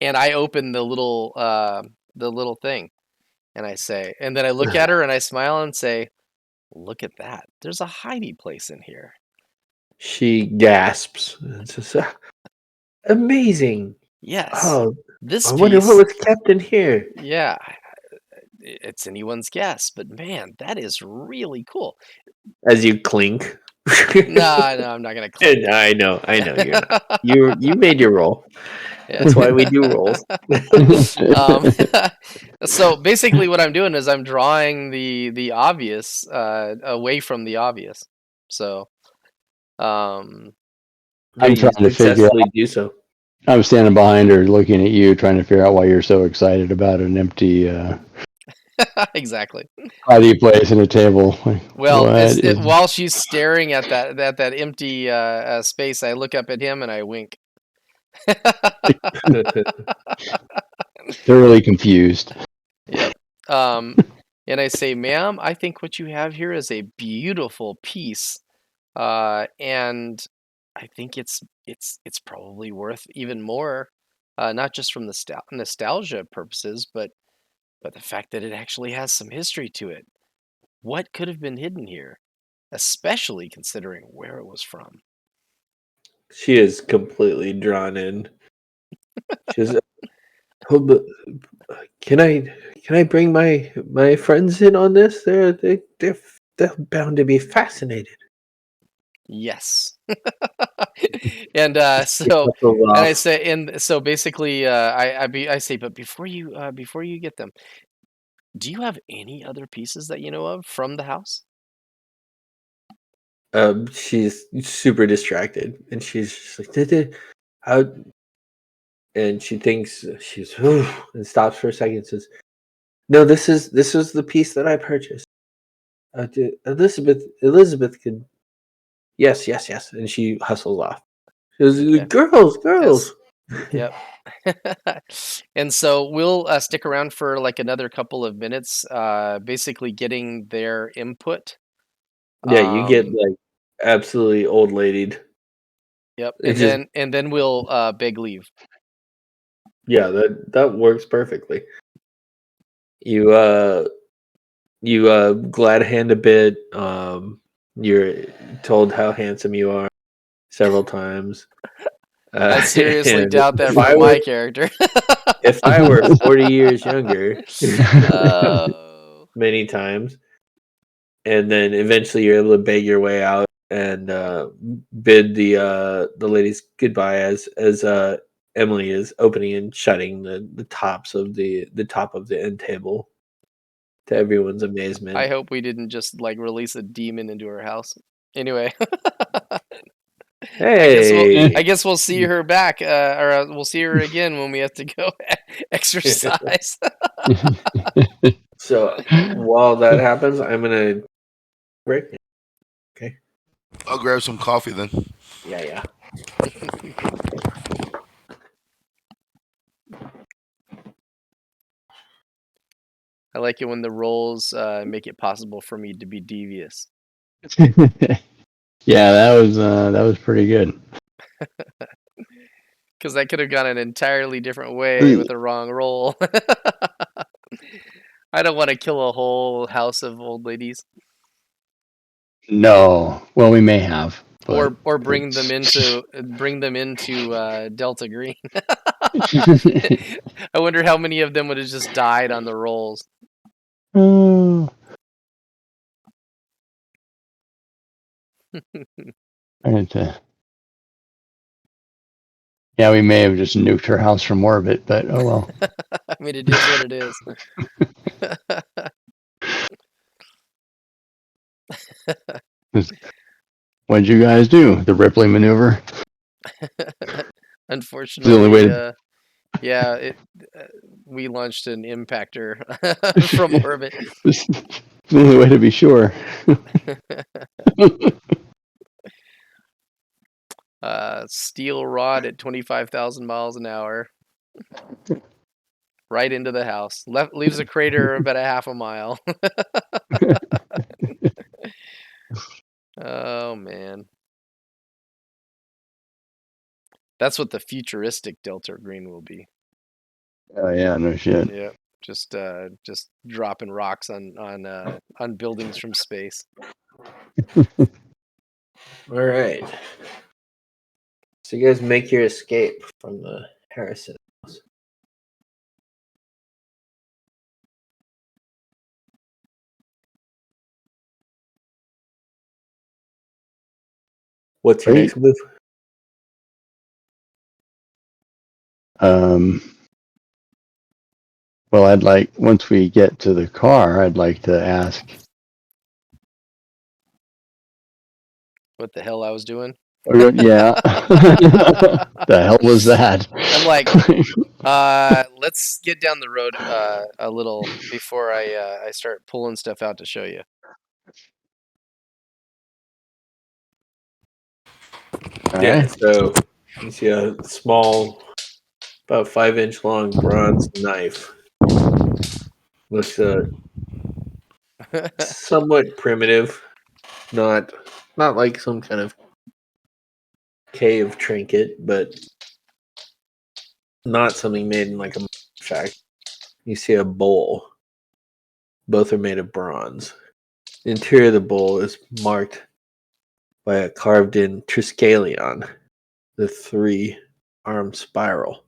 and I open the little thing, and I say, and then I look at her and I smile and say, "Look at that! There's a hidey place in here." she gasps and says, "Amazing! Yes, Oh, this I wonder what piece. was kept in here." Yeah, it's anyone's guess, but man, that is really cool. As you clink. No, I'm not gonna clink. I know you're not. You made your roll. Yeah. That's why we do rolls. um, so basically, what I'm doing is I'm drawing the obvious away from the obvious. So, I'm you trying to figure successfully out. do so. I'm standing behind her, looking at you, trying to figure out why you're so excited about an empty Exactly. party place and a table. Like, Well, what is? while she's staring at that empty space, I look up at him and I wink. Thoroughly confused. Yep. And I say, "Ma'am, I think what you have here is a beautiful piece, and I think it's probably worth even more, not just from the nostalgia purposes, but the fact that it actually has some history to it. What could have been hidden here, especially considering where it was from?" She is completely drawn in. She's oh, but can I bring my friends in on this? They're bound to be fascinated. Yes. And She hustles and I off. say, and so basically, I say, but before you get them, do you have any other pieces that you know of from the house? She's super distracted, and she's just like, how?" And she thinks she's and stops for a second and says, "No, this is the piece that I purchased. Elizabeth could yes, yes, yes." And she hustles off. She goes, Okay. girls. Yep. And so we'll stick around for like another couple of minutes, basically getting their input. Yeah, you get Um, like absolutely old ladied. yep. It just And then we'll beg leave. yeah, that works perfectly. You glad hand a bit. You're told how handsome you are several times. I seriously And doubt that if for I were my character. if I were 40 years younger, Oh. many times, and then eventually you're able to beg your way out and bid the ladies goodbye as Emily is opening and shutting the tops of the top of the end table to everyone's I amazement. hope we didn't just like release a demon into her house. Anyway, I Hey. guess we'll see her back, or we'll see her again when we have to go exercise. So while that happens, I'm gonna break. Okay. I'll grab some coffee then. Yeah, yeah. I like it when the roles make it possible for me to be devious. Yeah, that was pretty good. Because I could have gone an entirely different way with the wrong role. I don't want to kill a whole house of old ladies, No, well, we may have, but or bring them into Delta Green. I wonder how many of them would have just died on the rolls. Oh, right, yeah, we may have just nuked her house from orbit, but oh well. I mean, it is what it is. What'd you guys do? The Ripley maneuver? The only way Unfortunately, to yeah, we launched an impactor from orbit. the only way to be sure. Steel rod at 25,000 miles an hour, right into the house. Leaves a crater about a half a mile. Oh man, that's what the futuristic Delta Green will be. Oh yeah, no shit. Yeah, just dropping rocks on buildings from space. All right. So you guys make your escape from the Harrison house. What's your Great. next move? Well, I'd like once we get to the car, I'd like to ask. What the hell I was doing? Yeah. The hell was that? I'm like, let's get down the road a little before I start pulling stuff out to show you. All Yeah, right. so you see a small, about 5-inch long bronze knife. Looks somewhat primitive, not like some kind of cave trinket, but not something made in like a factory. You see a bowl. Both are made of bronze. The interior of the bowl is marked by a carved-in triskelion, the 3-armed spiral.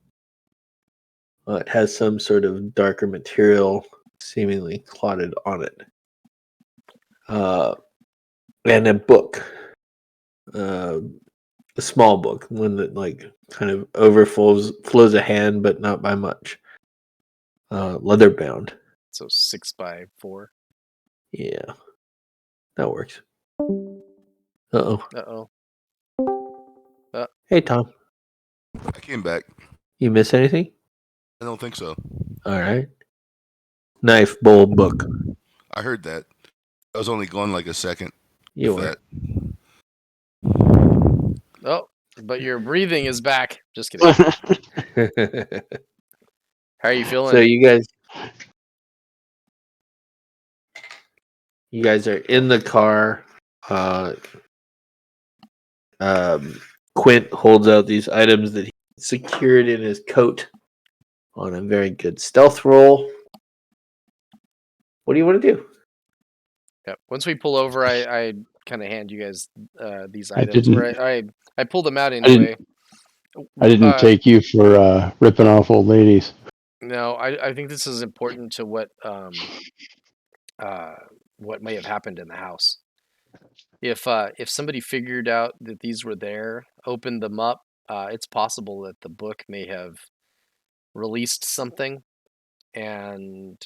It has some sort of darker material seemingly clotted on it. And a book. A small book, one that like kind of flows a hand, but not by much. Leather bound. So 6x4. Yeah, that works. Uh-oh. Uh-oh. Hey, Tom. I came back. You miss anything? I don't think so. All right. Knife, bowl, book. I heard that. I was only gone like a second. You with were. that. Oh, but your breathing is back. Just kidding. How are you feeling? So you guys are in the car. Quint holds out these items that he secured in his coat on a very good stealth roll. What do you want to do? Yeah. Once we pull over, I kind of hand you guys these I items. didn't- I pull them out anyway. I didn't take you for ripping off old ladies. No, I think this is important to what may have happened in the house. If somebody figured out that these were there, opened them up, it's possible that the book may have released something, and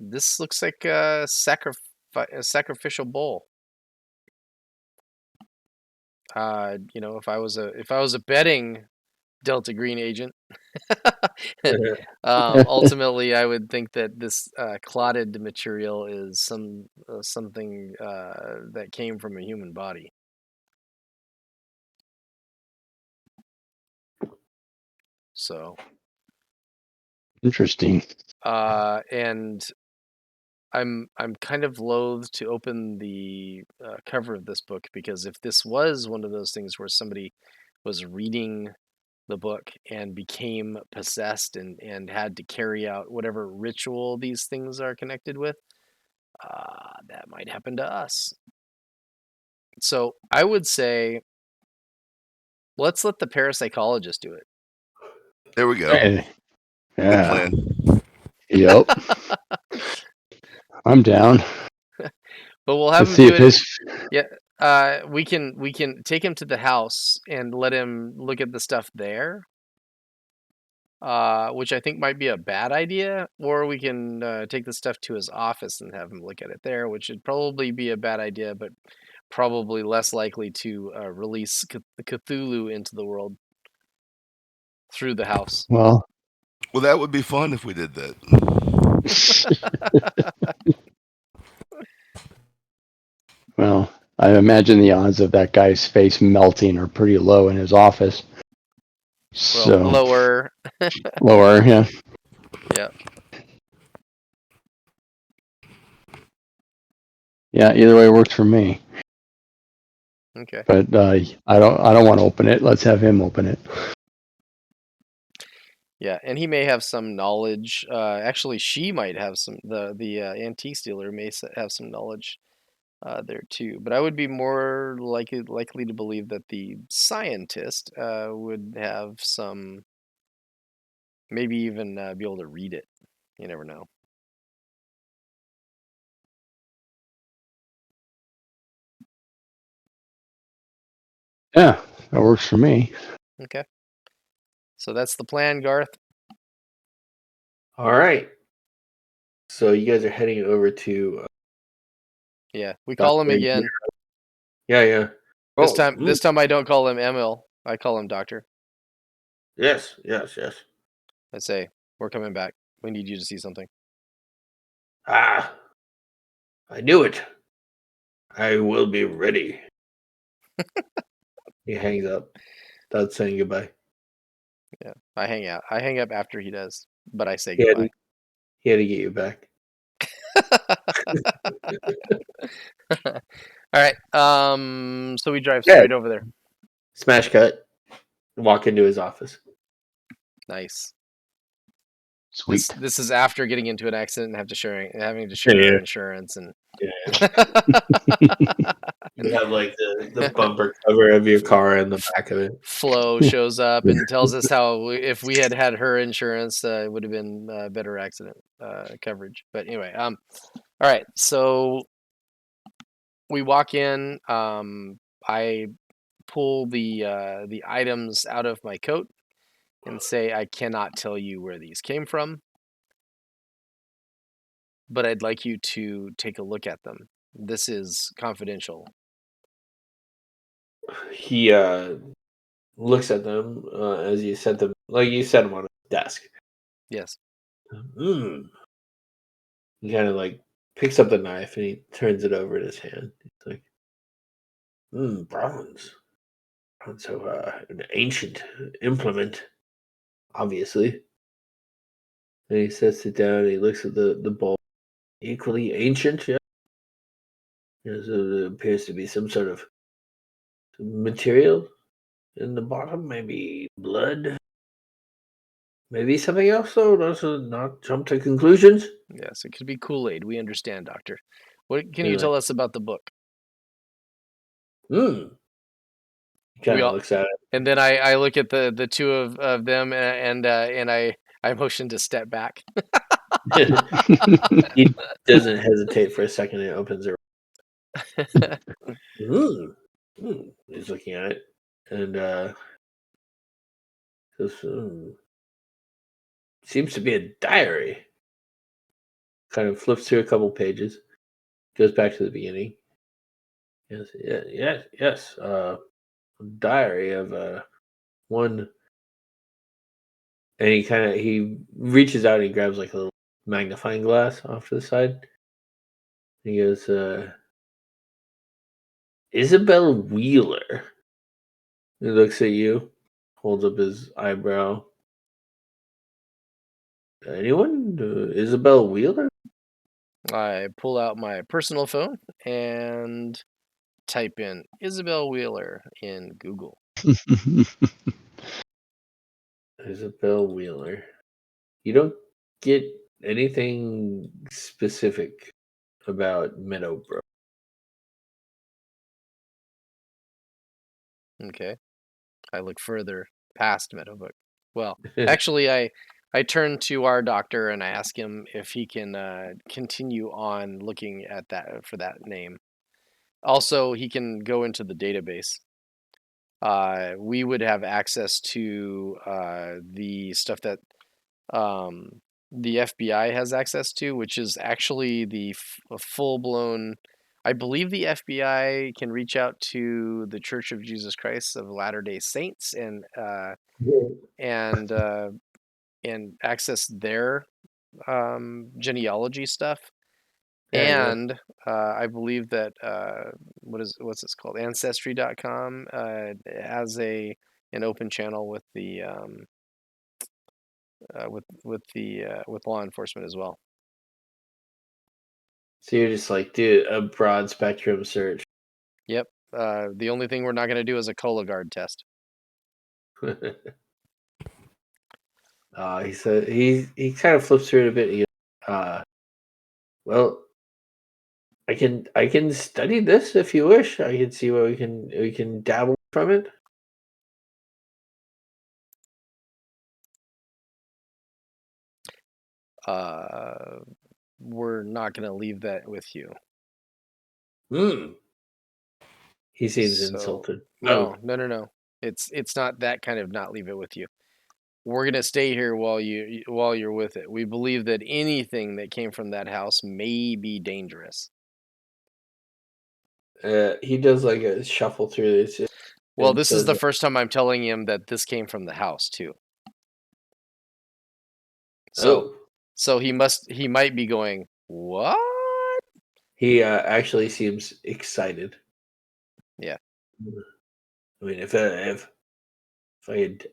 this looks like a sacrificial bowl. If I was a betting Delta Green agent, ultimately I would think that this clotted material is something that came from a human body. So, Interesting. and I'm kind of loath to open the cover of this book, because if this was one of those things where somebody was reading the book and became possessed and had to carry out whatever ritual these things are connected with, that might happen to us. So I would say let's let the parapsychologist do it. There we go. Hey, Good yeah. plan. Yep. I'm down. But we'll have Let's him see do if it. his. Yeah, we can take him to the house and let him look at the stuff there, which I think might be a bad idea. Or we can take the stuff to his office and have him look at it there, which would probably be a bad idea, but probably less likely to release Cthulhu into the world through the house. Well, Well, that would be fun if we did that. well, I imagine the odds of that guy's face melting are pretty low in his office. Well, So lower. lower, yeah. Yeah. Yeah, either way works for me. Okay. But I don't want to open it. Let's have him open it. Yeah, and he may have some knowledge. Actually, she might have some. The antique dealer may have some knowledge there too. But I would be more likely to believe that the scientist would have some, maybe even be able to read it. You never know. Yeah, that works for me. Okay. So that's the plan, Garth. All right. So you guys are heading over to Yeah, we call him Dr. again. Yeah, yeah. This Oh, time, this time I don't call him Emil. I call him Doctor. yes, yes, yes. I say, we're coming back. We need you to see something. Ah, I knew it. I will be ready. He hangs up without saying goodbye. Yeah, I hang out. I hang up after he does, but I say He had, goodbye. he had to get you back. All right. So we drive Yeah. straight over there. Smash cut. Walk into his office. Nice. Sweet. This is after getting into an accident and having to share Yeah. insurance and. Yeah. You have like the bumper cover of your car in the back of it. Flo shows up and tells us how if we had had her insurance, it would have been better accident coverage. But anyway, all right. So we walk in. I pull the items out of my coat and say, I cannot tell you where these came from, but I'd like you to take a look at them. This is confidential. He looks at them as you set them, like you set them on his desk. Yes. Mm. He kind of like picks up the knife and he turns it over in his hand. He's like, bronze. So an ancient implement, obviously. And he sets it down and he looks at the bowl. Equally ancient, yeah. So there appears to be some sort of material in the bottom, maybe blood. Maybe something else, though. Let's not jump to conclusions. Yes, it could be Kool-Aid. We understand, Doctor. What can you He's tell like, us about the book? He kind We of all, looks at it. and then I look at the two of them and I motion to step back. He doesn't hesitate for a second and opens it. He's looking at it and says, seems to be a diary. Kind of flips through a couple pages, goes back to the beginning. Yes, yes. Diary of one, and he reaches out and he grabs like a little magnifying glass off to the side. He goes, Isabel Wheeler. He looks at you, holds up his eyebrow. Anyone? Isabel Wheeler? I pull out my personal phone and type in Isabel Wheeler in Google. Isabel Wheeler. You don't get anything specific about Meadowbrook. Okay. I look further past Meadowbrook. Well, actually, I turn to our doctor and I ask him if he can continue on looking at that for that name. Also, he can go into the database. We would have access to the stuff that the FBI has access to, which is actually the full blown. I believe the FBI can reach out to the Church of Jesus Christ of Latter-day Saints and uh, and access their genealogy stuff. Yeah. And I believe that what's this called? Ancestry.com has an open channel with the with law enforcement as well. So you're just like, dude, a broad spectrum search. Yep. The only thing we're not going to do is a Cologuard test. He said he kind of flips through it a bit. He, well, I can study this if you wish. I can see what we can dabble from it. We're not going to leave that with you. He seems So insulted. no. It's not that kind of not leave it with you. We're going to stay here while you're with it. We believe that anything that came from that house may be dangerous. He does like a shuffle through this. Well, and this is says, the first time I'm telling him that this came from the house too. So, "Oh, so he might be going, what? he actually seems excited." Yeah. I mean, if I had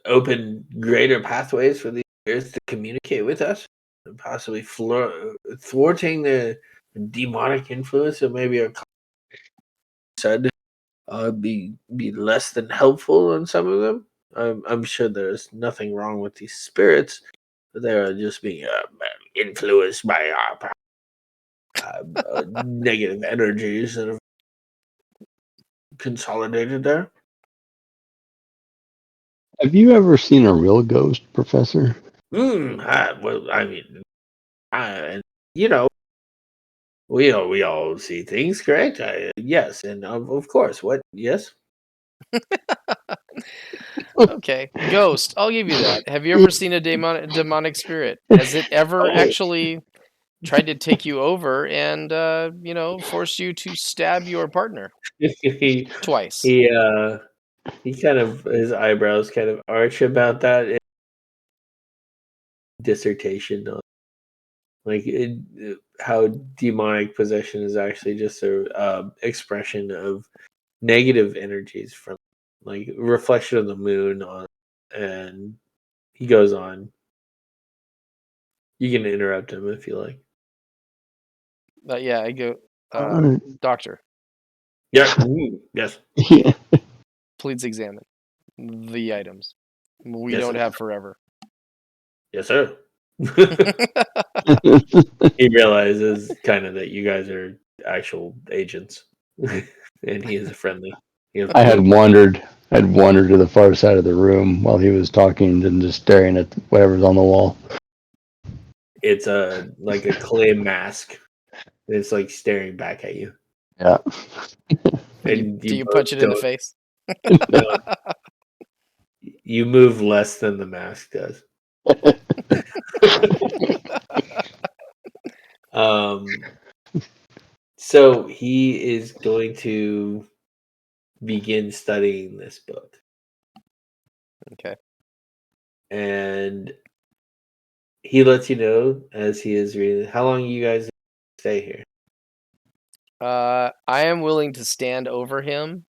opened greater pathways for the Earth to communicate with us, and possibly thwarting the demonic influence of maybe our said be less than helpful in some of them. I'm sure there's nothing wrong with these spirits. They are just being influenced by our negative energies that have consolidated there. Have you ever seen a real ghost, Professor? Well, I mean, and you know, we all see things, correct? Yes, and of course. What? Yes. Okay, ghost. I'll give you that. Have you ever seen a demonic spirit? Has it ever Oh, actually tried to take you over and force you to stab your partner he twice? he uh he kind of his eyebrows kind of arch about that dissertation on how demonic possession is actually just a expression of negative energies from like reflection of the moon on, and he goes on. You can interrupt him if you like. Yeah, I go, uh, doctor, Yeah. Yes. yeah. please examine the items. We Yes. don't have forever. Yes, sir. He realizes kind of that you guys are actual agents, and he is friendly. He of I course. had wandered to the far side of the room while he was talking and just staring at whatever's on the wall. It's a like a clay mask. It's like staring back at you, Yeah. and Do you you both punch it in the don't. face? No, you move less than the mask does. um. So he is going to begin studying this book, Okay. and he lets you know as he is reading. How long you guys stay here? I am willing to stand over him,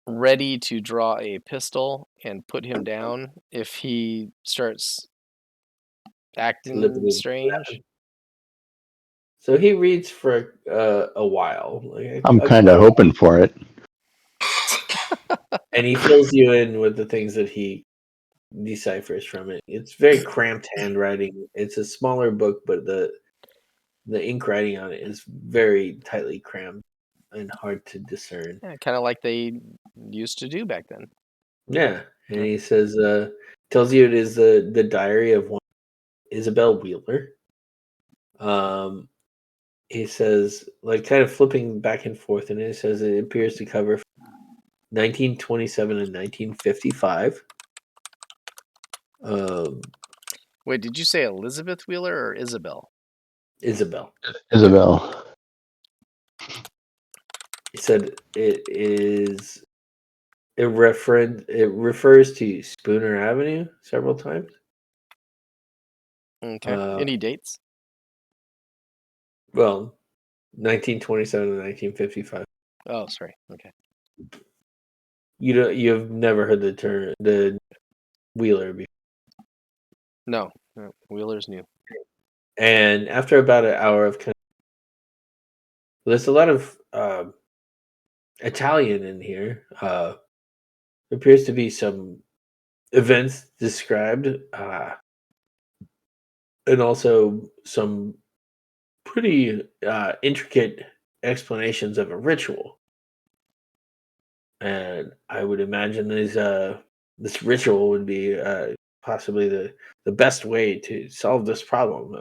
ready to draw a pistol and put him down if he starts acting Limited. strange. So he reads for a while, like I'm kind of quite a while, hoping for it. and he fills you in with the things that he deciphers from it. It's very cramped handwriting. It's a smaller book, but the ink writing on it is very tightly crammed and hard to discern. Yeah, kind of like they used to do back then. Yeah, and Yeah. he says, tells you it is the diary of one Isabel Wheeler. Um, he says, like, kind of flipping back and forth, and it says it appears to cover 1927 and 1955. Wait, did you say Elizabeth Wheeler or Isabel? Isabel. Isabel. He said it refers to Spooner Avenue several times. Okay. Uh, Any dates? well, 1927 and 1955. Oh, sorry. Okay. You've never heard the Wheeler before. No, Wheeler's new. And after about an hour of there's a lot of Italian in here. Appears to be some events described, and also some pretty intricate explanations of a ritual. And I would imagine this ritual would be possibly the best way to solve this problem.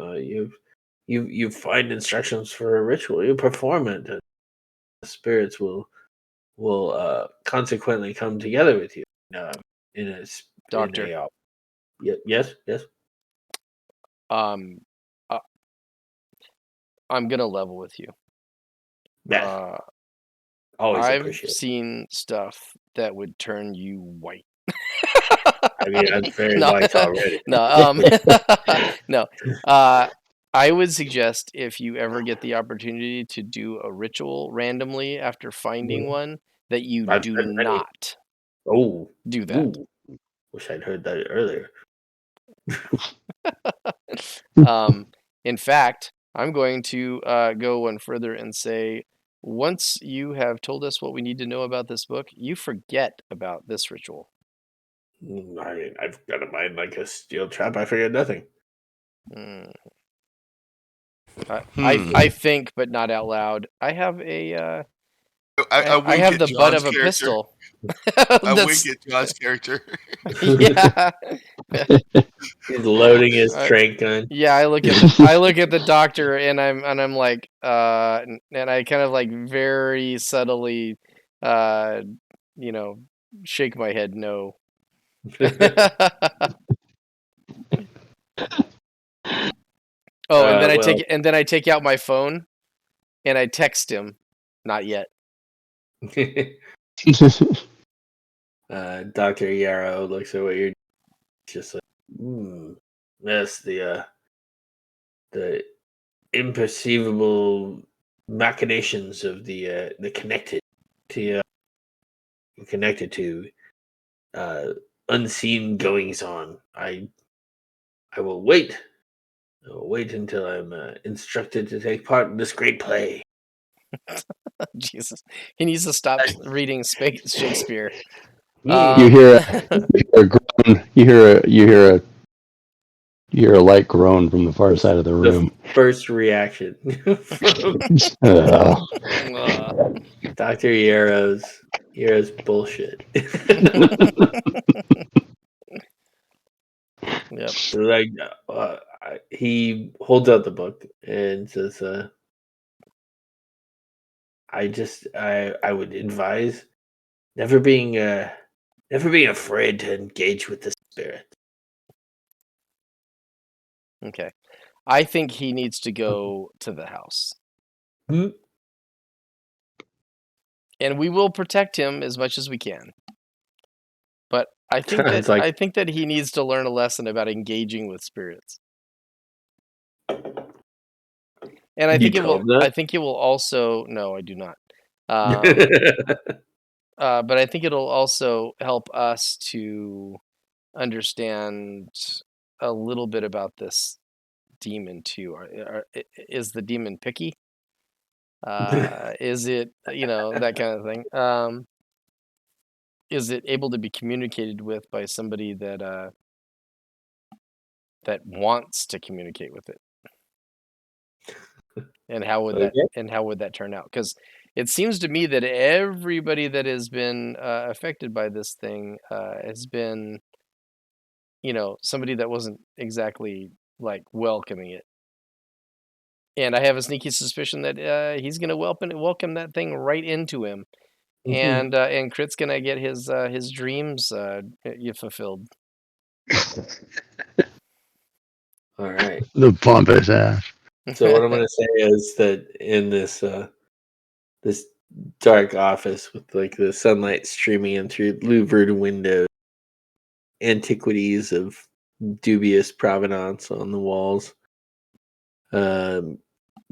You find instructions for a ritual, you perform it, and the spirits will consequently come together with you uh, in a Doctor. yes. Um, uh, I'm gonna level with you. Yes, Uh, always I've appreciate it. seen stuff that would turn you white. I mean, I'm very No, white already. no, no. I would suggest if you ever get the opportunity to do a ritual randomly after finding one, that you I've do done many. not Oh, do that. ooh, wish I'd heard that earlier. In fact, I'm going to go one further and say, once you have told us what we need to know about this book, you forget about this ritual. I mean, I've got a mind like a steel trap. I forget nothing. Mm. I think, but not out loud. I have a I I wink have at the butt John's of a character. pistol. I wink That's at John's character. yeah. He's loading his I- trank gun. Yeah, I look at the doctor and I'm like and I kind of like very subtly uh you know shake my head no. Oh, and then Well, I take out my phone and I text him, not yet. Dr. Yarrow looks at what you're just like, yes, the imperceivable machinations of the connected to unseen goings on. I will wait. I will wait until I'm instructed to take part in this great play. Jesus, he needs to stop reading Shakespeare. You hear a groan. You hear a light groan from the far side of the The room. first reaction from Uh, Dr. Yarrow's bullshit. yep. So like, he holds out the book and says, I would advise never being afraid to engage with the spirit." Okay. I think he needs to go to the house. Hmm? And we will protect him as much as we can. But I think It's like, that he needs to learn a lesson about engaging with spirits. And I you think told him that? it will also no, I do not. But I think it'll also help us to understand a little bit about this demon too. Is the demon picky? Is it that kind of thing? Is it able to be communicated with by somebody that that wants to communicate with it? And how would that turn out? Because it seems to me that everybody that has been affected by this thing has been, somebody that wasn't exactly like welcoming it. And I have a sneaky suspicion that he's going to welcome that thing right into him, and Crit's going to get his dreams fulfilled. All right. The pompous ass. So what I'm going to say is that in this dark office with like the sunlight streaming in through louvered windows, antiquities of dubious provenance on the walls.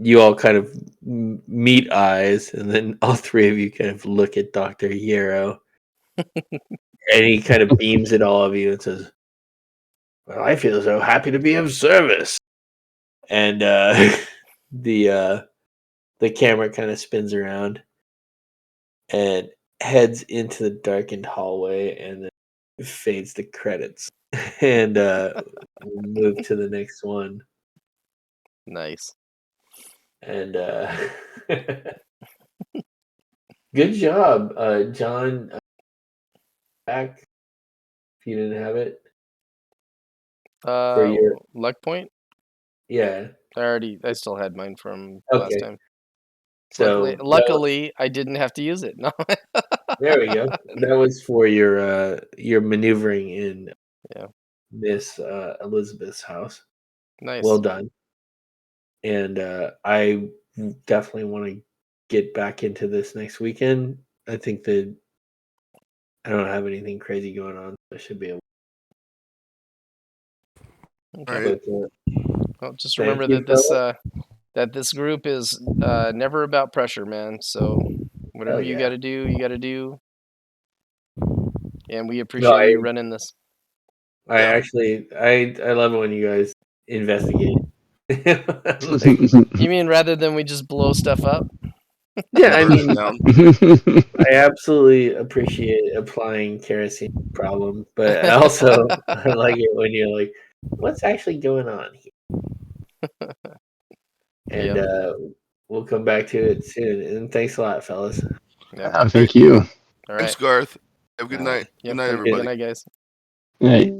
You all kind of meet eyes, and then all three of you kind of look at Dr. Yarrow, and he kind of beams at all of you and says, "Well, I feel so happy to be of service." And the camera kind of spins around and heads into the darkened hallway, and then fades to credits. And we'll move to the next one. Nice. And good job, John. Back if you didn't have it for your Luck point. yeah. I still had mine from last Okay, time. so Luckily, I didn't have to use it. No. there we go. That was for your maneuvering in Yeah. Miss Elizabeth's house. Nice. Well done. And I definitely want to get back into this next weekend. I think that I don't have anything crazy going on. I should be able. All Okay. right. But, Well, just thank remember you, that this group is never about pressure, man. So whatever you yeah. got to do, you got to do. And we No, appreciate you running this. I Yeah. actually I love it when you guys investigate. You mean rather than we just blow stuff up? Yeah, I Burn it mean, down. I absolutely appreciate applying kerosene to the problem, but I also I like it when you're like, what's actually going on here? And Yep. we'll come back to it soon. And thanks a lot, fellas. Yep. Thank you. All Thanks, right. Garth. Have a good All right. night. Yep. Good night, Have a good everybody. night, guys. Hey.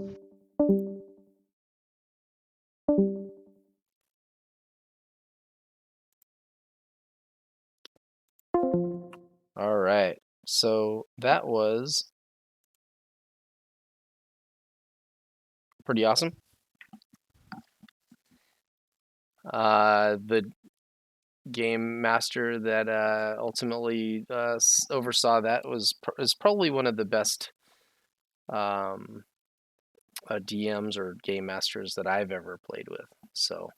All right. So that was pretty awesome. The game master that ultimately oversaw that is probably one of the best DMs or game masters that I've ever played with. So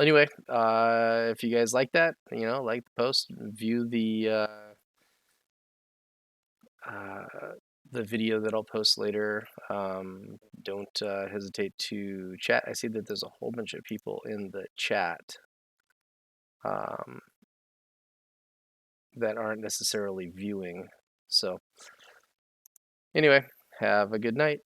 anyway, if you guys like that, like the post, view the video that I'll post later. Don't hesitate to chat. I see that there's a whole bunch of people in the chat that aren't necessarily viewing. So anyway, have a good night.